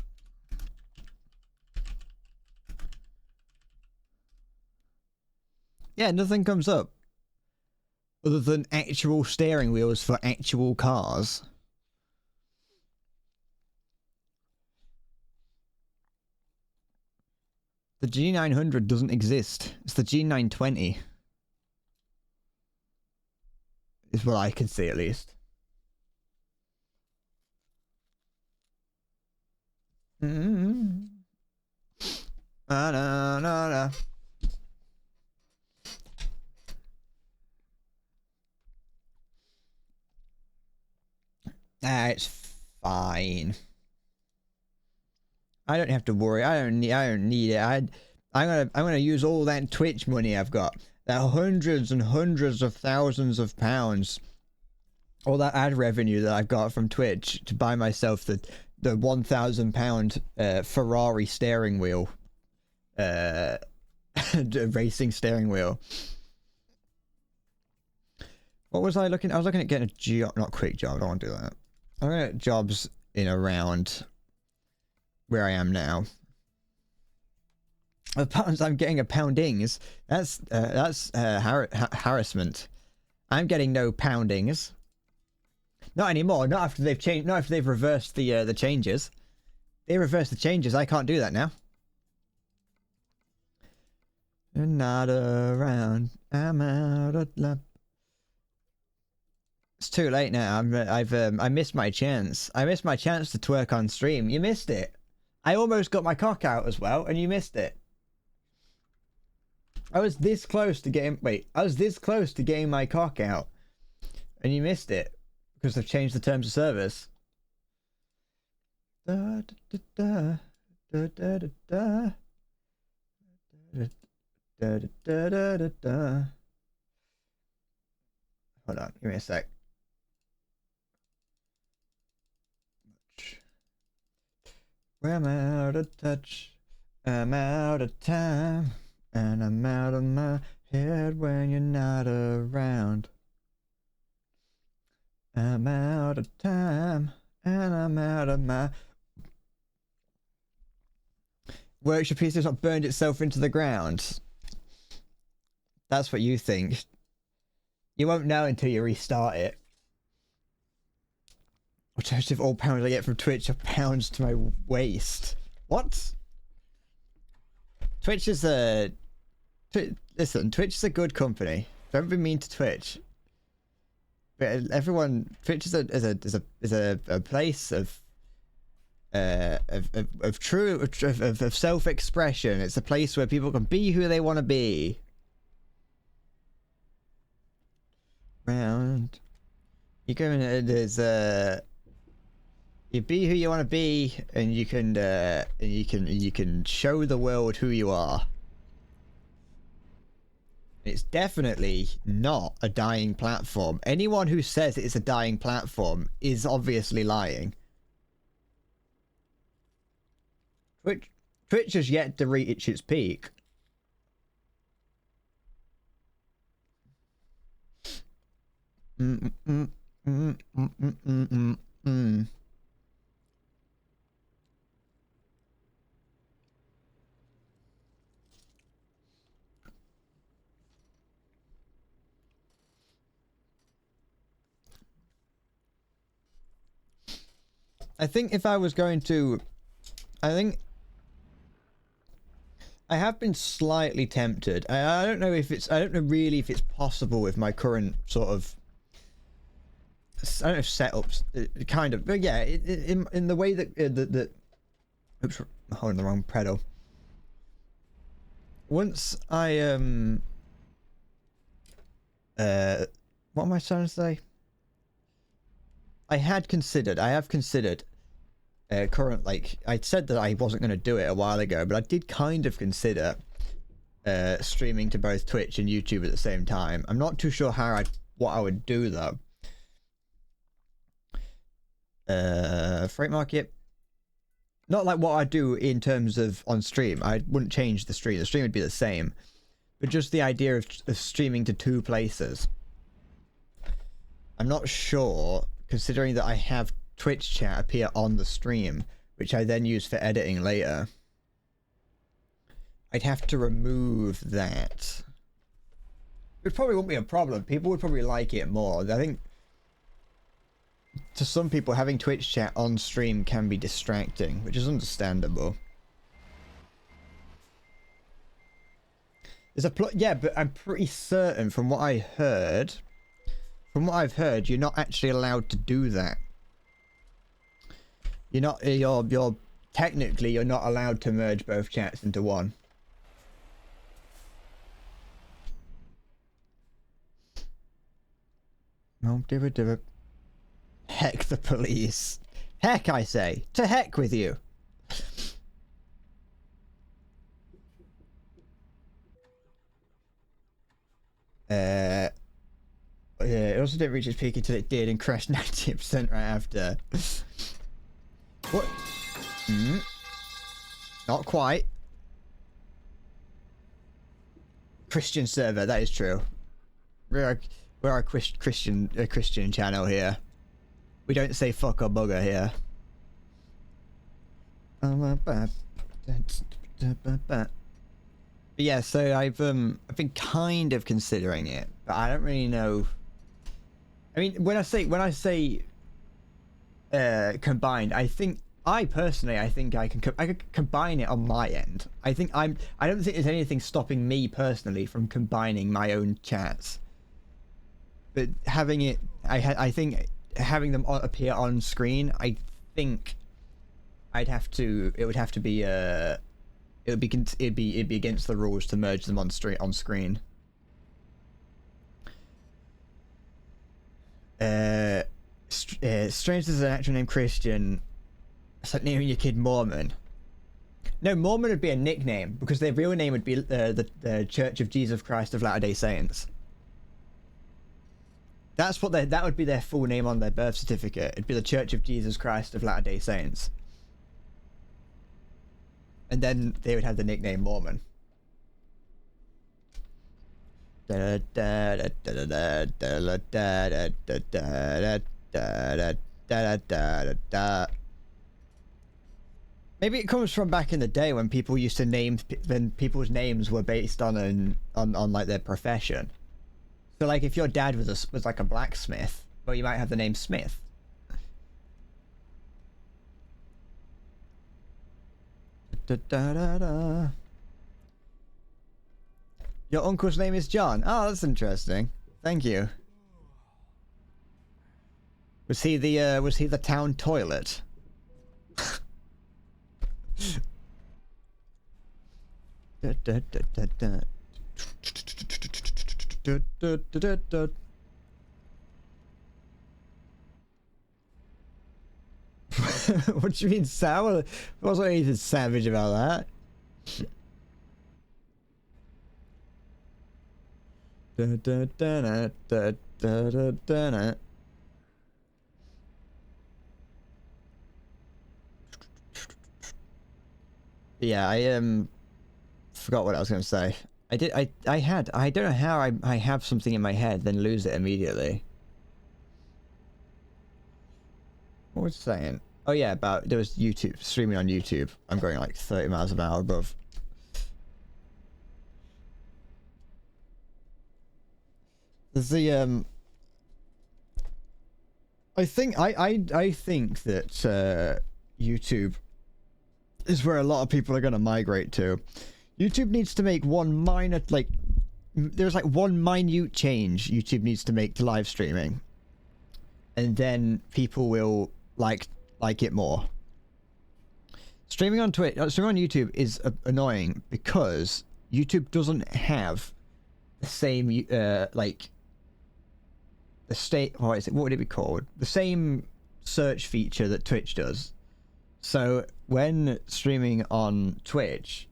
Yeah, nothing comes up. Other than actual steering wheels for actual cars. The G900 doesn't exist. It's the G920. Is what I can see, at least. Mm-hmm. It's fine. I don't have to worry. I don't need it. I'm gonna use all that Twitch money I've got. That hundreds and hundreds of thousands of pounds. All that ad revenue that I've got from Twitch to buy myself the £1,000 Ferrari steering wheel. Racing steering wheel. What was I looking? I was looking at getting a job, not quick job. I don't want to do that. I'm looking at jobs in around where I am now. The pounds I'm getting are poundings. That's harassment. I'm getting no poundings. Not anymore. Not after they've changed. Not after they've reversed the changes. They reversed the changes. I can't do that now. You're not around. I'm out of luck. It's too late now. I missed my chance. I missed my chance to twerk on stream. You missed it. I almost got my cock out as well, and you missed it. I was this close to getting. Wait, I was this close to getting my cock out, and you missed it because they've changed the terms of service. Da, da, da, da, da, da, da. Da, da, da, da, da, da. Hold on, give me a sec. I'm out of touch. I'm out of time. And I'm out of my head when you're not around. I'm out of time. And I'm out of my... Works your piece has not burned itself into the ground. That's what you think. You won't know until you restart it. Alternative all pounds I get from Twitch are pounds to my waist. What? Twitch is a... Listen, Twitch is a good company. Don't be mean to Twitch. But everyone... Twitch is a place of self-expression. It's a place where people can be who they want to be. Round. You go in, there's you be who you want to be, and you can show the world who you are. It's definitely not a dying platform. Anyone who says it's a dying platform is obviously lying. Twitch has yet to reach its peak. I think if I was going to... I think I have been slightly tempted. I don't know if it's, I don't know really if it's possible with my current sort of, I don't know if setups, kind of, but yeah, in the way that, oops, I'm holding the wrong pedal. Once I, what am I trying to say? I have considered, like, I said that I wasn't going to do it a while ago, but I did kind of consider streaming to both Twitch and YouTube at the same time. I'm not too sure what I would do though. Freight market. Not like what I do in terms of on stream. I wouldn't change the stream. The stream would be the same. But just the idea of streaming to 2 places. I'm not sure, considering that I have Twitch chat appear on the stream, which I then use for editing later. I'd have to remove that. It probably wouldn't be a problem. People would probably like it more. I think to some people, having Twitch chat on stream can be distracting, which is understandable. There's a yeah, but I'm pretty certain from what I heard, you're not actually allowed to do that. You're technically, you're not allowed to merge both chats into one. No, do. Heck the police. Heck, I say. To heck with you. Yeah, it also didn't reach its peak until it did and crashed 90% right after. What? Not quite. Christian server, that is true. We're a Christian channel here. We don't say fuck or bugger here. But yeah, so I've been kind of considering it, but I don't really know. I mean, when I say combined, I personally think I could combine it on my end. I don't think there's anything stopping me personally from combining my own chats. But having it, I think having them appear on screen, I think it would have to be it'd be against the rules to merge them on screen. Strange as an actual name Christian. It's like naming your kid Mormon. No, Mormon would be a nickname because their real name would be the Church of Jesus Christ of Latter-day Saints. That would be their full name on their birth certificate. It'd be the Church of Jesus Christ of Latter-day Saints. And then they would have the nickname Mormon. Maybe it comes from back in the day when people used to when people's names were based on like their profession. So like if your dad was like a blacksmith, well, you might have the name Smith. Your uncle's name is John. Oh, that's interesting. Thank you. Was he the town toilet? What do you mean sour? Wasn't anything savage about that. Yeah, I forgot what I was going to say. I don't know how I have something in my head then lose it immediately. What was I saying? Oh yeah, there was YouTube, streaming on YouTube. I'm going like 30 miles an hour above. There's the I think that YouTube is where a lot of people are going to migrate to. YouTube needs to make one minor, like, there's like one minute change YouTube needs to make to live streaming, and then people will like it more. Streaming on streaming on YouTube is annoying because YouTube doesn't have the same like the state. What is it? What would it be called? The same search feature that Twitch does. So when streaming on Twitch,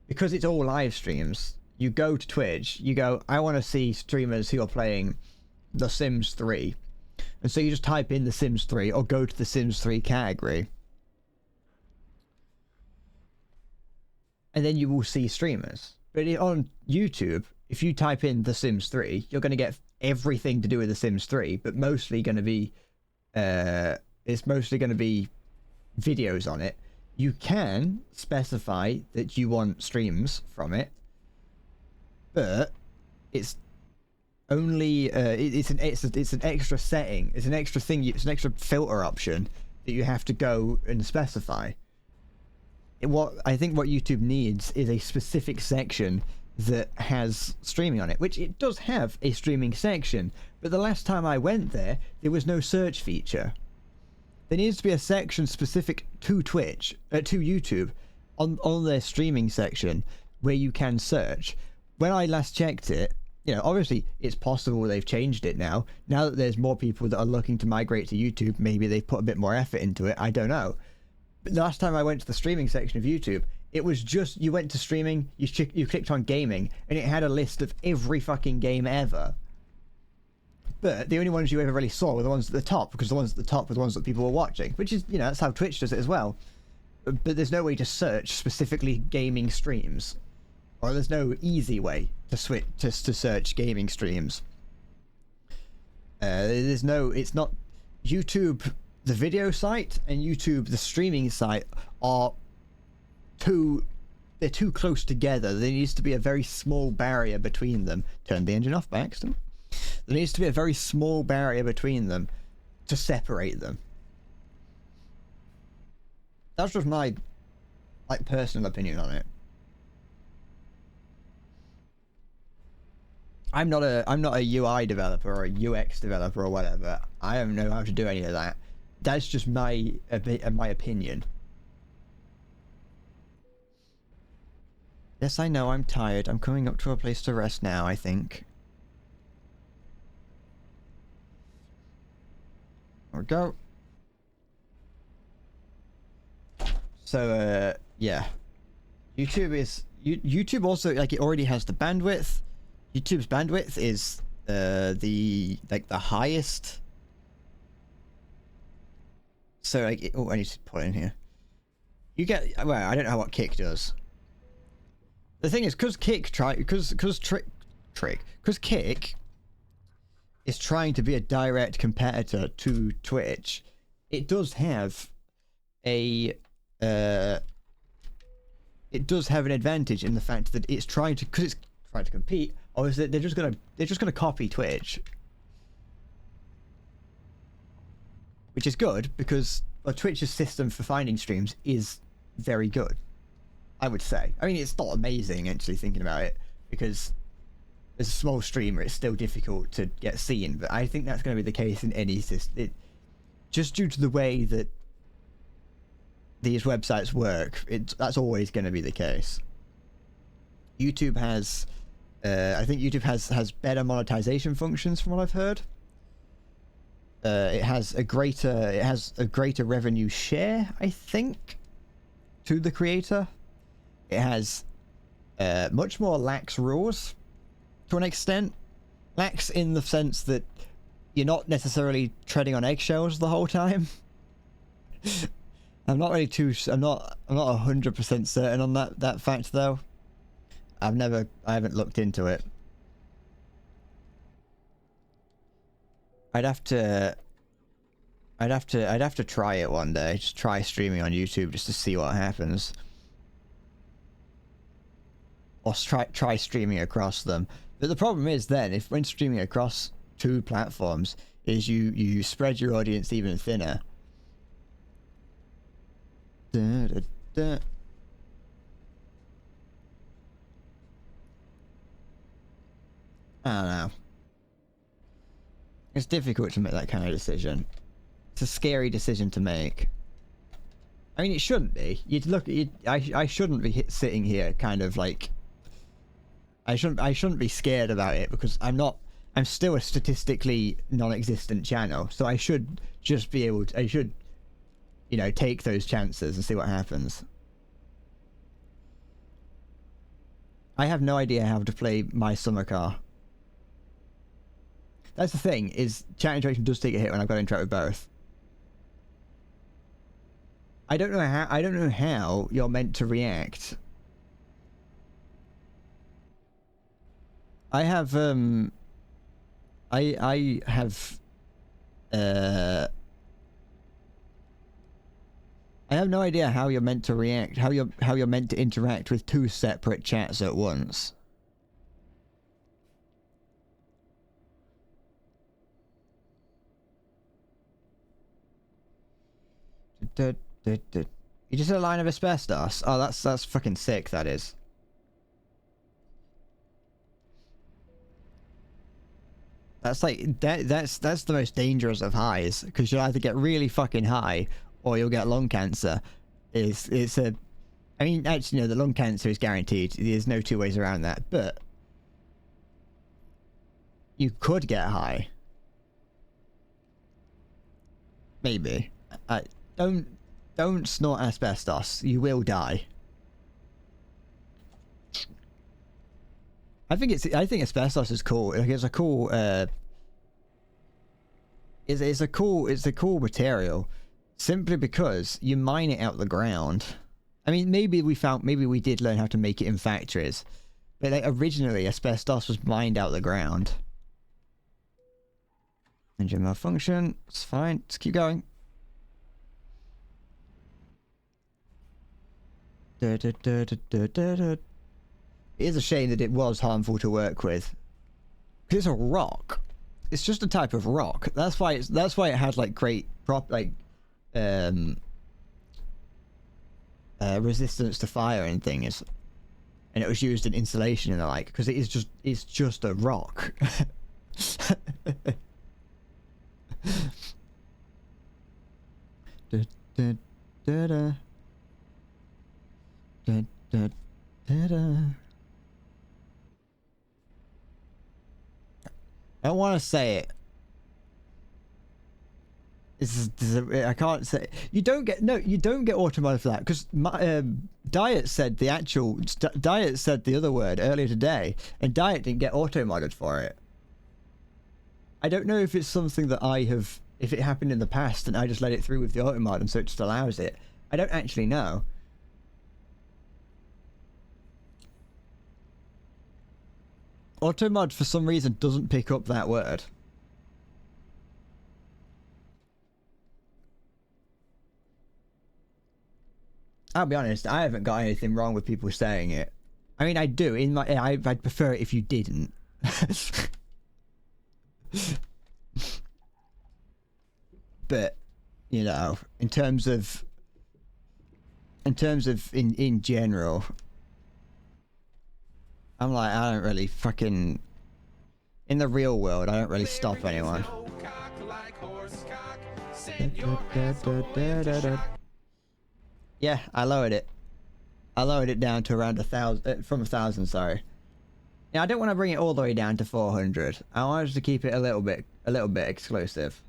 because it's all live streams, you go to Twitch, you go, I want to see streamers who are playing The Sims 3. And so you just type in The Sims 3 or go to the Sims 3 category. And then you will see streamers. But on YouTube, if you type in The Sims 3, you're going to get everything to do with The Sims 3, but mostly going to be, it's mostly going to be videos on it. You can specify that you want streams from it, but it's only it's an extra setting. It's an extra thing. It's an extra filter option that you have to go and specify. What I think what YouTube needs is a specific section that has streaming on it, which it does have a streaming section. But the last time I went there was no search feature. There needs to be a section specific to Twitch, to YouTube, on their streaming section where you can search. When I last checked it, you know, obviously it's possible they've changed it now. Now that there's more people that are looking to migrate to YouTube, maybe they've put a bit more effort into it. I don't know. But the last time I went to the streaming section of YouTube, it was just, you went to streaming, you clicked on gaming, and it had a list of every fucking game ever. But the only ones you ever really saw were the ones at the top, because the ones at the top were the ones that people were watching, which is, you know, that's how Twitch does it as well. But there's no way to search specifically gaming streams, or there's no easy way to switch to search gaming streams. There's no, it's not YouTube, the video site, and YouTube, the streaming site, are they're too close together. There needs to be a very small barrier between them. Turn the engine off by accident. There needs to be a very small barrier between them to separate them. That's just my, like, personal opinion on it. I'm not a UI developer or a UX developer or whatever. I don't know how to do any of that. That's just my opinion. Yes, I know, I'm tired. I'm coming up to a place to rest now, I think. There we go. So, yeah. YouTube also, like, it already has the bandwidth. YouTube's bandwidth is, the highest. So, like, oh, I need to put it in here. You get, well, I don't know what Kick does. The thing is, because Kick is trying to be a direct competitor to Twitch, it does have a it does have an advantage in the fact that it's trying to, because it's trying to compete. Obviously, they're just gonna copy Twitch, which is good because Twitch's system for finding streams is very good, I would say. I mean, it's not amazing, actually, thinking about it, because as a small streamer, it's still difficult to get seen, but I think that's going to be the case in any system. Just due to the way that these websites work, that's always going to be the case. YouTube has, I think YouTube has better monetization functions from what I've heard. It has a greater revenue share, I think, to the creator. It has much more lax rules, to an extent. Lax in the sense that you're not necessarily treading on eggshells the whole time. I'm not 100% certain on that fact though. I haven't looked into it. I'd have to try it one day. Just try streaming on YouTube just to see what happens. Or try streaming across them. But the problem is then, when streaming across two platforms, is you spread your audience even thinner. I don't know. It's difficult to make that kind of decision. It's a scary decision to make. I mean, it shouldn't be. You'd look at I shouldn't be sitting here kind of like. I shouldn't be scared about it because I'm still a statistically non-existent channel, so I should just be able to. I should, you know, take those chances and see what happens. I have no idea how to play My Summer Car. That's the thing, is chat interaction does take a hit when I've got to interact with both. I don't know how you're meant to react. I have I have no idea how you're meant to react, how you're meant to interact with two separate chats at once. You just hit a line of asbestos. Oh, that's fucking sick. That is. That's like that's the most dangerous of highs, because you'll either get really fucking high or you'll get lung cancer. It's a, I mean, actually no, the lung cancer is guaranteed. There's no two ways around that. But you could get high. Maybe. Don't snort asbestos. You will die. I think asbestos is cool. Like, it's a cool it's a cool material, simply because you mine it out the ground. I mean, maybe we did learn how to make it in factories, but like originally asbestos was mined out the ground. Engine malfunction. It's fine. Let's keep going. It is a shame that it was harmful to work with. Because it's a rock. It's just a type of rock. That's why it had like great resistance to fire and things. And it was used in insulation and the like, because it's just a rock. I don't want to say it. I can't say. You don't get automotive for that, because Diet said the other word earlier today, and Diet didn't get auto-modded for it. I don't know if it's something that if it happened in the past and I just let it through with the auto-mod and so it just allows it. I don't actually know. Automod for some reason doesn't pick up that word. I'll be honest, I haven't got anything wrong with people saying it. I mean, I do. I'd prefer it if you didn't. But, you know, in terms of in general, I'm like, I don't really fucking... In the real world, I don't really stop anyone. Yeah, I lowered it. I lowered it down to around 1,000, from 1,000, sorry. Yeah, I don't want to bring it all the way down to 400. I wanted to keep it a little bit exclusive.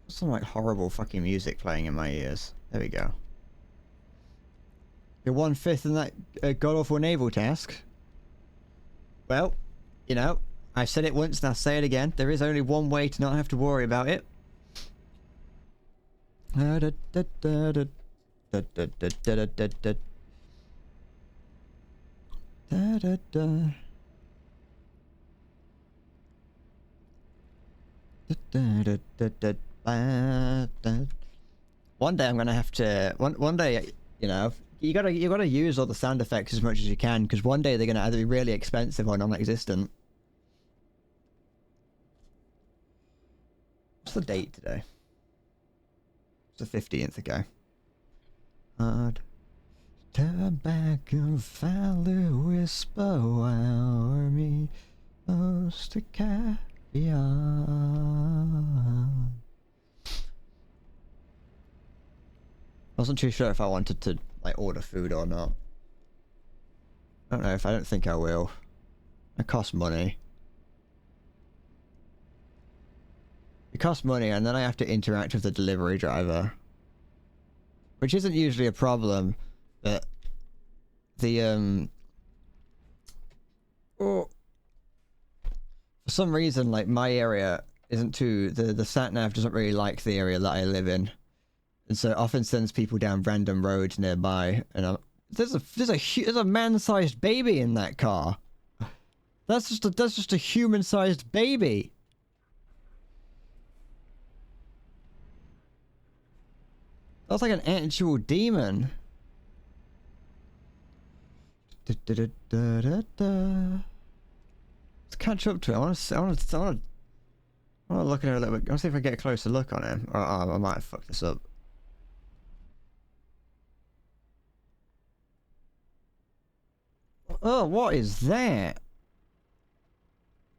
Some like horrible fucking music playing in my ears. There we go. You're 1/5 in that god-awful naval task. Well, you know, I've said it once and I'll say it again. There is only one way to not have to worry about it. One day I'm gonna have to. One day, you know, you gotta use all the sound effects as much as you can, because one day they're gonna either be really expensive or non-existent. What's the date today? It's the 15th, okay. I'd turn back and finally whisper while me close to caviar. Wasn't too sure if I wanted to like order food or not. I don't know if I don't think I will. It costs money. It costs money and then I have to interact with the delivery driver. Which isn't usually a problem, but the oh, for some reason like my area isn't too the sat nav doesn't really like the area that I live in. And so it often sends people down random roads nearby and there's a man-sized baby in that car. That's just a human-sized baby. That's like an actual demon. Let's catch up to it. I want to look at it a little bit. I want to see if I get a closer look on him. Or I might fuck this up. Oh, what is that?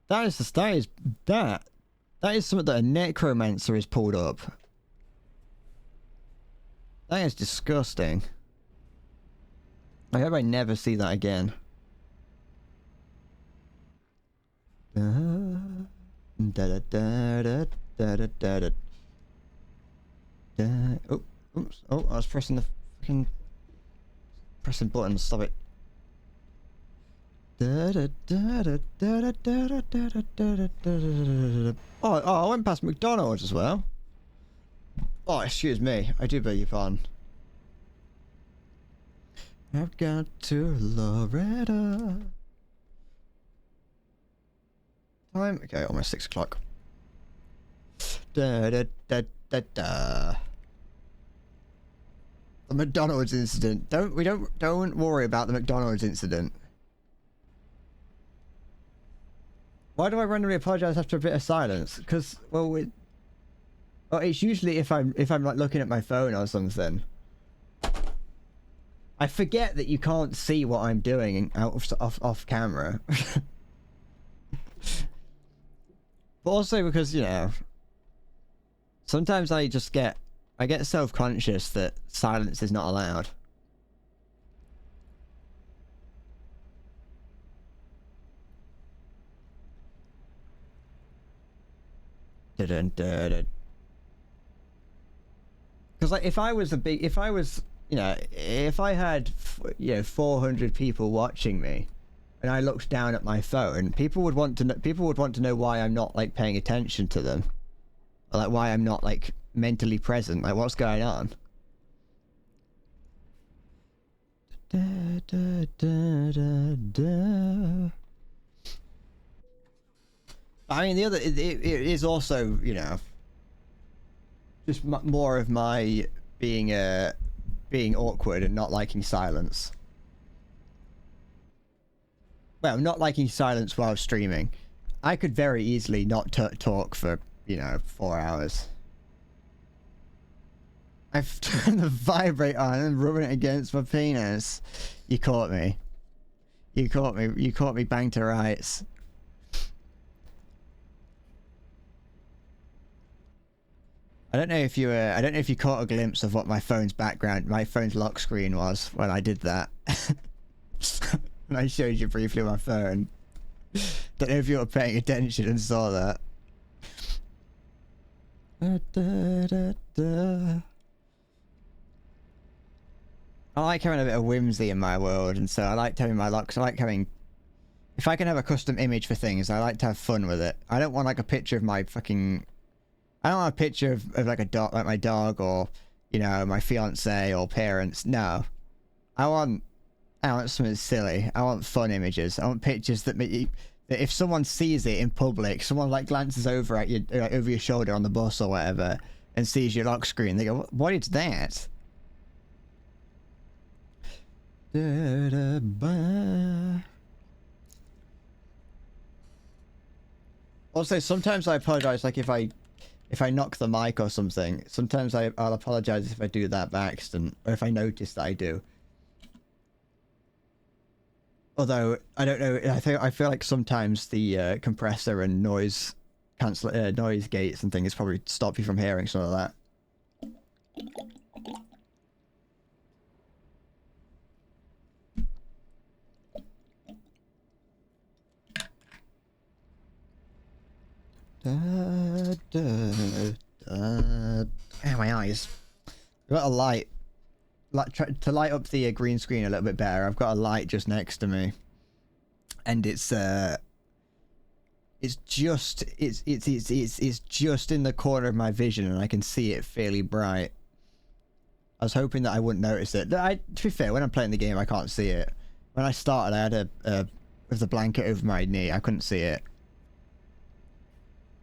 That is something that a necromancer has pulled up. That is disgusting. I hope I never see that again. Oh, oops. Oh, I was pressing the fucking button. Stop it. Oh, I went past McDonald's as well. Oh, excuse me. I do beg your pardon. I've got to Loretta. Time? Okay, almost 6 o'clock. The McDonald's incident. Don't worry about the McDonald's incident. Why do I randomly apologize after a bit of silence? Because, well, it's usually if I'm like looking at my phone or something. I forget that you can't see what I'm doing off camera. But also because, you know, sometimes I get self-conscious that silence is not allowed. Because like if I had 400 people watching me and I looked down at my phone, people would want to know why I'm not like paying attention to them, or like why I'm not like mentally present, like what's going on. I mean, it is also, you know, just more of my being awkward and not liking silence. Well, not liking silence while streaming. I could very easily not talk for, you know, 4 hours. I've turned the vibrate on and rubbing it against my penis. You caught me. You caught me bang to rights. I don't know if you caught a glimpse of what my phone's lock screen was when I did that. And I showed you briefly my phone. Don't know if you were paying attention and saw that. I like having a bit of whimsy in my world, and so I like having my locks. I like having... If I can have a custom image for things, I like to have fun with it. I don't want like a picture of my fucking... I don't want a picture of like a dog, like my dog, or, you know, my fiance or parents. No. I want something silly. I want fun images. I want pictures that if someone sees it in public, someone like glances over at you, like, over your shoulder on the bus or whatever, and sees your lock screen, they go, "What is that?" Also, sometimes I apologize, like if I if I knock the mic or something. Sometimes I'll apologize if I do that by accident, or if I notice that I do. Although I don't know, I feel like sometimes the compressor and noise noise gates and things probably stop you from hearing some of that. My eyes. I've got a light. To light up the green screen a little bit better, I've got a light just next to me, and it's just in the corner of my vision, and I can see it fairly bright. I was hoping that I wouldn't notice it. To be fair, when I'm playing the game, I can't see it. When I started, I had with the blanket over my knee. I couldn't see it.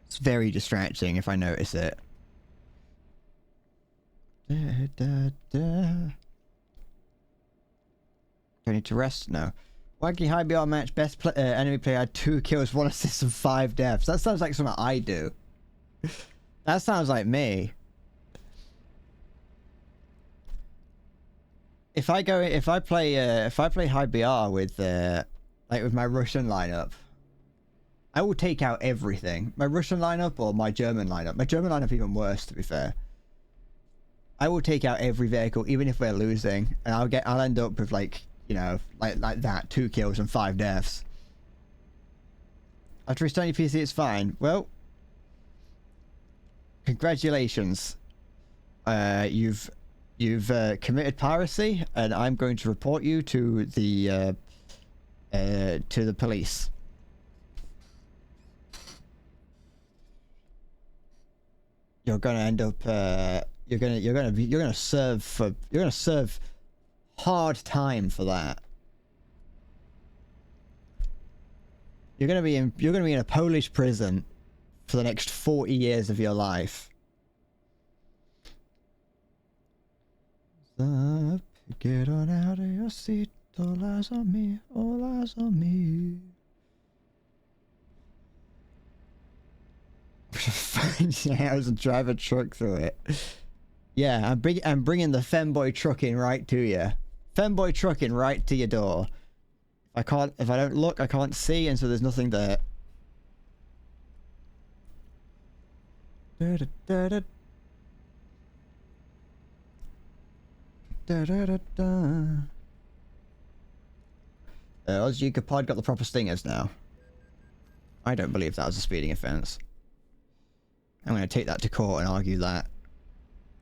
It's very distracting if I notice it. Do I need to rest? No. Wacky High BR match. Best enemy player had 2 kills, 1 assist, and 5 deaths. That sounds like something I do. That sounds like me. If I play High BR with with my Russian lineup, I will take out everything. My Russian lineup or my German lineup. My German lineup even worse, to be fair. I will take out every vehicle, even if we're losing, and I'll end up with like that 2 kills and 5 deaths. After restarting your PC, it's fine. Well, congratulations. You've committed piracy, and I'm going to report you to the police. You're gonna end up. You're gonna serve hard time for that. You're gonna be in a Polish prison for the next 40 years of your life. Up, get on out of your seat. All eyes on me. All eyes on me. Find your house and drive a truck through it. Yeah, I'm bringing the femboy trucking right to you. Femboy trucking right to your door. If I don't look, I can't see, and so there's nothing there. Ozjuka Pod got the proper stingers now. I don't believe that was a speeding offence. I'm going to take that to court and argue that.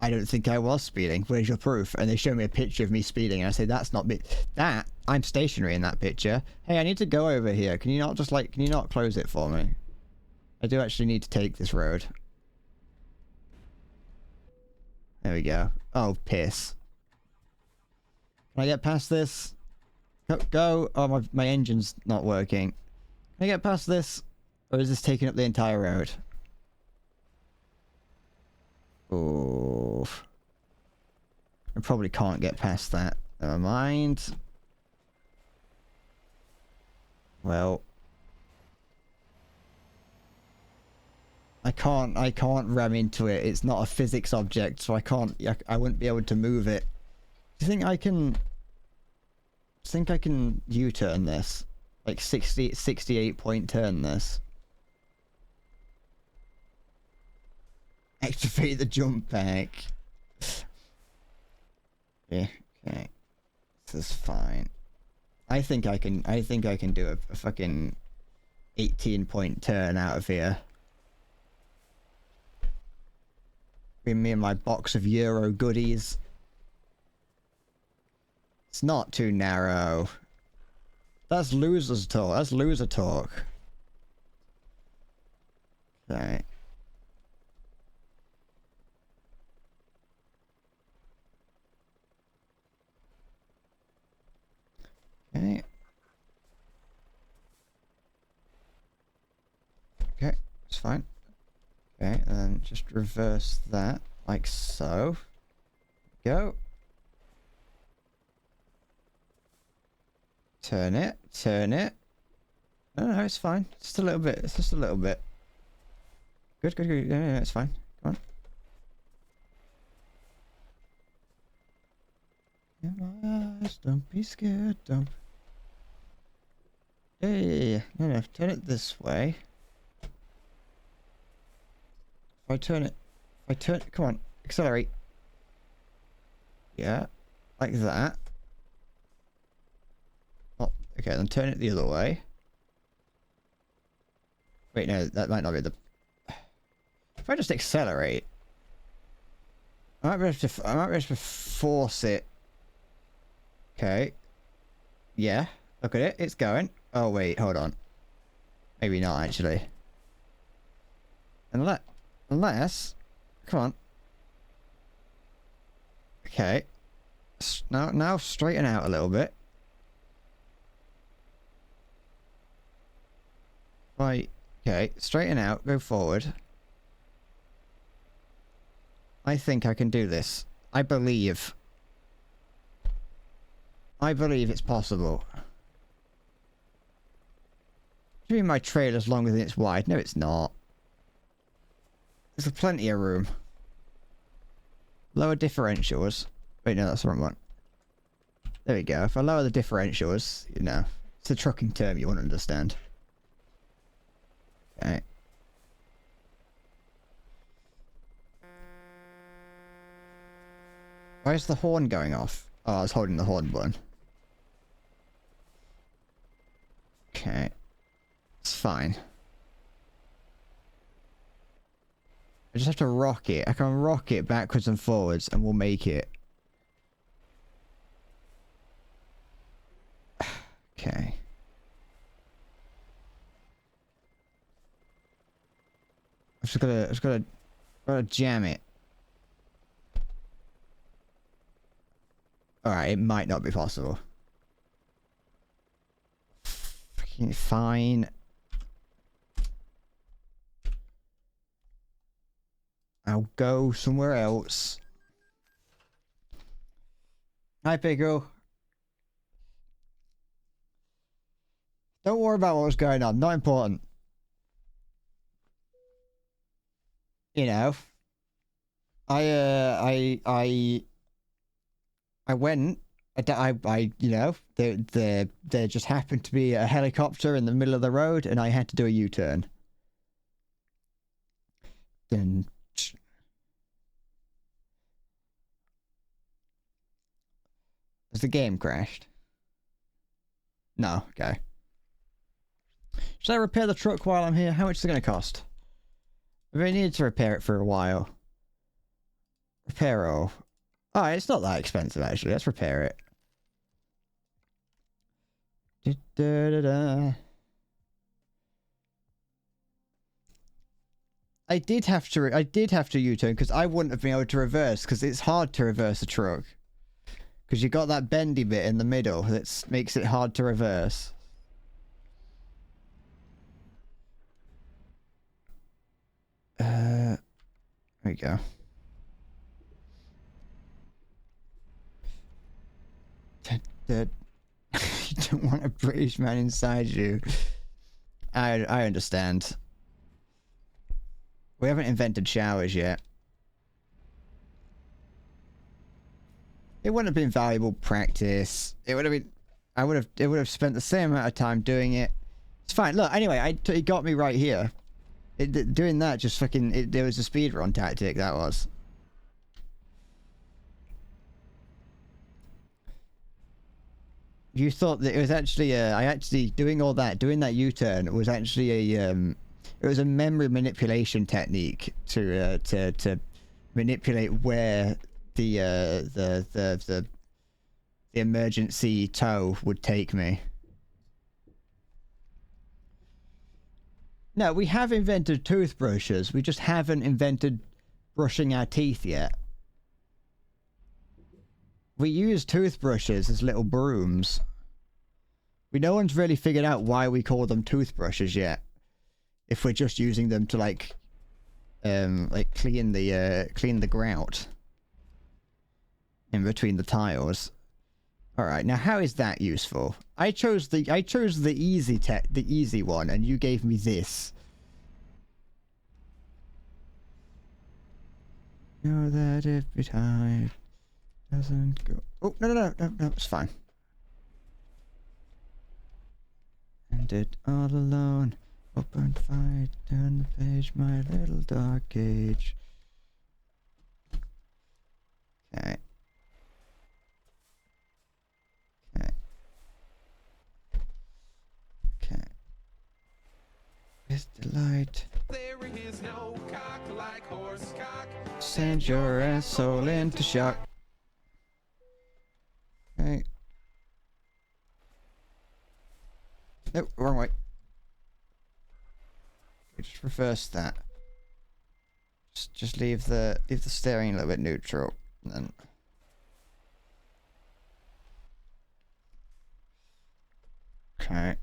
I don't think I was speeding. Where's your proof? And they show me a picture of me speeding, and I say, that's not me. I'm stationary in that picture. Hey, I need to go over here. Can you not can you not close it for me? I do actually need to take this road. There we go. Oh, piss. Can I get past this? Go. Oh, my engine's not working. Can I get past this? Or is this taking up the entire road? Oh, I probably can't get past that. Never mind. Well, I can't ram into it. It's not a physics object, so I wouldn't be able to move it. Do you think I can? Think I can U-turn this? Like 68 point turn this? Activate the jump pack. Yeah, okay. This is fine. I think I can do a fucking 18 point turn out of here. Bring me and my box of Euro goodies. It's not too narrow. That's loser's talk. That's loser talk. Okay. Okay. Okay, it's fine. Okay, and then just reverse that like so. Go. Turn it, turn it. No, it's fine. Just a little bit. It's just a little bit. Good, good, good. Yeah, it's fine. Come on. In my eyes, don't be scared, don't. Hey, no, turn it this way. If I turn it, come on, accelerate. Yeah, like that. Oh, okay, then turn it the other way. Wait, no, that might not be the... If I just accelerate... I might be able to force it. Okay. Yeah, look at it, it's going. Oh wait, hold on. Maybe not, actually. Unless... Come on. Okay. Now straighten out a little bit. Right. Okay, straighten out, go forward. I think I can do this. I believe. I believe it's possible. Do you mean my trailer's longer than it's wide? No, it's not. There's plenty of room. Lower differentials. Wait, no, that's the wrong one. There we go. If I lower the differentials, you know, it's a trucking term you won't understand. Okay. Why is the horn going off? Oh, I was holding the horn button. Okay. It's fine. I just have to rock it. I can rock it backwards and forwards and we'll make it. Okay. I'm just gotta jam it. Alright, it might not be possible. Freaking fine. I'll go somewhere else. Hi, Pico. Don't worry about what's going on. Not important. You know. I went. You know, there just happened to be a helicopter in the middle of the road, and I had to do a U-turn. Then. Has the game crashed? No, okay. Should I repair the truck while I'm here? How much is it going to cost? I've been needed to repair it for a while. Repair all. Oh, it's not that expensive actually. Let's repair it. I did have to U-turn because I wouldn't have been able to reverse because it's hard to reverse a truck. Because you got that bendy bit in the middle that makes it hard to reverse. There we go. You don't want a British man inside you. I understand. We haven't invented showers yet. It wouldn't have been valuable practice. It would have been... It would have spent the same amount of time doing it. It's fine. Look, anyway, it got me right here. Doing that just fucking... There was a speedrun tactic, that was. You thought that it was actually... doing that U-turn was actually a... it was a memory manipulation technique to manipulate where the emergency tow would take me. No, we have invented toothbrushes. We just haven't invented brushing our teeth yet. We use toothbrushes as little brooms. No one's really figured out why we call them toothbrushes yet. If we're just using them to like clean the grout in between the tiles. All right, now how is that useful? I chose the easy one, and you gave me this. Know that every time doesn't go. Oh, no, it's fine. And it all alone. Open fight, turn the page, my little dark age. Okay. Okay. Okay. With delight. There is no cock like horse cock. Send your ass soul into shock. Okay. Nope, wrong way. We just reverse that. Just leave the steering a little bit neutral, and then. Okay.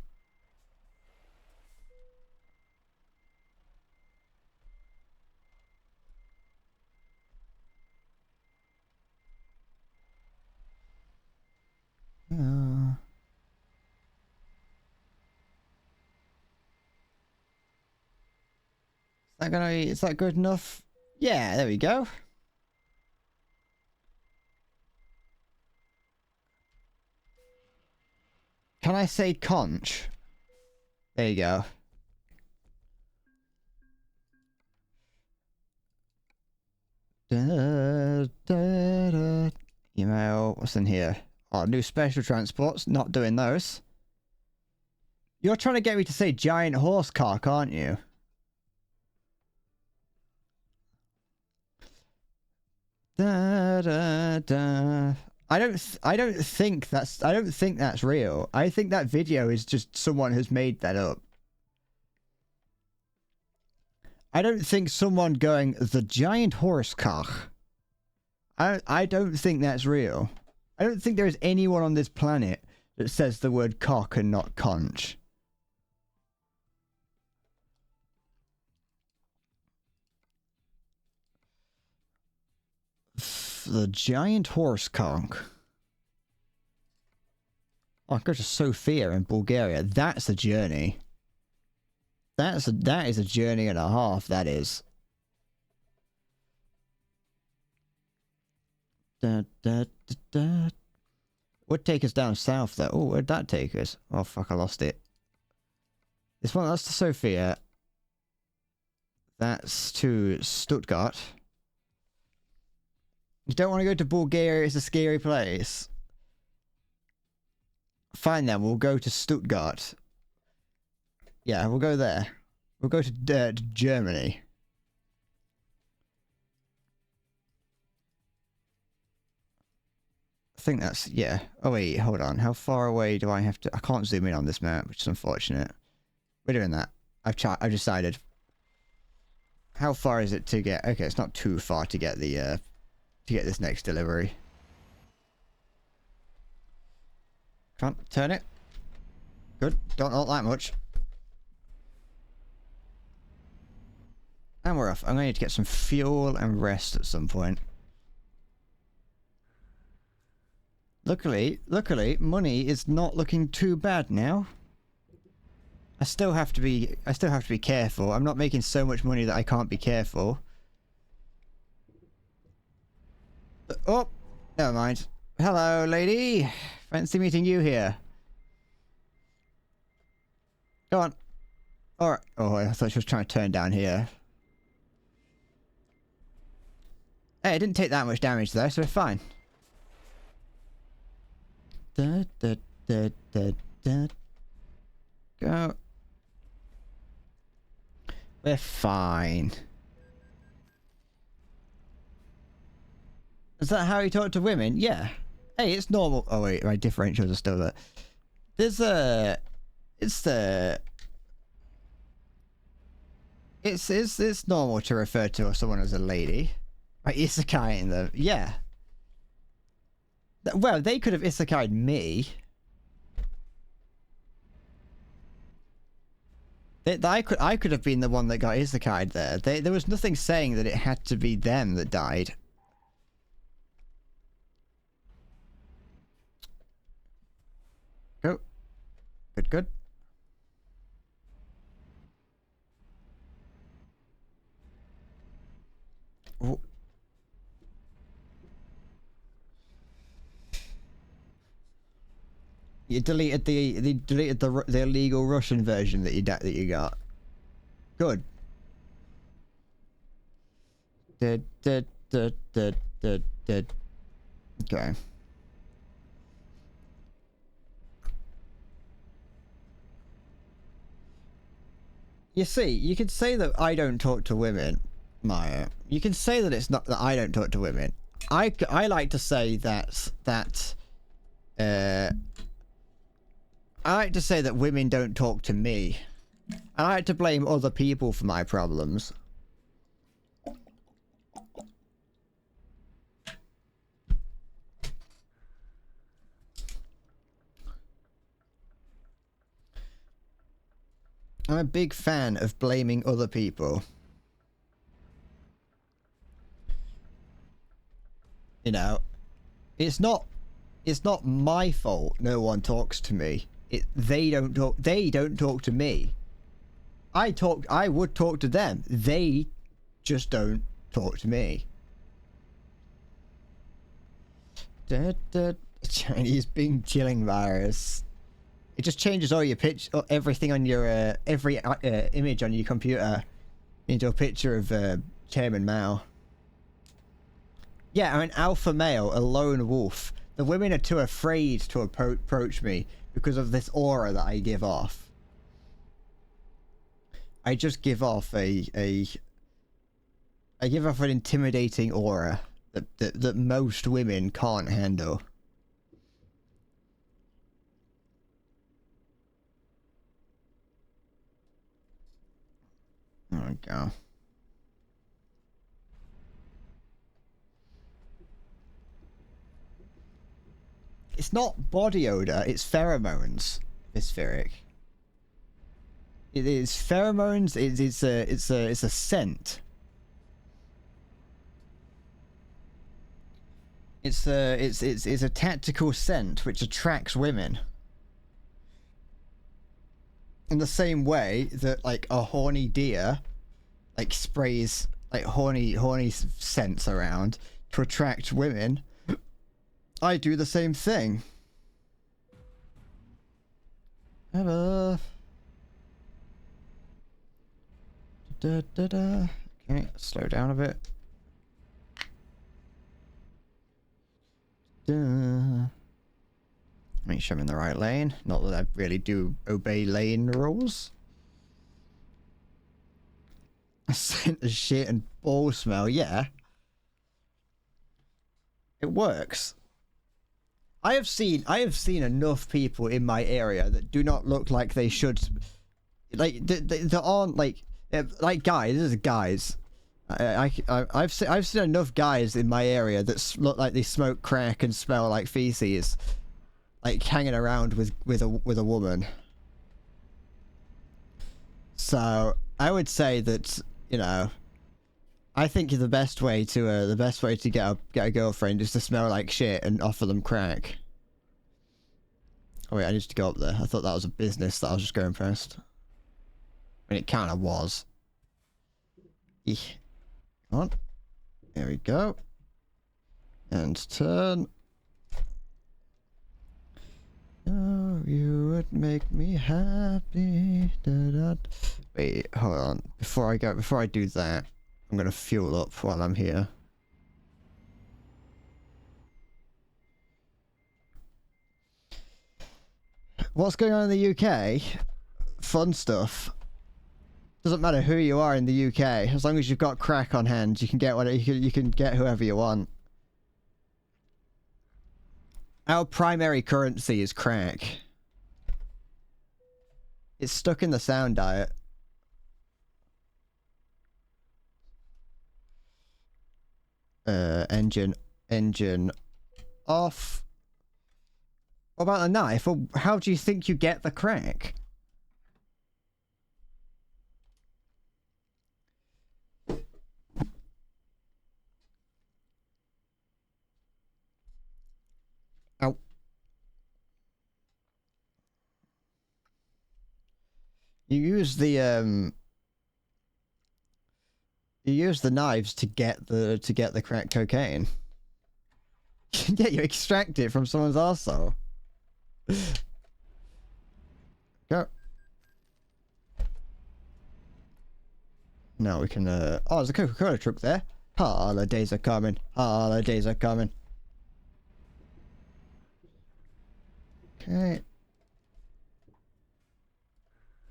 Is that good enough? Yeah, there we go. Can I say conch? There you go. Email, what's in here? Oh, new special transports, not doing those. You're trying to get me to say giant horse cock, aren't you? I don't think that's real. I think that video is just someone who's made that up. I don't think someone going the giant horse cock. I don't think that's real. I don't think there's anyone on this planet that says the word cock and not conch. The giant horse cock. Oh, go to Sofia in Bulgaria. That's a journey. That is a journey and a half. That is. Would take us down south though. Oh, where'd that take us? Oh fuck, I lost it. This one, that's to Sofia. That's to Stuttgart. You don't want to go to Bulgaria, it's a scary place. Fine then, we'll go to Stuttgart. Yeah, we'll go there. We'll go to Germany. I think that's, yeah. Oh wait, hold on. How far away do I have to... I can't zoom in on this map, which is unfortunate. We're doing that. I've decided. How far is it to get... Okay, it's not too far to get the, to get this next delivery. Come on, turn it. Good. Don't hold that much. And we're off. I'm going to need to get some fuel and rest at some point. Luckily, money is not looking too bad now. I still have to be careful. I'm not making so much money that I can't be careful. Oh, never mind. Hello, lady. Fancy meeting you here. Go on. Alright. Oh, I thought she was trying to turn down here. Hey, it didn't take that much damage though, so we're fine. Go. We're fine. Is that how you talk to women? Yeah. Hey, it's normal. Oh wait, my differentials are still there. There's a... It's normal to refer to someone as a lady. Right, isekai in them. Yeah. Well, they could have isekai'd me. I could have been the one that got isekai'd there. There was nothing saying that it had to be them that died. Go. Good. Oh. You deleted the illegal Russian version that you got. Good. Okay. You see, you can say that I don't talk to women, Maya. You can say that it's not that I don't talk to women. I like to say I like to say that women don't talk to me. I like to blame other people for my problems. I'm a big fan of blaming other people. You know, it's not my fault no one talks to me. They don't talk to me. I would talk to them. They just don't talk to me. Chinese Bing chilling virus. It just changes all your everything on your every image on your computer into a picture of Chairman Mao. Yeah, I'm an alpha male, a lone wolf. The women are too afraid to approach me because of this aura that I give off. I just give off I give off an intimidating aura that most women can't handle. There we go. It's not body odor, it's pheromones. Atmospheric. It is pheromones. It's a scent. It's a tactical scent which attracts women. In the same way that like a horny deer like sprays like horny scents around to attract women, I do the same thing. Hello. Okay, slow down a bit. Make sure I'm in the right lane. Not that I really do obey lane rules. Scent of shit and ball smell, yeah. It works. I have seen enough people in my area that do not look like they should. Like they aren't like guys. This is guys. I've seen enough guys in my area that look like they smoke crack and smell like feces, like hanging around with a woman. So I would say that, you know, I think the best way to get a girlfriend is to smell like shit and offer them crack. Oh wait, I need to go up there. I thought that was a business that I was just going past. I mean, it kind of was. Eeh. Come on. There we go. And turn. Oh, you would make me happy. Da, da. Wait, hold on. Before I do that, I'm gonna fuel up while I'm here. What's going on in the UK? Fun stuff. Doesn't matter who you are in the UK, as long as you've got crack on hand, you can get you can get whoever you want. Our primary currency is crack. It's stuck in the sound diet. Engine off. What about the knife? Well, how do you think you get the crack? Ow. You use the knives to get the crack cocaine. Yeah, you extract it from someone's arsehole. Go. Now we can, oh, there's a Coca-Cola truck there. Holidays are coming. Holidays are coming. Okay.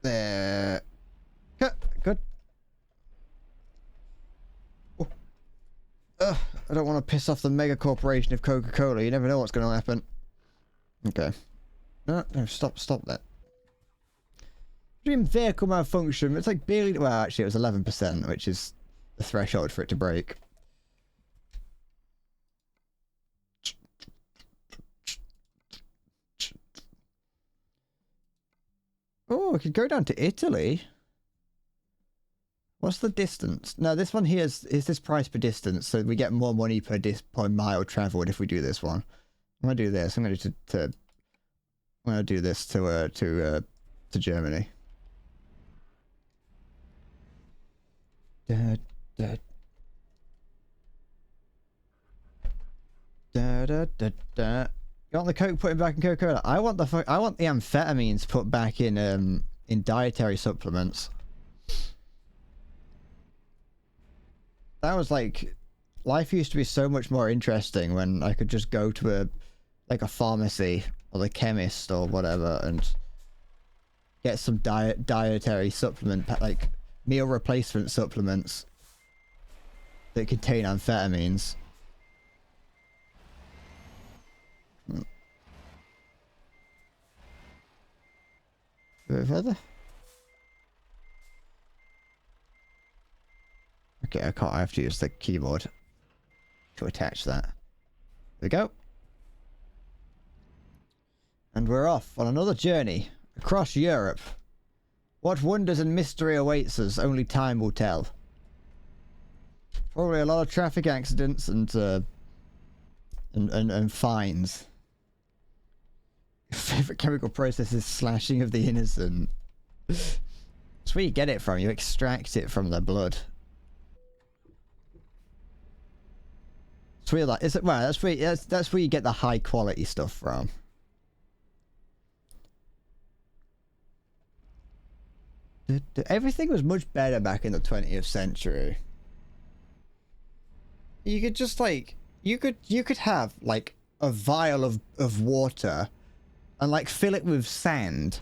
There. Good. Oh. I don't want to piss off the mega corporation of Coca-Cola. You never know what's going to happen. Okay. No, stop that. Dream vehicle malfunction. It's like barely. Well, actually, it was 11%, which is the threshold for it to break. Oh, we could go down to Italy. What's the distance? No, this one here is this price per distance, so we get more money per mile traveled if we do this one. I'm gonna do this. I'm gonna do this to Germany. Da, da. Da, da, da, da. You want the Coke put back in Coca-Cola? I want the amphetamines put back in dietary supplements. That was like, life used to be so much more interesting when I could just go to a pharmacy or the chemist or whatever and get some dietary supplement, like meal replacement supplements that contain amphetamines. A bit further. Okay, I can't. I have to use the keyboard to attach that. There we go. And we're off on another journey across Europe. What wonders and mystery awaits us, only time will tell. Probably a lot of traffic accidents and fines. Your favorite chemical process is slashing of the innocent. That's where you get it from. You extract it from their blood. It's weird, like, is it? Well, that's where you get the high quality stuff from. Everything was much better back in the 20th century. You could just like you could have like a vial of water and like fill it with sand.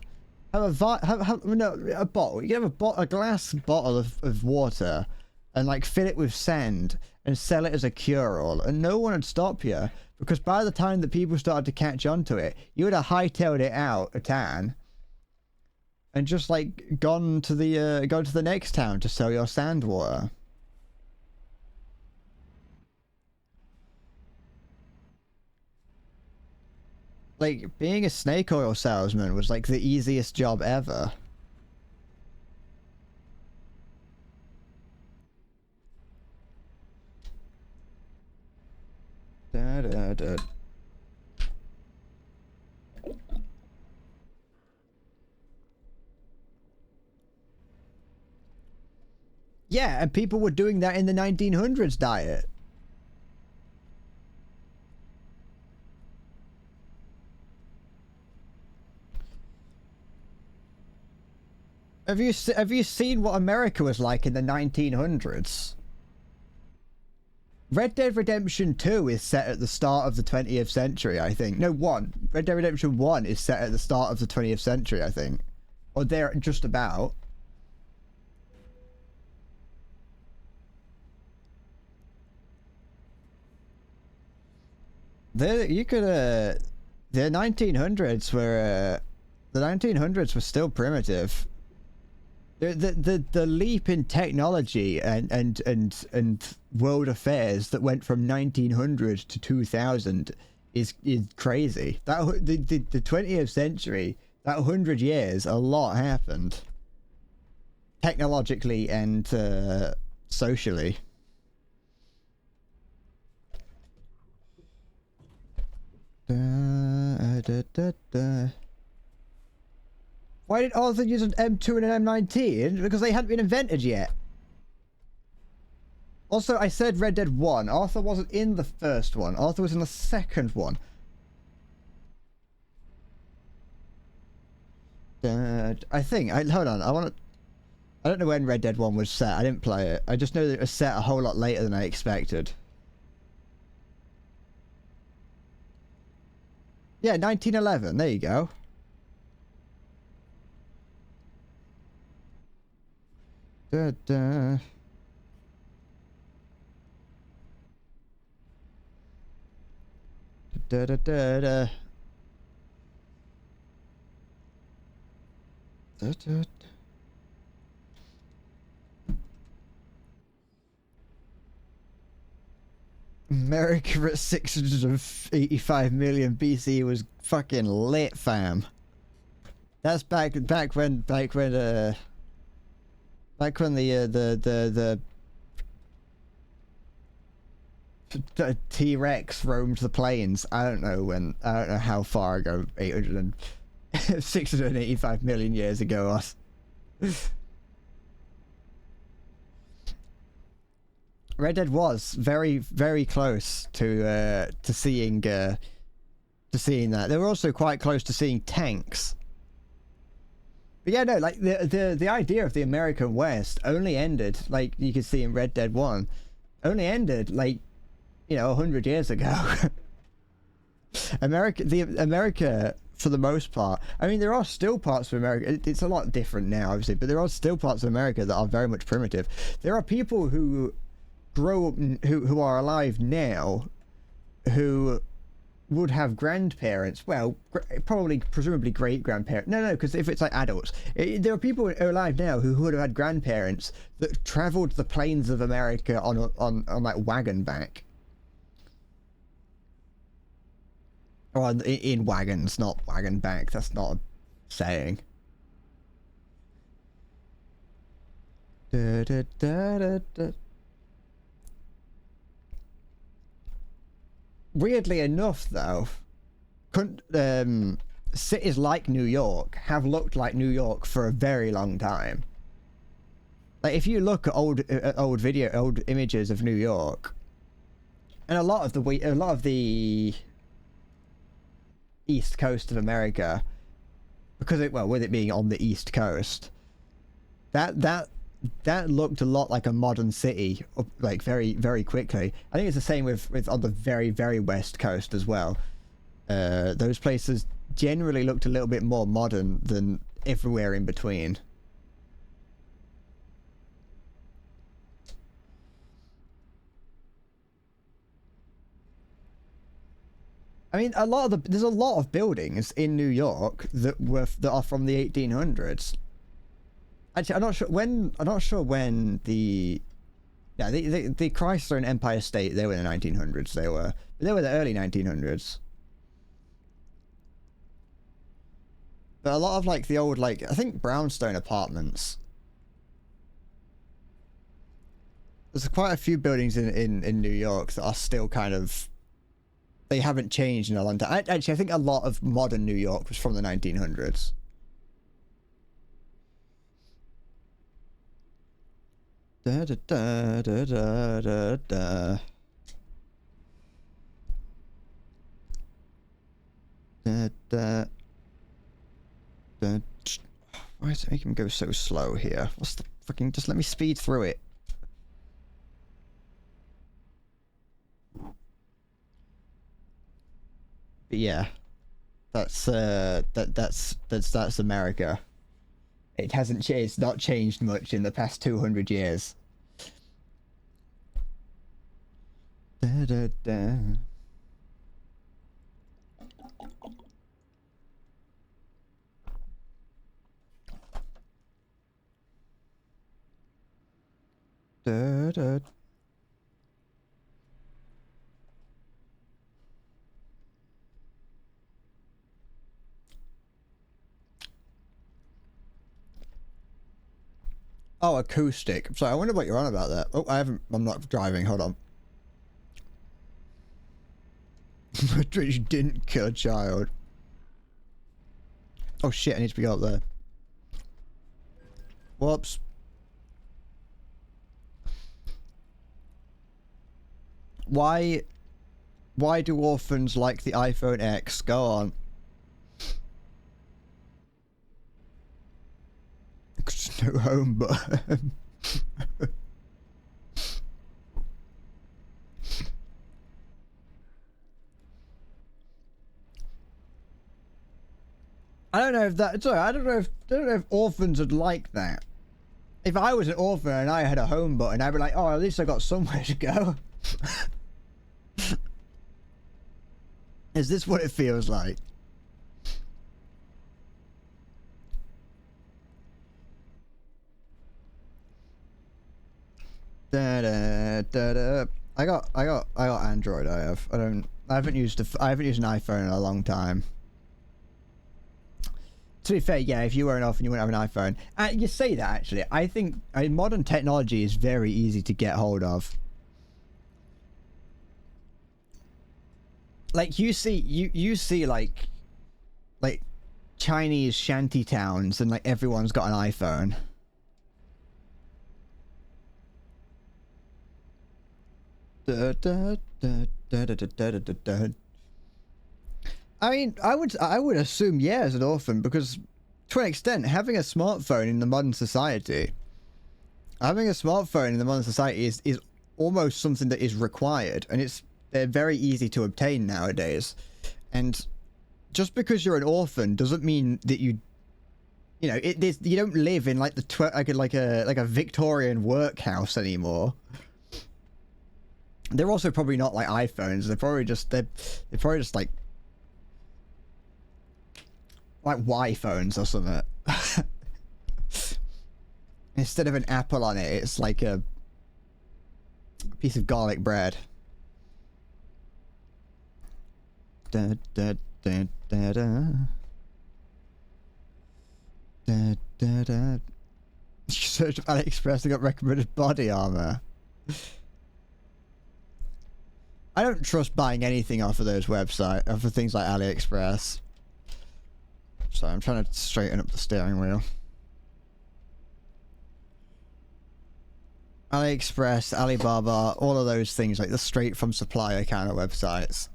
Have a bottle. You can have a glass bottle of water and like fill it with sand and sell it as a cure-all, and no one would stop you, because by the time that people started to catch on to it, you would have hightailed it out of town and just like gone to the next town to sell your sand water. Like, being a snake oil salesman was like the easiest job ever. Da, da, da. Yeah, and people were doing that in the 1900s diet. Have you seen what America was like in the 1900s? Red Dead Redemption 2 is set at the start of the 20th century, I think. No, 1. Red Dead Redemption 1 is set at the start of the 20th century, I think. Or there, just about. You could, the 1900s were, the 1900s were still primitive. The leap in technology and world affairs that went from 1900 to 2000 is crazy. That the 20th century, that 100 years, a lot happened technologically and socially. Da, da, da, da. Why did Arthur use an M2 and an M19? Because they hadn't been invented yet. Also, I said Red Dead 1. Arthur wasn't in the first one. Arthur was in the second one. I think. Hold on. I don't know when Red Dead 1 was set. I didn't play it. I just know that it was set a whole lot later than I expected. Yeah, 1911. There you go. Da, da. Da, da, da, da. Da, da. America at 685 million BC was fucking lit, fam. That's back when the T-Rex roamed the plains. I don't know how far ago. 685 million years ago. Red Dead was very, very close to seeing that. They were also quite close to seeing tanks. But yeah, no, like the idea of the American West only ended, like you can see in Red Dead 1, only ended like, 100 years ago. America, for the most part, I mean, there are still parts of America. It's a lot different now, obviously, but there are still parts of America that are very much primitive. There are people who grow up, who are alive now, who would have grandparents, well, presumably great-grandparents. No, because if it's like adults, there are people alive now who would have had grandparents that travelled the plains of America on like wagon back. Or in wagons, not wagon back. That's not a saying. Da, da, da, da, da. Weirdly enough, though, cities like New York have looked like New York for a very long time. Like, if you look at old images of New York, and a lot of the East Coast of America, because with it being on the East Coast, that looked a lot like a modern city, like very, very quickly. I think it's the same with on the very, very West Coast as well. Those places generally looked a little bit more modern than everywhere in between. I mean, there's a lot of buildings in New York that are from the 1800s. Actually, I'm not sure when the Chrysler and Empire State, they were in the 1900s. They were the early 1900s. But a lot of like the old, like, I think brownstone apartments. There's quite a few buildings in New York that are still kind of, they haven't changed in a long time. Actually, I think a lot of modern New York was from the 1900s. Da, da, da, da, da, da, da. Da, da. Da. Why is it making me go so slow here? What's the fucking... Just let me speed through it. But yeah, that's America. It hasn't changed. It's not changed much in the past 200 years. Da, da, da. Da, da. Oh, acoustic. Sorry, I wonder what you're on about there. Oh, I'm not driving. Hold on. Twitch didn't kill a child. Oh shit, I need to go up there. Whoops. Why do orphans like the iPhone X? Go on. No home button. I don't know if that. Sorry, I don't know if orphans would like that. If I was an orphan and I had a home button, I'd be like, oh, at least I got somewhere to go. Is this what it feels like? Da da da da. I got Android. I haven't used an iPhone in a long time. To be fair, yeah, if you were an orphan, you wouldn't have an iPhone. You say that, actually. I think modern technology is very easy to get hold of. Like, you see like Chinese shanty towns and, like, everyone's got an iPhone. Da, da, da, da, da, da, da, da. I mean, I would assume, yeah, as an orphan, because to an extent, having a smartphone in the modern society is almost something that is required, and they're very easy to obtain nowadays. And just because you're an orphan doesn't mean that you don't live in like a Victorian workhouse anymore. They're also probably not like iPhones. They're probably just like Y-phones or something. Instead of an apple on it, it's like a piece of garlic bread. Da, da, da, da, da. Da, da, da. Search of AliExpress, I got recommended body armor. I don't trust buying anything off of those websites, off of things like AliExpress. So I'm trying to straighten up the steering wheel. AliExpress, Alibaba, all of those things, like the straight from supplier kind of websites.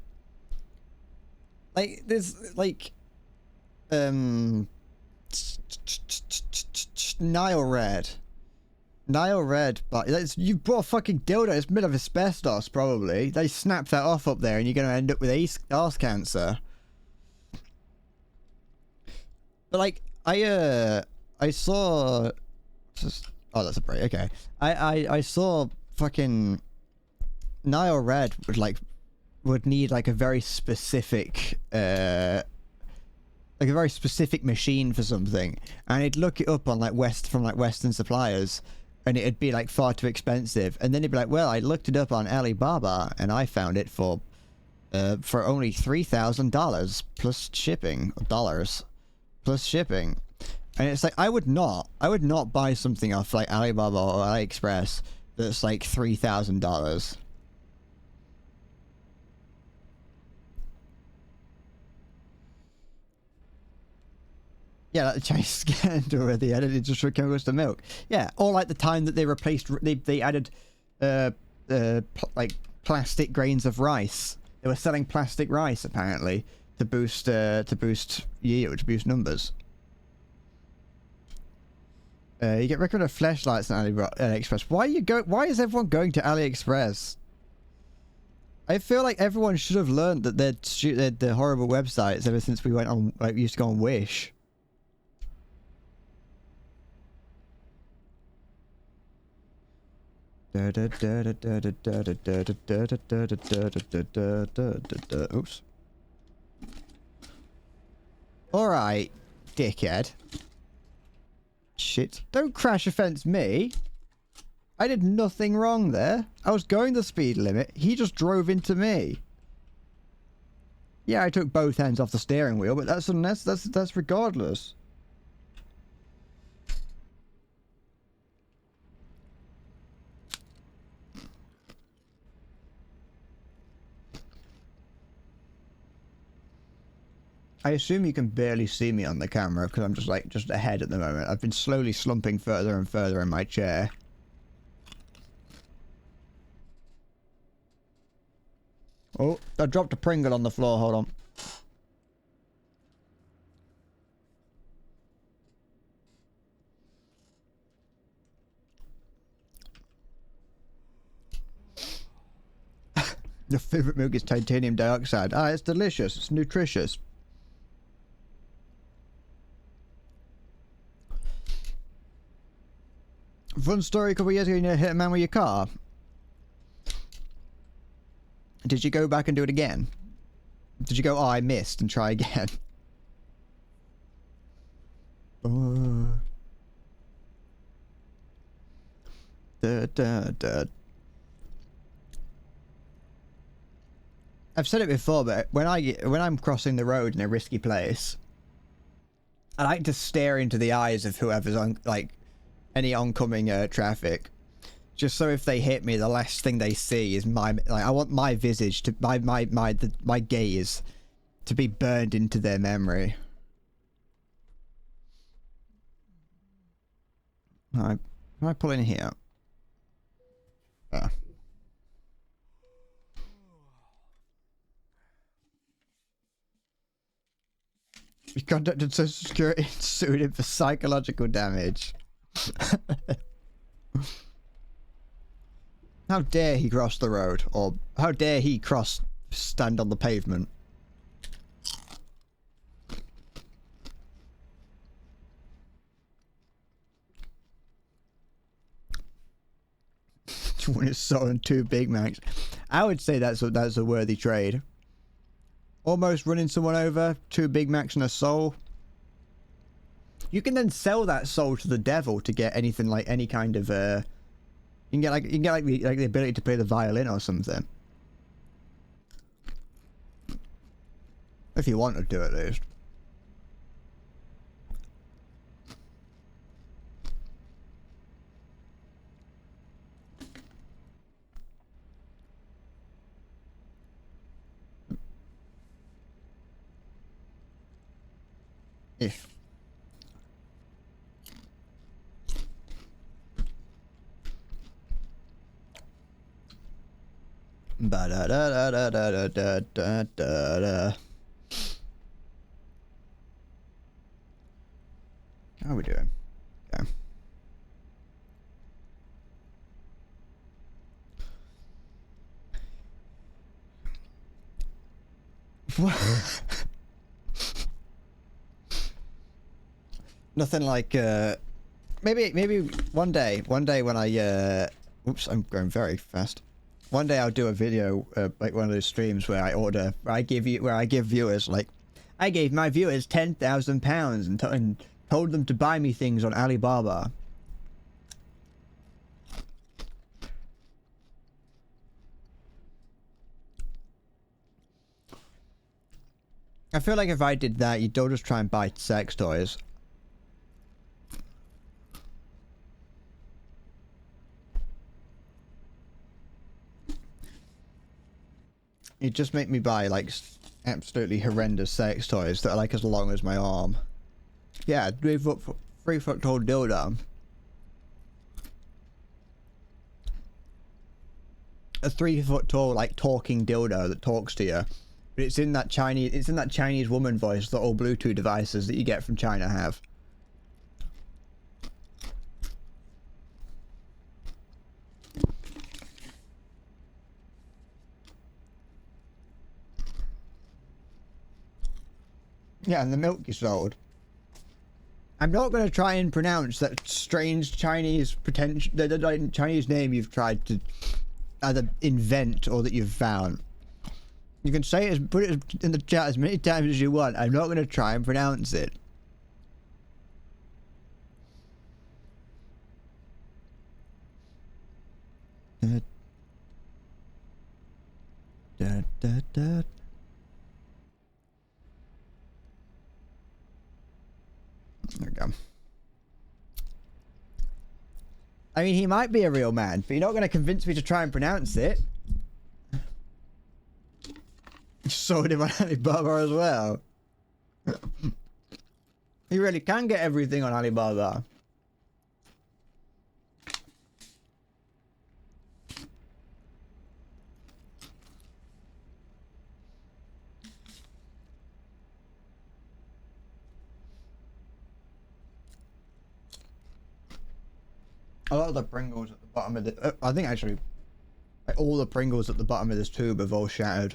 Like, there's, like, Nile Red. Nile Red, but you bought a fucking dildo, it's made of asbestos, probably. They snap that off up there and you're going to end up with arse cancer. But, like, I saw... Oh, that's a break, okay. I saw fucking... Nile Red would need, like, a very specific, like a very specific machine for something. And he'd look it up on, like, Western suppliers, and it'd be, like, far too expensive. And then he'd be like, well, I looked it up on Alibaba, and I found it for only $3,000 plus shipping. Dollars. Plus shipping. And it's like, I would not buy something off like Alibaba or AliExpress that's like $3,000. Yeah, like the Chinese scandal where they added industrial chemicals to milk. Yeah, or like the time that they added like plastic grains of rice. They were selling plastic rice apparently to boost yield, to boost numbers. You get recommended flashlights on AliExpress. Why is everyone going to AliExpress? I feel like everyone should have learned that they're horrible websites ever since we went on, like, we used to go on Wish. Oops. Alright, dickhead. Shit. Don't crash offense me. I did nothing wrong there. I was going the speed limit. He just drove into me. Yeah, I took both hands off the steering wheel, but that's regardless. I assume you can barely see me on the camera because I'm just ahead at the moment. I've been slowly slumping further and further in my chair. Oh, I dropped a Pringle on the floor. Hold on. Your favorite milk is titanium dioxide. Ah, it's delicious. It's nutritious. Fun story, a couple of years ago, you hit a man with your car. Did you go back and do it again? Did you go, oh, I missed, and try again? I've said it before, but when I'm crossing the road in a risky place, I like to stare into the eyes of whoever's on, like, any oncoming traffic, just so if they hit me, the last thing they see is my, like, I want my visage to, my gaze to be burned into their memory. Can I pull in here? We contacted Social Security and sued him for psychological damage. How dare he cross the road, or how dare he stand on the pavement? One is sold and 2 Big Macs. I would say that's a worthy trade. Almost running someone over, 2 Big Macs and a soul. You can then sell that soul to the devil to get anything, like any kind of you can get like the ability to play the violin or something. If you wanted to, at least. If. Ba da da da da da da da da da. How are we doing? Okay. Nothing like maybe one day when I oops, I'm going very fast. One day I'll do a video like one of those streams where I give viewers, like, I gave my viewers £10,000 and told them to buy me things on Alibaba. I feel like if I did that, you'd all just try and buy sex toys. You'd just make me buy, like, absolutely horrendous sex toys that are, like, as long as my arm. Yeah, 3 foot tall dildo. A 3 foot tall, like, talking dildo that talks to you. But it's in that Chinese woman voice that all Bluetooth devices that you get from China have. Yeah, and the milk you sold. I'm not going to try and pronounce that strange Chinese the Chinese name you've tried to either invent or that you've found. You can say it, put it in the chat as many times as you want. I'm not going to try and pronounce it. Da, da, da. There we go. I mean, he might be a real man, but you're not going to convince me to try and pronounce it. You sold him on Alibaba as well. You really can get everything on Alibaba. A lot of the Pringles at the bottom of the... I think actually Like all the Pringles at the bottom of this tube have all shattered.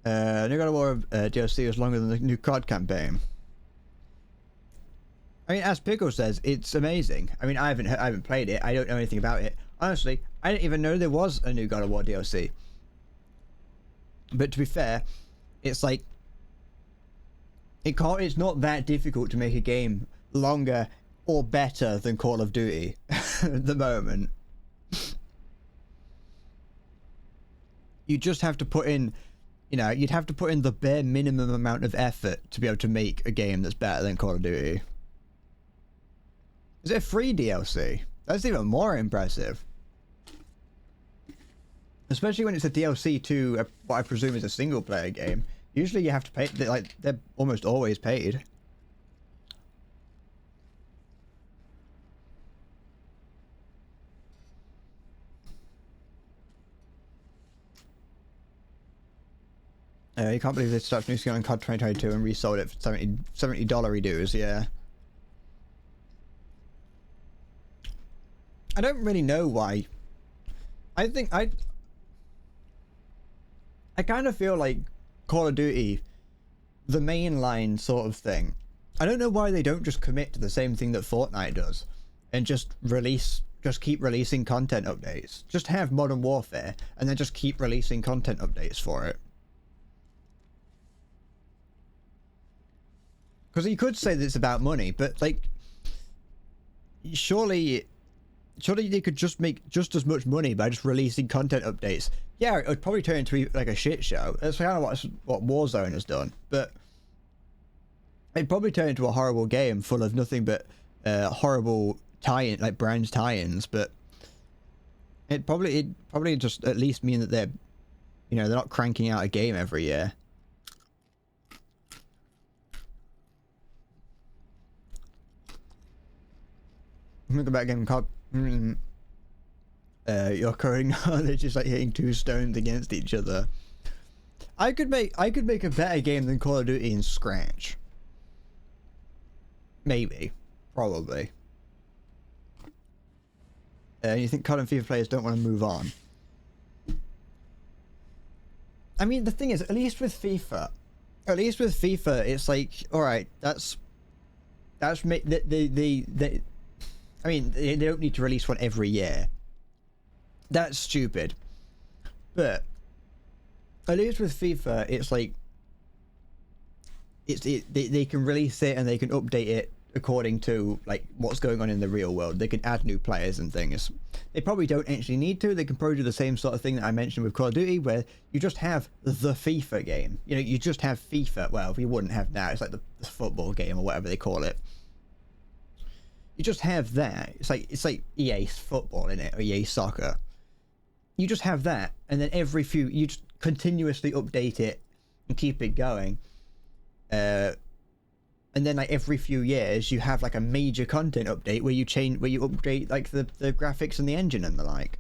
New God of War DLC is longer than the new COD campaign. I mean, as Pickle says, it's amazing. I mean, I haven't played it. I don't know anything about it. Honestly, I didn't even know there was a new God of War DLC. But to be fair, it's like it's not that difficult to make a game longer or better than Call of Duty at the moment. You just have to put in, you know, you'd have to put in the bare minimum amount of effort to be able to make a game that's better than Call of Duty. Is it a free DLC? That's even more impressive. Especially when it's a DLC to what I presume is a single player game. Usually you have to pay, like, they're almost always paid. You can't believe they started new skin on COD 2022 and resold it for $70 redos, yeah. I don't really know why. I think I kind of feel like Call of Duty, the mainline sort of thing. I don't know why they don't just commit to the same thing that Fortnite does and just keep releasing content updates. Just have Modern Warfare and then just keep releasing content updates for it. Because you could say that it's about money, but like, surely they could just make just as much money by just releasing content updates. Yeah, it would probably turn into like a shit show. That's kind of what Warzone has done. But it'd probably turn into a horrible game full of nothing but horrible tie-in, like brand tie-ins. But it'd probably just at least mean that they're not cranking out a game every year. Look at that game called. You're coding now. They're just like hitting two stones against each other. I could make a better game than Call of Duty in Scratch. Maybe, probably. You think COD and FIFA players don't want to move on? I mean, the thing is, at least with FIFA, it's like, all right, that's I mean, they don't need to release one every year. That's stupid. But at least with FIFA, it's like they can release it and they can update it according to like what's going on in the real world. They can add new players and things. They probably don't actually need to. They can probably do the same sort of thing that I mentioned with Call of Duty, where you just have the FIFA game. You know, you just have FIFA. Well, we wouldn't have now. It's like the football game or whatever they call it. You just have that. It's like EA football in it, or EA soccer. You just have that, and then you just continuously update it and keep it going. And then like every few years, you have like a major content update where you update like the graphics and the engine and the like.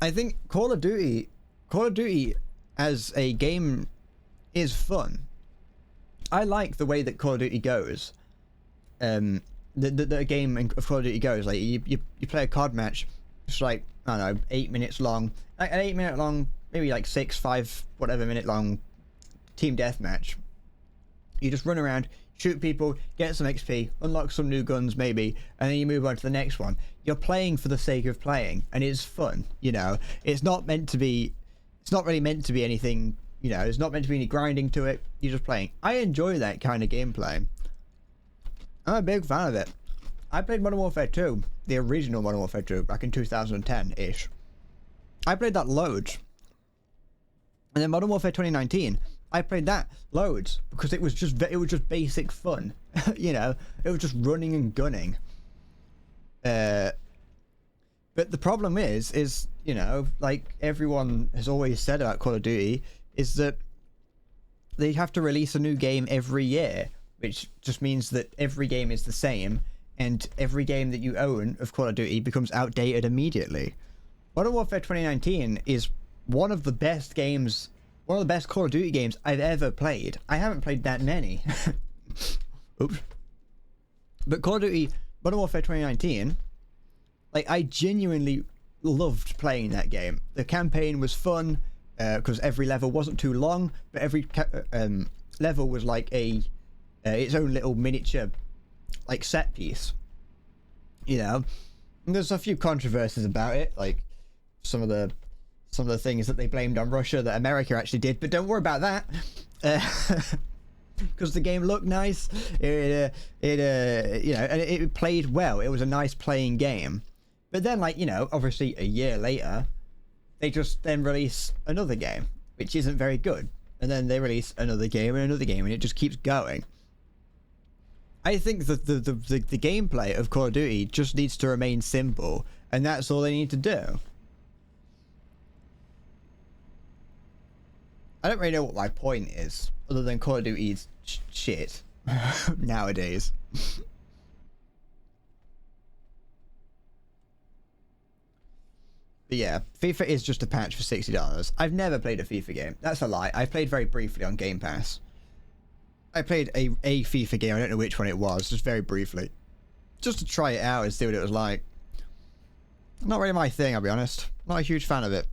I think Call of Duty as a game is fun. I like the way that Call of Duty goes. The game of Call of Duty goes, like you play a COD match, it's like, I don't know, 8 minutes long, like an 8 minute long, maybe like 5 whatever minute long team deathmatch. You just run around, shoot people, get some XP, unlock some new guns maybe, and then you move on to the next one. You're playing for the sake of playing, and it's fun, you know. It's not really meant to be anything, you know, there's not meant to be any grinding to it. You're just playing. I enjoy that kind of gameplay. I'm a big fan of it. I played Modern Warfare 2, the original Modern Warfare 2, back in 2010-ish. I played that loads. And then Modern Warfare 2019, I played that loads because it was just basic fun. You know, it was just running and gunning. But the problem is, you know, like everyone has always said about Call of Duty, is that they have to release a new game every year, which just means that every game is the same, and every game that you own of Call of Duty becomes outdated immediately. Modern Warfare 2019 is one of the best games, one of the best Call of Duty games I've ever played. I haven't played that many. Oops. But Call of Duty Modern Warfare 2019, like, I genuinely loved playing that game. The campaign was fun, because every level wasn't too long, but every level was like a its own little miniature, like, set piece. You know, and there's a few controversies about it, like some of the things that they blamed on Russia that America actually did, but don't worry about that. Because the game looked nice, you know, and it played well. It was a nice playing game. But then, like, you know, obviously a year later, they just then release another game, which isn't very good. And then they release another game and another game, and it just keeps going. I think that the gameplay of Call of Duty just needs to remain simple, and that's all they need to do. I don't really know what my point is, other than Call of Duty is shit nowadays. But yeah, FIFA is just a patch for $60. I've never played a FIFA game. That's a lie. I played very briefly on Game Pass. I played a FIFA game. I don't know which one it was, just very briefly. Just to try it out and see what it was like. Not really my thing, I'll be honest. Not a huge fan of it.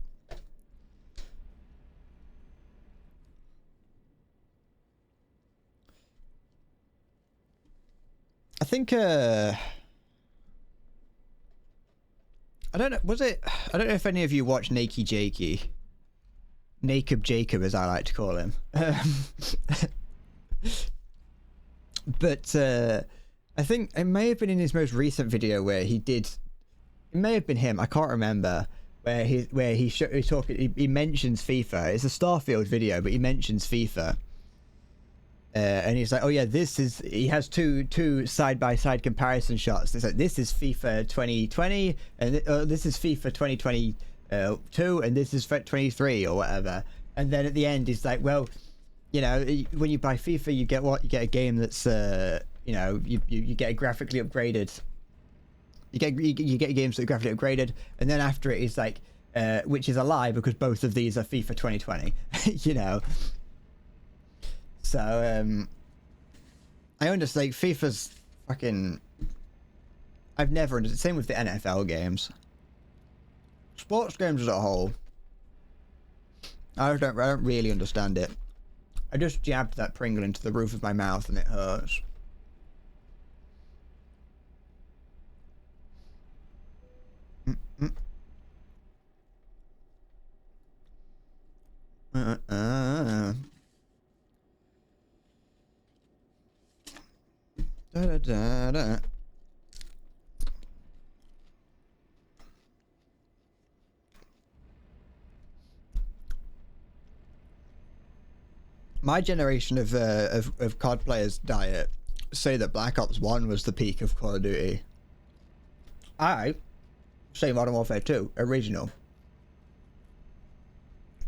I think, I don't know, was it, I don't know if any of you watch Naked Jakey. Naked Jacob, as I like to call him. But, I think it may have been in his most recent video where he did, it may have been him, I can't remember, where he mentions FIFA. It's a Starfield video, but he mentions FIFA. And he's like, oh yeah, he has two side-by-side comparison shots. It's like, this is FIFA 2020, and this is FIFA 2022, and this is 23 or whatever. And then at the end, he's like, well, you know, when you buy FIFA, you get what? You get a game that's, you know, you get it graphically upgraded. You get games that are graphically upgraded, and then after it is like, which is a lie because both of these are FIFA 2020, you know. So, I understand, like, FIFA's fucking... I've never understood. Same with the NFL games. Sports games as a whole. I don't really understand it. I just jabbed that Pringle into the roof of my mouth and it hurts. Da, da, da, da. My generation of COD players diet say that Black Ops 1 was the peak of Call of Duty. I say Modern Warfare 2 original,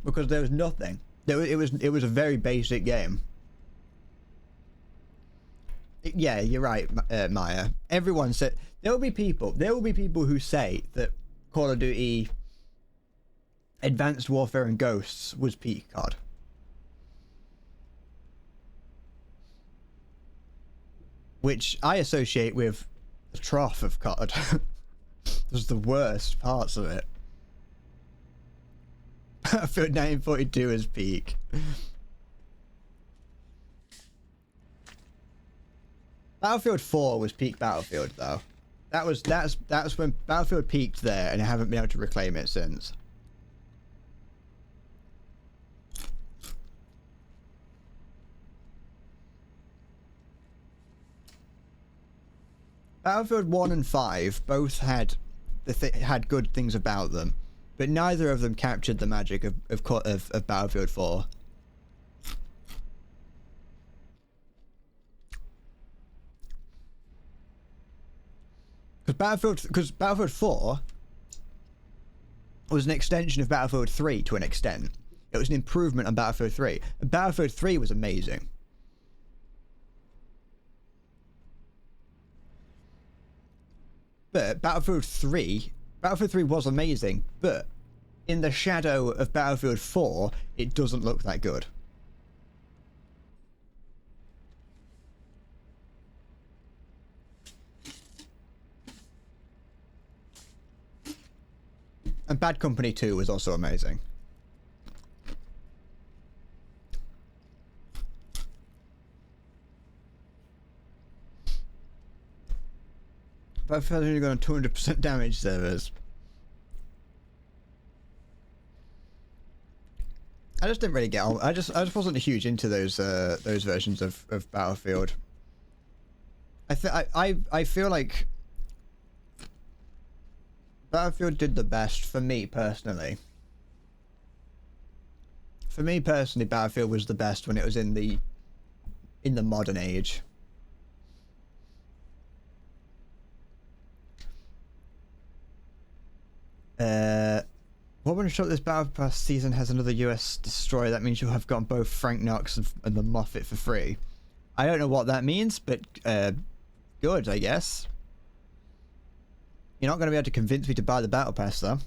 because there was nothing. It was a very basic game. Yeah, you're right, Maya. Everyone said there will be people who say that Call of Duty Advanced Warfare and Ghosts was peak COD. Which I associate with the trough of COD. Those are the worst parts of it. Battlefield 1942 is peak. Battlefield 4 was peak Battlefield though. That's when Battlefield peaked there, and I haven't been able to reclaim it since. Battlefield 1 and 5 both had had good things about them, but neither of them captured the magic of Battlefield 4. Because Battlefield 4 was an extension of Battlefield 3 to an extent. It was an improvement on Battlefield 3. And Battlefield 3 was amazing. But Battlefield 3 was amazing, but in the shadow of Battlefield 4, it doesn't look that good. And Bad Company 2 was also amazing. Battlefield's only got on 200% damage servers. I just didn't really get on. I just wasn't huge into those versions of Battlefield. I feel like Battlefield did the best for me personally. For me personally, Battlefield was the best when it was in the modern age. What one shot this Battle Pass season has another US destroyer? That means you'll have gotten both Frank Knox and the Moffat for free. I don't know what that means, but good, I guess. You're not going to be able to convince me to buy the Battle Pass, though.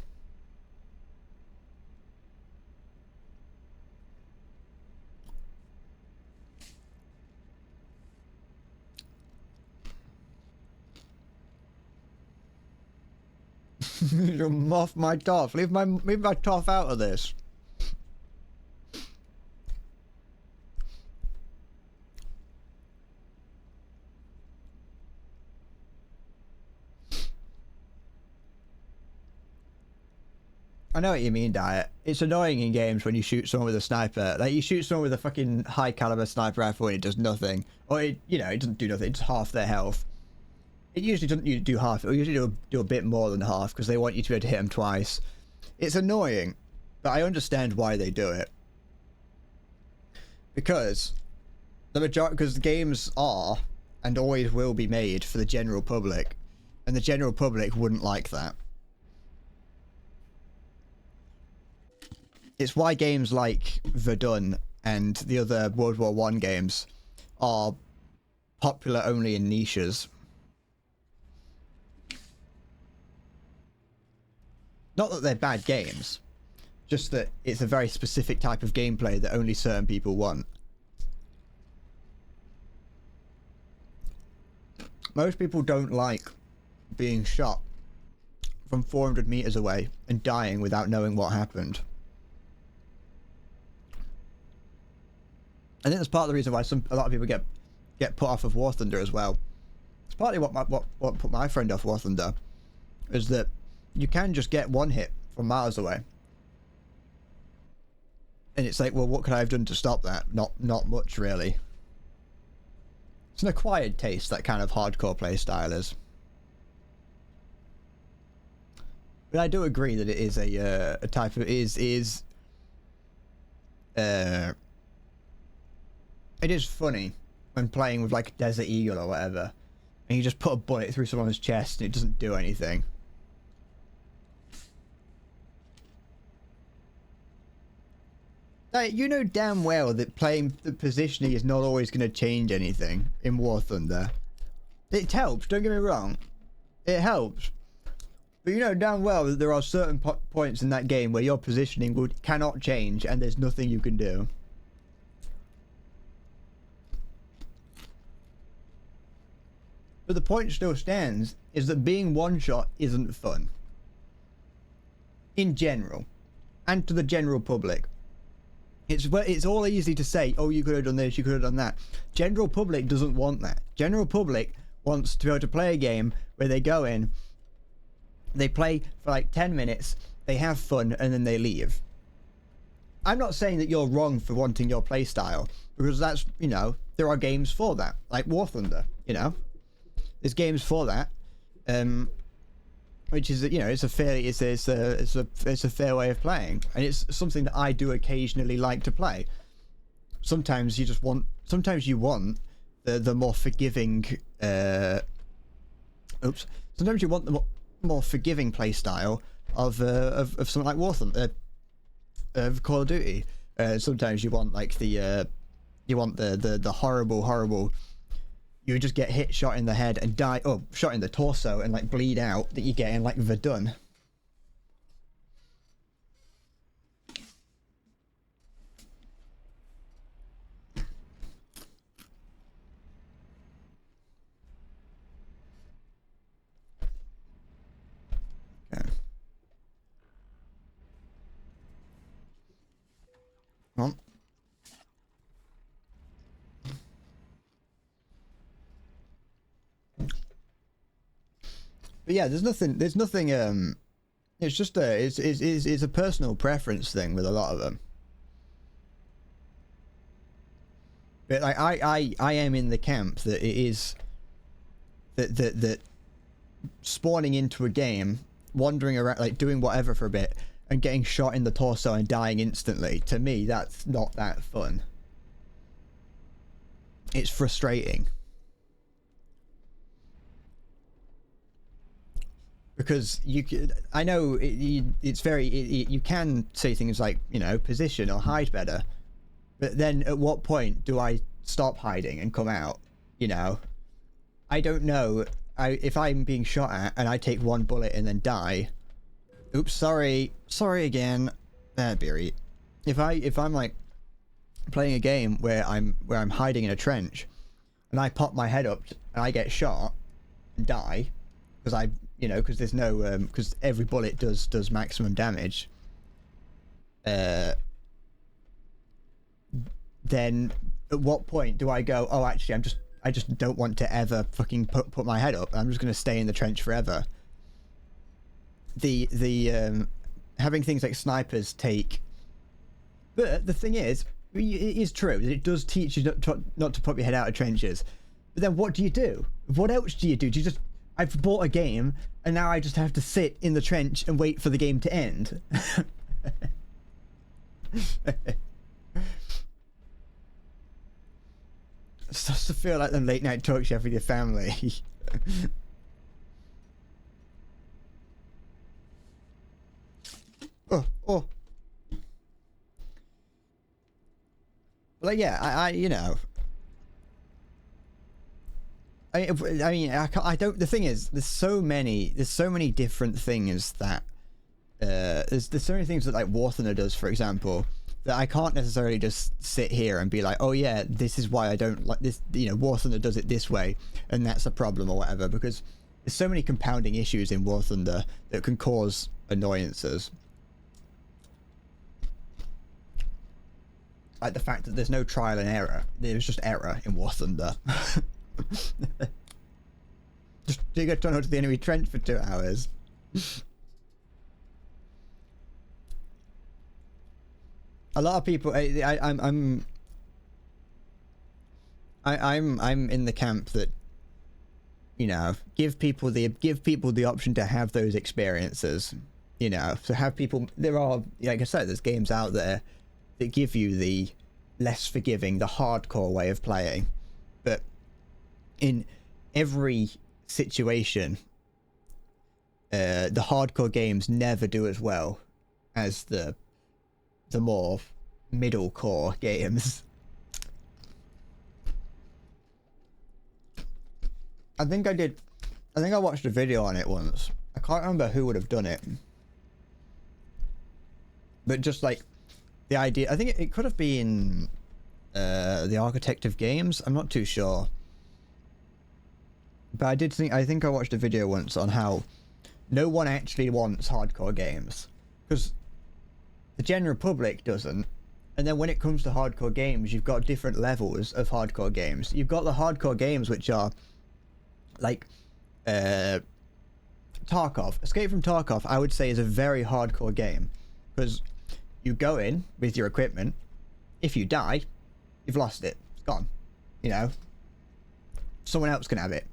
You'll moth my toff. Leave my toff out of this. I know what you mean, Diet. It's annoying in games when you shoot someone with a sniper. Like, you shoot someone with a fucking high caliber sniper rifle and it does nothing. Or, it doesn't do nothing. It's half their health. It usually doesn't do half. It will usually do a bit more than half because they want you to be able to hit them twice. It's annoying, but I understand why they do it. Because the games are and always will be made for the general public, and the general public wouldn't like that. It's why games like Verdun and the other World War I games are popular only in niches. Not that they're bad games, just that it's a very specific type of gameplay that only certain people want. Most people don't like being shot from 400 meters away and dying without knowing what happened. I think that's part of the reason why a lot of people get put off of War Thunder as well. It's partly what put my friend off War Thunder, is that you can just get one hit from miles away. And it's like, well, what could I have done to stop that? Not much, really. It's an acquired taste, that kind of hardcore play style is. But I do agree that it is a type of... It is funny when playing with, like, Desert Eagle or whatever, and you just put a bullet through someone's chest and it doesn't do anything. Like, you know damn well that playing the positioning is not always going to change anything in War Thunder. It helps, don't get me wrong. It helps. But you know damn well that there are certain points in that game where your positioning cannot change and there's nothing you can do. But the point still stands, is that being one-shot isn't fun. In general. And to the general public. It's all easy to say, oh, you could have done this, you could have done that. General public doesn't want that. General public wants to be able to play a game where they go in, they play for like 10 minutes, they have fun, and then they leave. I'm not saying that you're wrong for wanting your play style, because that's, you know, there are games for that, like War Thunder, you know? There's games for that, which is, you know, it's a fair way of playing, and it's something that I do occasionally like to play. Sometimes you want the more forgiving, sometimes you want the more forgiving play style of something like War Thunder, of Call of Duty. Sometimes you want like the horrible you just get hit, shot in the head, and die. Oh, shot in the torso and like bleed out. That you're getting like Verdun. Okay. Well. But yeah, there's nothing. It's just it's a personal preference thing with a lot of them. But like I am in the camp that it is that spawning into a game, wandering around, like doing whatever for a bit, and getting shot in the torso and dying instantly. To me, that's not that fun. It's frustrating. Because I know it's very, you can say things like, you know, position or hide better. But then at what point do I stop hiding and come out? You know? I don't know. If I'm being shot at and I take one bullet and then die. Oops, sorry. Sorry again. Beery. If I'm like playing a game where I'm hiding in a trench and I pop my head up and I get shot and die because because there's no because every bullet does maximum damage, then at what point do I go, oh actually I just don't want to ever fucking put my head up, I'm just going to stay in the trench forever. The having things like snipers take, but the thing is, it is true that it does teach you not to pop your head out of trenches, but then what do you do? What else do you do? Do you just, I've bought a game and now I just have to sit in the trench and wait for the game to end? It starts to feel like the late night talk show with your family. oh. Like, yeah, I you know. I mean, I don't. The thing is, there's so many different things that there's so many things that like War Thunder does, for example, that I can't necessarily just sit here and be like, oh yeah, this is why I don't like this. You know, War Thunder does it this way, and that's a problem or whatever. Because there's so many compounding issues in War Thunder that can cause annoyances. Like the fact that there's no trial and error. There's just error in War Thunder. Just dig a tunnel to the enemy trench for 2 hours. A lot of people, I'm in the camp that, you know, give people the option to have those experiences. You know, to have people. There are, like I said, there's games out there that give you the less forgiving, the hardcore way of playing, but in every situation, the hardcore games never do as well as the more middle core games. I think I watched a video on it once. I can't remember who would have done it, but just like the idea, I think it could have been the Architect of Games. I'm not too sure, but I think I watched a video once on how no one actually wants hardcore games because the general public doesn't. And then when it comes to hardcore games, you've got different levels of hardcore games. You've got the hardcore games which are like Tarkov. Escape from Tarkov, I would say, is a very hardcore game because you go in with your equipment. If you die, you've lost it. It's gone. You know, someone else can have it.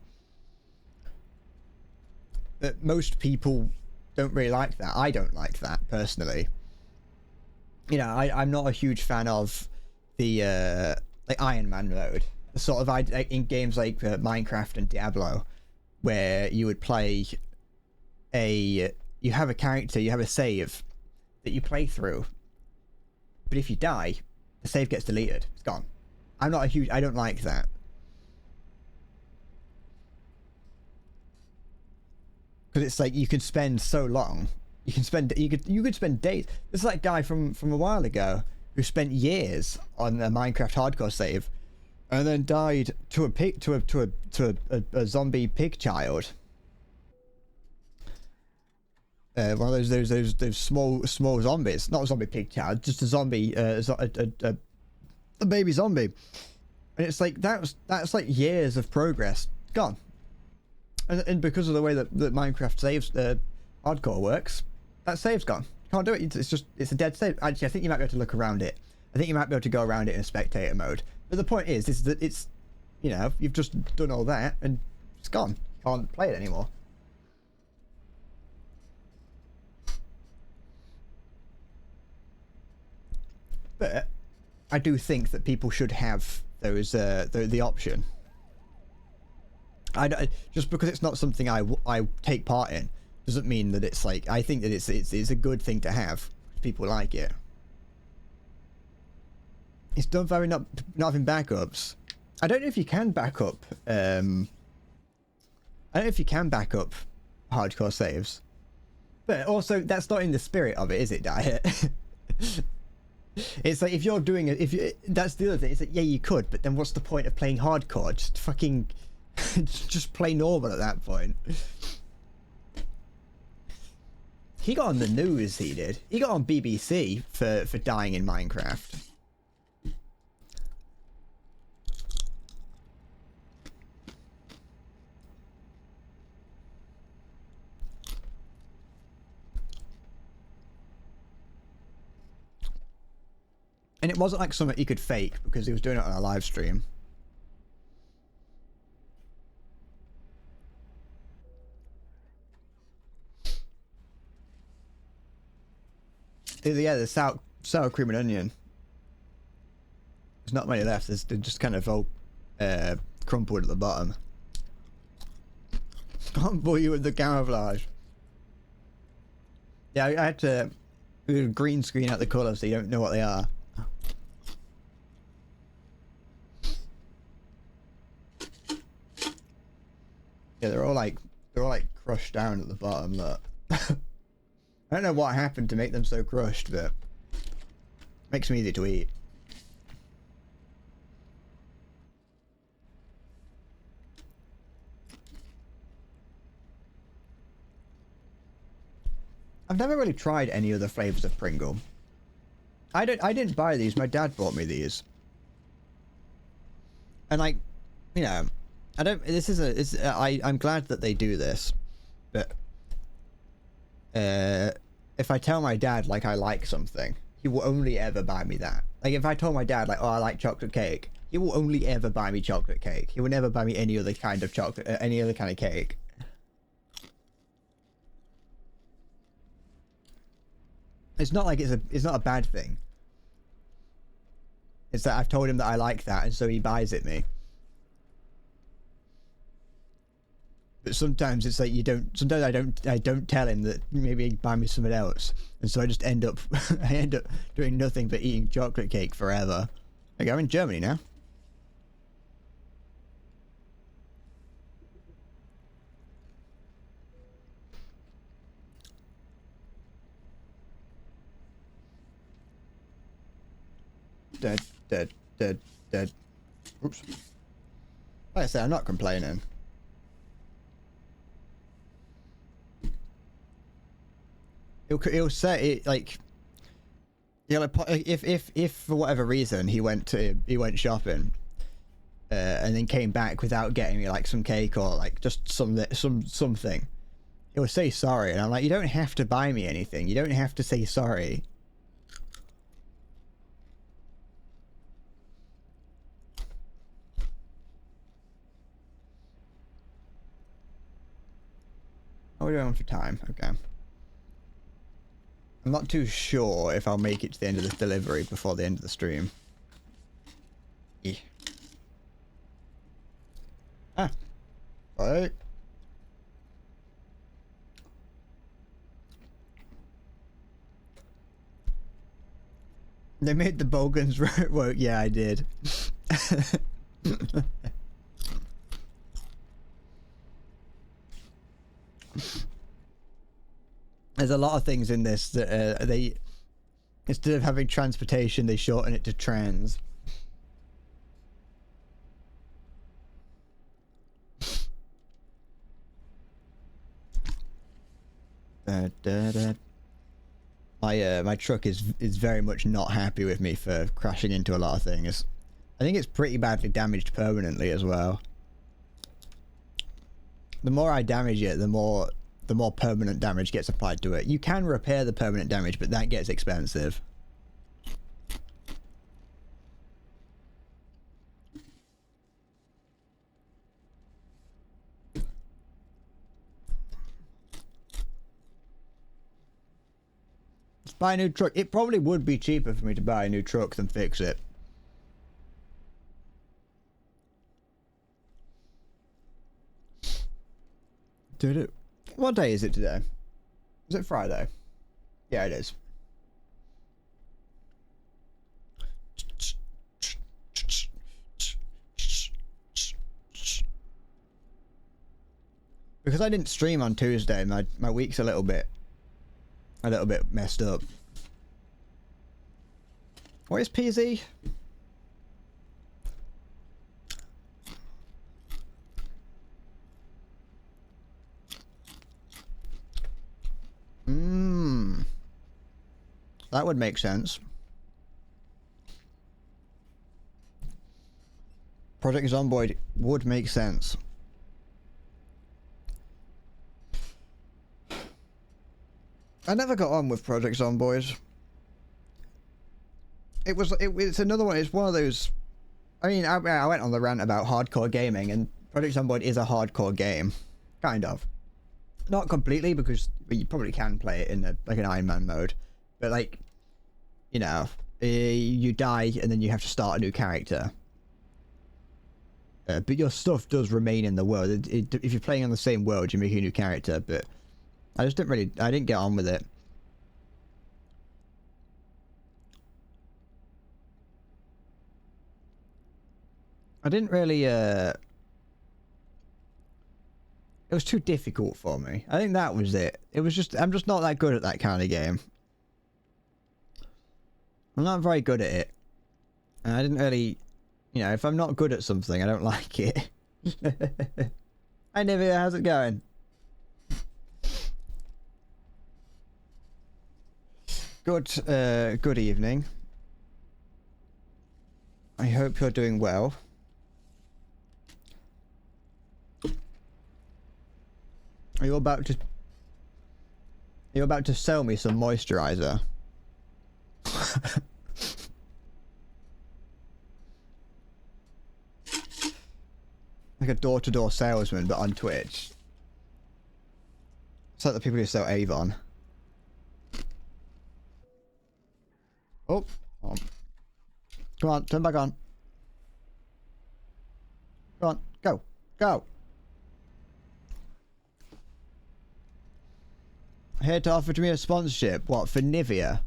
But most people don't really like that. I don't like that personally. You know, I'm not a huge fan of the like Iron Man mode. Sort of in games like Minecraft and Diablo, where you would play you have a character, you have a save that you play through, but if you die, the save gets deleted. It's gone. I don't like that. because it's like you can spend so long. You could spend days. There's that guy from a while ago who spent years on a Minecraft hardcore save, and then died to a zombie pig child. One of those small zombies, not a zombie pig child, just a zombie, a baby zombie, and it's like that's like years of progress gone, and because of the way that Minecraft saves hardcore works, that save's gone. Can't do it. It's a dead save. Actually, I think you might be able to look around it. I think you might be able to go around it in spectator mode. But the point is that it's, you know, you've just done all that and it's gone. You can't play it anymore. But I do think that people should have those the option. Just because it's not something I take part in doesn't mean that it's like, I think that it's a good thing to have. People like it. It's done very not having backups. I don't know if you can back up. I don't know if you can back up hardcore saves, but also that's not in the spirit of it, is it, Diet? It's like if you're doing it, that's the other thing. It's like, yeah, you could, but then what's the point of playing hardcore? Just fucking, just play normal at that point. He got on the news. He did. He got on BBC for dying in Minecraft. And it wasn't like something he could fake because he was doing it on a live stream. Yeah, the sour cream and onion. There's not many left. They're just kind of all crumpled at the bottom. Can't bore you with the camouflage. Yeah, I had to green screen out the colours so you don't know what they are. Yeah, they're all like crushed down at the bottom. Look. I don't know what happened to make them so crushed, but makes them easy to eat. I've never really tried any other flavors of Pringle. I didn't buy these. My dad bought me these. And like, you know, I'm glad that they do this, but if I tell my dad like I like something, he will only ever buy me that. Like if I told my dad like, oh, I like chocolate cake, he will only ever buy me chocolate cake. He will never buy me any other kind of chocolate, any other kind of cake. It's not like it's not a bad thing. It's that I've told him that I like that, and so he buys it me. But sometimes it's like you don't. Sometimes I don't tell him that maybe he'd buy me something else, and so I just end up doing nothing but eating chocolate cake forever. Like I'm in Germany now. Dead. Oops. Like I said, I'm not complaining. He'll say it like, yeah, like if for whatever reason he went shopping, and then came back without getting me like some cake or like just something, he'll say sorry, and I'm like, you don't have to buy me anything. You don't have to say sorry. How are we doing for time? Okay. I'm not too sure if I'll make it to the end of this delivery before the end of the stream. Yeah. Ah. Right. They made the bogans work. Yeah, I did. There's a lot of things in this that they, instead of having transportation, they shorten it to trans. My truck is very much not happy with me for crashing into a lot of things. I think it's pretty badly damaged permanently as well. The more I damage it, the more permanent damage gets applied to it. You can repair the permanent damage, but that gets expensive. Let's buy a new truck. It probably would be cheaper for me to buy a new truck than fix it. What day is it today? Is it Friday? Yeah, it is. Because I didn't stream on Tuesday, my week's a little bit messed up. What is PZ? That would make sense. Project Zomboid would make sense. I never got on with Project Zomboid. It's another one. It's one of those. I mean, I went on the rant about hardcore gaming, and Project Zomboid is a hardcore game, kind of. Not completely, because you probably can play it in like an Iron Man mode, but like, you know, you die and then you have to start a new character. But your stuff does remain in the world. If you're playing on the same world, you make a new character. But I just I didn't get on with it. I didn't really, it was too difficult for me. I think that was it. It was just, I'm just not that good at that kind of game. I'm not very good at it. And I didn't really, you know, if I'm not good at something, I don't like it. Hi Nivea, how's it going? Good evening. I hope you're doing well. Are you about to sell me some moisturizer? Like a door-to-door salesman, but on Twitch. It's like the people who sell Avon. Oh, come on, turn back on. Come on, go, go. Here to offer to me a sponsorship. What, for Nivea?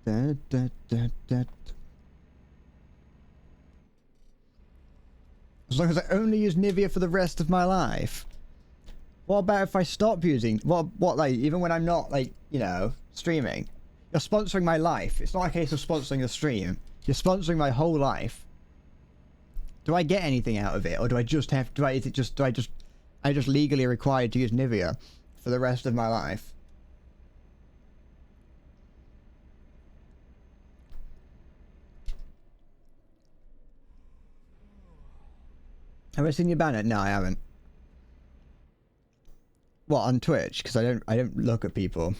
As long as I only use Nivea for the rest of my life. What about if I stop using... What, like, even when I'm not, like, you know, streaming? You're sponsoring my life. It's not a case of sponsoring the stream. You're sponsoring my whole life. Do I get anything out of it, or do I just have? I just legally required to use Nivea for the rest of my life? Have I seen you ban it? No, I haven't. What, on Twitch? Because I don't look at people.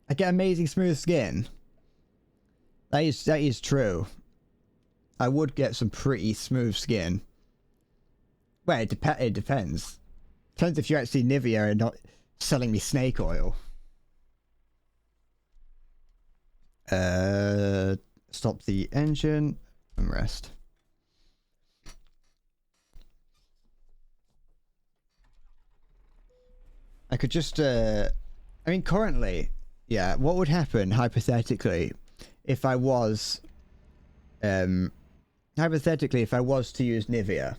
I get amazing smooth skin. That is true. I would get some pretty smooth skin. Well, it depends. Depends if you actually Nivea and not selling me snake oil. Stop the engine and rest. I could just, I mean, currently, yeah, what would happen, hypothetically, if I was, hypothetically, if I was to use Nivea,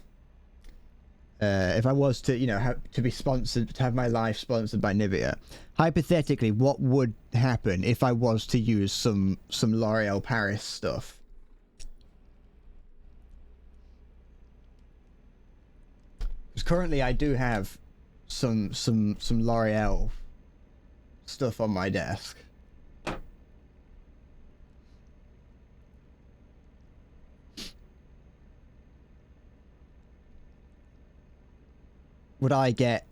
if I was to, you know, to be sponsored, to have my life sponsored by Nivea, hypothetically, what would happen if I was to use some L'Oreal Paris stuff? Because currently I do have some L'Oreal stuff on my desk. Would I get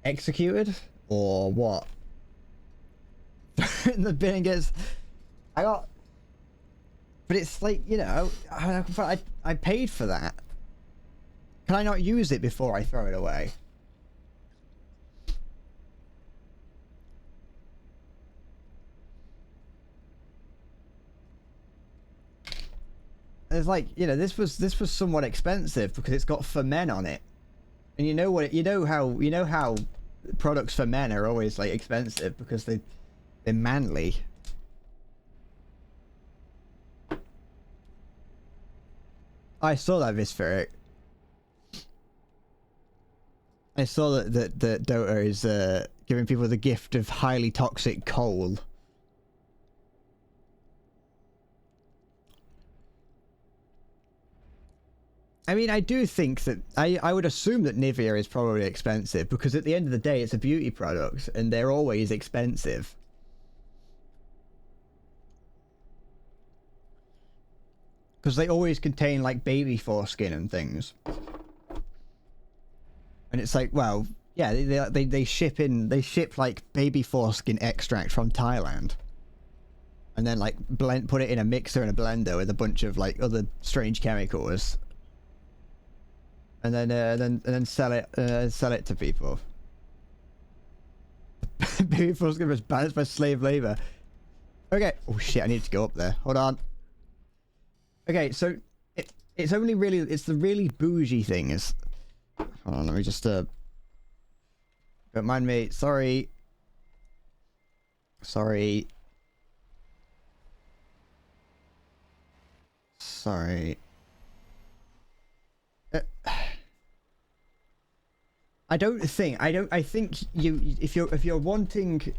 executed or what? In the bin gets. I got. But it's like, you know, I paid for that. Can I not use it before I throw it away? It's like, you know, this was somewhat expensive because it's got for men on it. And you know what? You know how products for men are always like expensive because they're manly. I saw that Vispheric. I saw that Dota is giving people the gift of highly toxic coal. I mean, I do think that I would assume that Nivea is probably expensive because at the end of the day, it's a beauty product and they're always expensive. Because they always contain like baby foreskin and things. And it's like, well, yeah, they ship like baby foreskin extract from Thailand. And then like put it in a mixer and a blender with a bunch of like other strange chemicals. And then sell it to people. Baby foreskin was banned by slave labor. Okay. Oh shit! I need to go up there. Hold on. Okay, so it's only really the really bougie things. Hold on, let me just don't mind me. Sorry. Sorry. I think you if you're wanting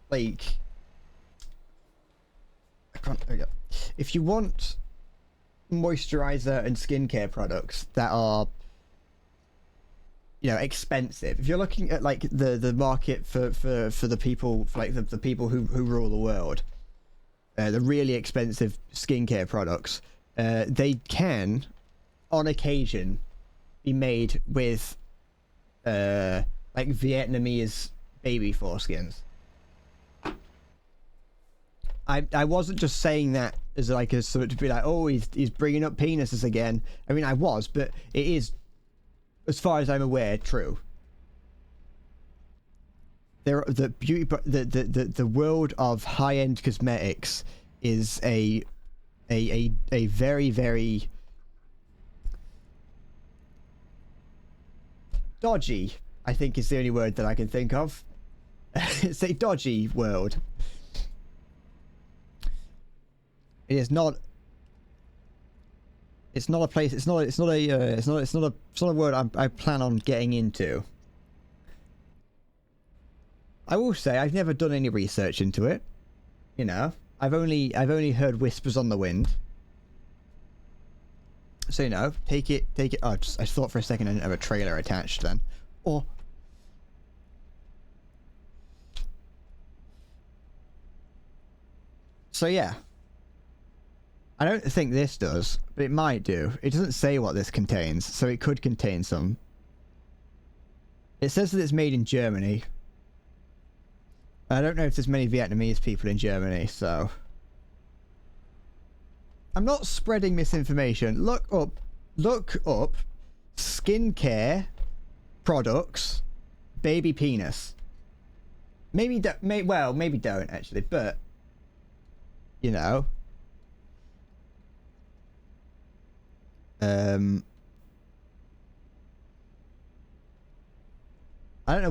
like I can't there we go. If you want moisturizer and skincare products that are, you know, expensive, if you're looking at like the market for the people, for like the people who rule the world, the really expensive skincare products, they can on occasion be made with like Vietnamese baby foreskins. I wasn't just saying that as like a sort of to be like, oh, he's bringing up penises again. I mean, I was, but it is, as far as I'm aware, true. The beauty, the world of high-end cosmetics is a very, very dodgy, I think is the only word that I can think of. It's a dodgy world. It is not. It's not a place. It's not a word I plan on getting into. I will say I've never done any research into it. You know, I've only heard whispers on the wind. So, you know, take it. Oh, I thought for a second I didn't have a trailer attached then. Or. So yeah. I don't think this does, but it might do. It doesn't say what this contains, so it could contain some. It says that it's made in Germany. I don't know if there's many Vietnamese people in Germany, so... I'm not spreading misinformation. Look up skincare products baby penis. Maybe maybe don't actually, but you know. I don't know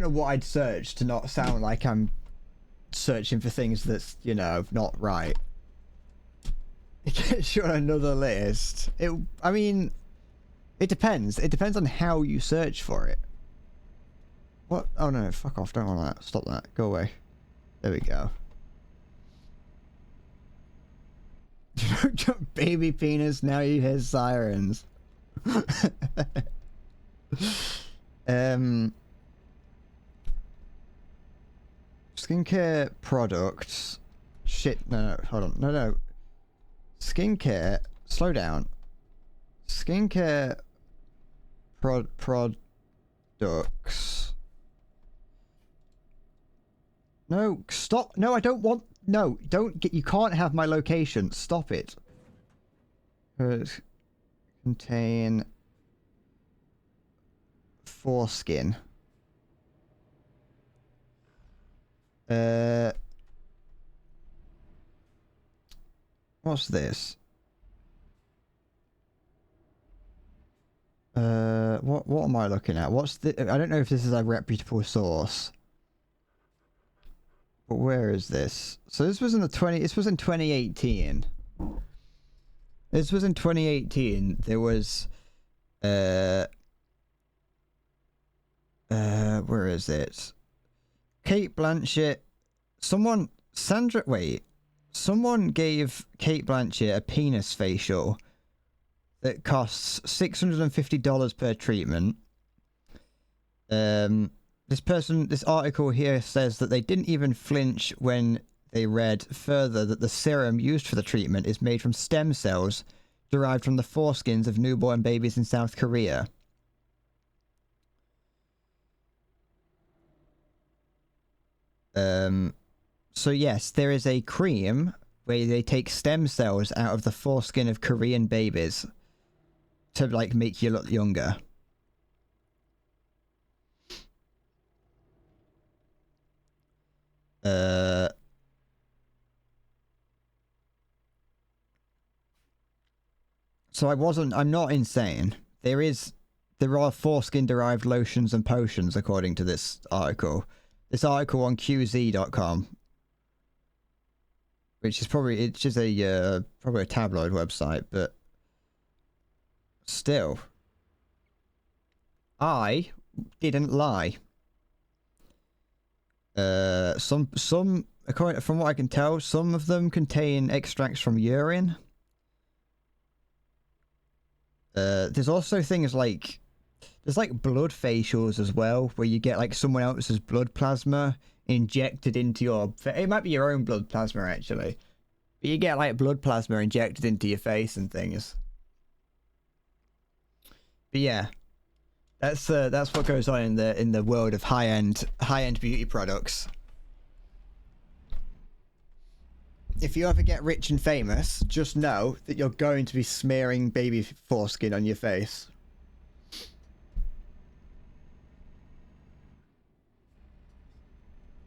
what I'd search to not sound like I'm searching for things that's, you know, not right. It gets you on another list. I mean, it depends. It depends on how you search for it. What? Oh no, fuck off. Don't want that. Stop that. Go away. There we go. Baby penis, now you hear sirens. Skincare products. Shit, no, hold on. No. Skincare, slow down. Skincare products. No, stop. No, I don't want. No, don't get. You can't have my location. Stop it. Contain foreskin. What's this? What am I looking at? What's the? I don't know if this is a reputable source. But where is this? So this was in This was in 2018. This was in 2018. There was, where is it? Kate Blanchett. Someone gave Kate Blanchett a penis facial that costs $650 per treatment. This article here says that they didn't even flinch when they read further that the serum used for the treatment is made from stem cells derived from the foreskins of newborn babies in South Korea. So yes, there is a cream where they take stem cells out of the foreskin of Korean babies to, like, make you look younger. So I'm not insane. There are foreskin-derived lotions and potions, according to this article. This article on QZ.com. Which is probably probably a tabloid website, but still. I didn't lie. According from what I can tell, some of them contain extracts from urine. There's also things like there's like blood facials as well, where you get like someone else's blood plasma injected into your. It might be your own blood plasma actually, but you get like blood plasma injected into your face and things. But yeah, that's what goes on in the world of high end beauty products. If you ever get rich and famous, just know that you're going to be smearing baby foreskin on your face.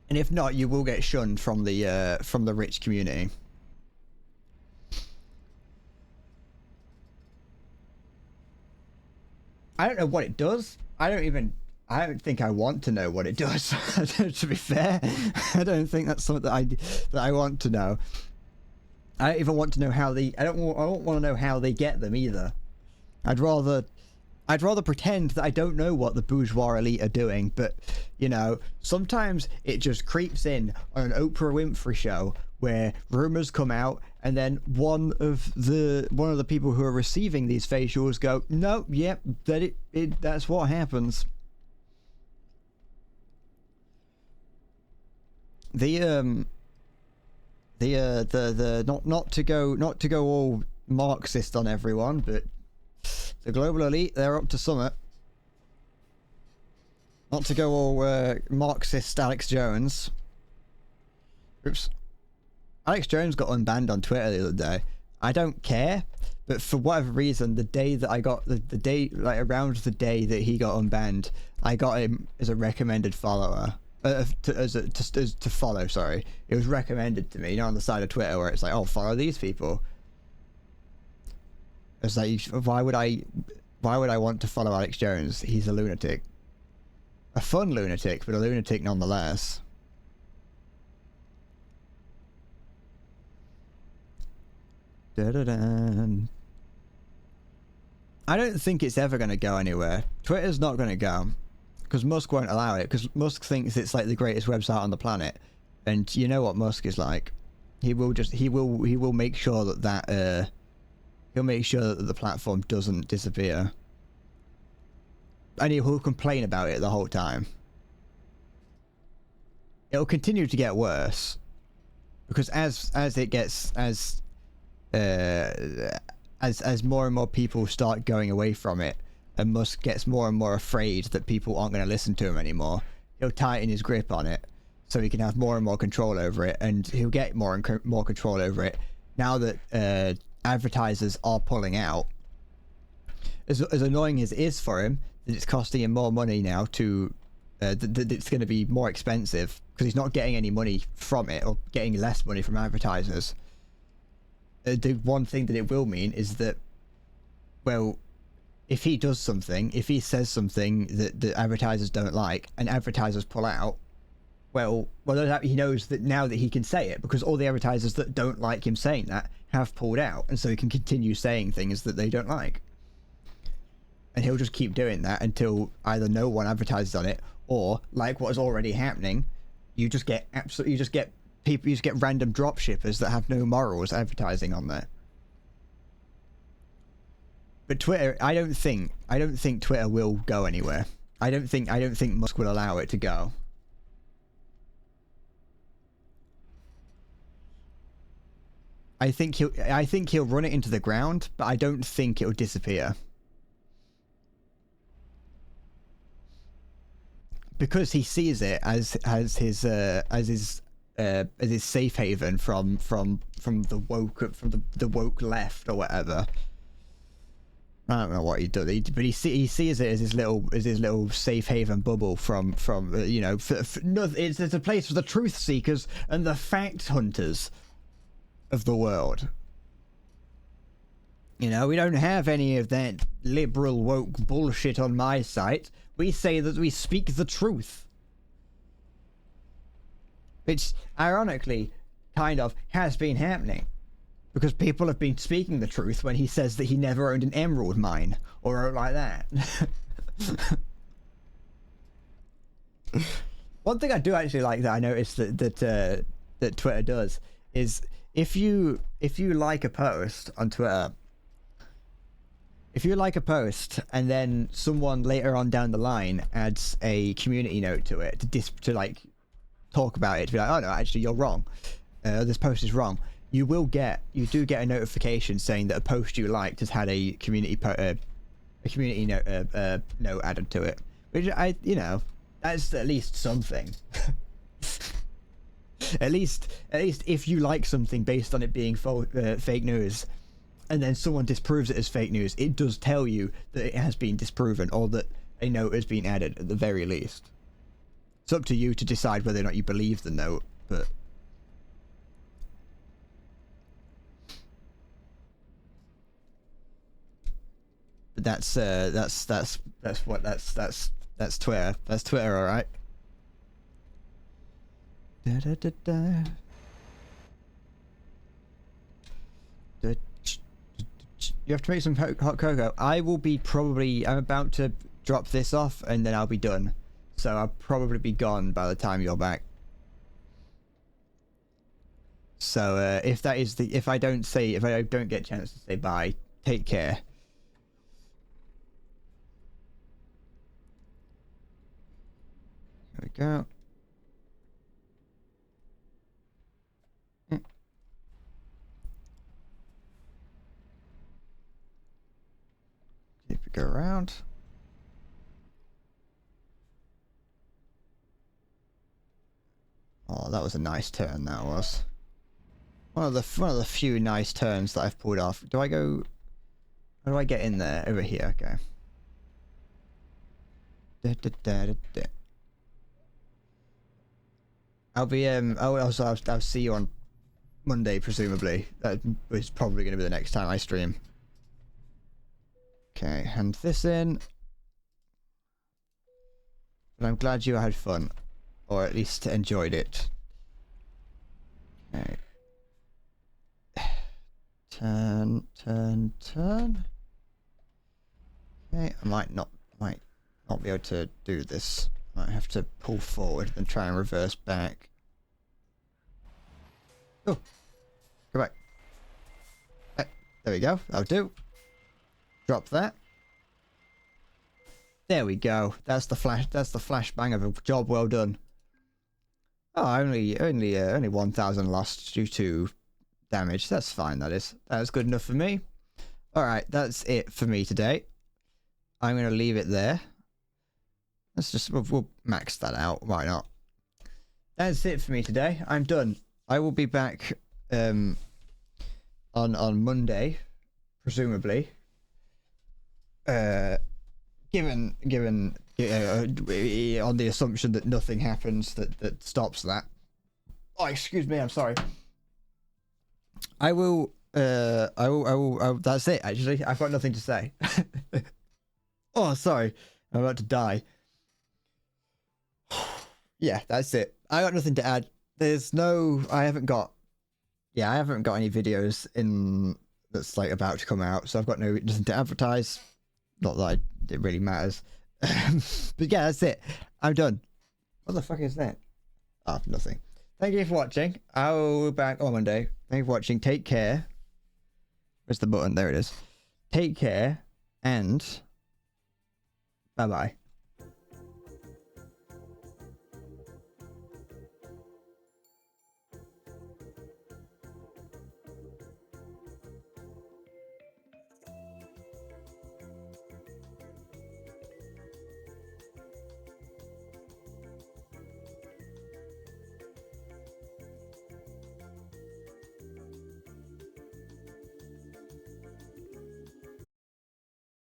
And if not, you will get shunned from the rich community. I don't know what it does. I don't think I want to know what it does. To be fair, I don't think that's something that I want to know. I don't even want to know how I don't want to know how they get them either. I'd rather pretend that I don't know what the bourgeois elite are doing, but you know, sometimes it just creeps in on an Oprah Winfrey show where rumors come out, and then one of the people who are receiving these facials go, "No, yep, that's what happens." Not to go all Marxist on everyone, but the global elite, they're up to summit. Not to go all Marxist Alex Jones. Oops. Alex Jones got unbanned on Twitter the other day. I don't care, but for whatever reason, the day that I got the day, like around the day that he got unbanned, I got him as a recommended follower. To follow, sorry. It was recommended to me, you know, on the side of Twitter where it's like, oh, follow these people. It's like, why would I want to follow Alex Jones? He's a lunatic. A fun lunatic, but a lunatic nonetheless. Da-da-da. I don't think it's ever going to go anywhere. Twitter's not going to go because Musk won't allow it, because Musk thinks it's like the greatest website on the planet. And you know what Musk is like. He will make sure that he'll make sure that the platform doesn't disappear. And he'll complain about it the whole time. It'll continue to get worse, because as more and more people start going away from it, and Musk gets more and more afraid that people aren't going to listen to him anymore, he'll tighten his grip on it so he can have more and more control over it, and he'll get more and more control over it now that advertisers are pulling out. As annoying as it is for him, that it's costing him more money now to that it's going to be more expensive because he's not getting any money from it, or getting less money from advertisers. The one thing that it will mean is that, well, if he does something, if he says something that the advertisers don't like and advertisers pull out, well, he knows that now that he can say it, because all the advertisers that don't like him saying that have pulled out, and so he can continue saying things that they don't like. And he'll just keep doing that until either no one advertises on it, or, like what is already happening, you just get random drop shippers that have no morals advertising on there. But Twitter, I don't think Twitter will go anywhere. I don't think Musk will allow it to go. I think he'll run it into the ground, but I don't think it'll disappear. Because he sees it as his safe haven from the woke left or whatever. I don't know what he does, but he sees it as his little safe haven bubble from you know, it's a place for the truth seekers and the fact hunters of the world. You know, we don't have any of that liberal woke bullshit on my site. We say that we speak the truth. Which, ironically, kind of has been happening. Because people have been speaking the truth when he says that he never owned an emerald mine. Or like that. One thing I do actually like that I noticed that Twitter does is if you like a post on Twitter, if you like a post and then someone later on down the line adds a community note to it to like talk about it, to be like, oh no, actually you're wrong, this post is wrong, you do get a notification saying that a post you liked has had a community note added to it, which you know, that's at least something. at least if you like something based on it being fake news, and then someone disproves it as fake news, it does tell you that it has been disproven, or that a note has been added at the very least. It's up to you to decide whether or not you believe the note, but that's Twitter. That's Twitter, all right. Da da da da. You have to make some hot cocoa. I will be I'm about to drop this off and then I'll be done. So I'll probably be gone by the time you're back. So if I don't get a chance to say bye, take care. There we go. If we go around. Oh, that was a nice turn, that was. One of the few nice turns that I've pulled off. How do I get in there? Over here, okay. I'll be I'll see you on Monday, presumably. That is probably going to be the next time I stream. Okay, hand this in. But I'm glad you had fun. Or at least enjoyed it. Okay. Turn. Okay, I might not be able to do this. I might have to pull forward and try and reverse back. Oh, go back. There we go. That'll do. Drop that. There we go. That's the flashbang of a job well done. Oh, only 1,000 lost due to damage. That's fine. That's good enough for me. All right, that's it for me today. I'm gonna leave it there. Let's just we'll max that out. Why not? That's it for me today. I'm done. I will be back on Monday, presumably. Given on the assumption that nothing happens that stops that. Oh, excuse me. I'm sorry. I will. That's it. Actually, I've got nothing to say. Oh, sorry. I'm about to die. Yeah, that's it. I got nothing to add. I haven't got any videos in that's like about to come out, so I've got nothing to advertise. Not that it really matters. But yeah, that's it. I'm done. What the fuck is that? Oh, nothing. Thank you for watching. I'll be back on Monday. Thank you for watching. Take care. Where's the button? There it is. Take care and bye-bye.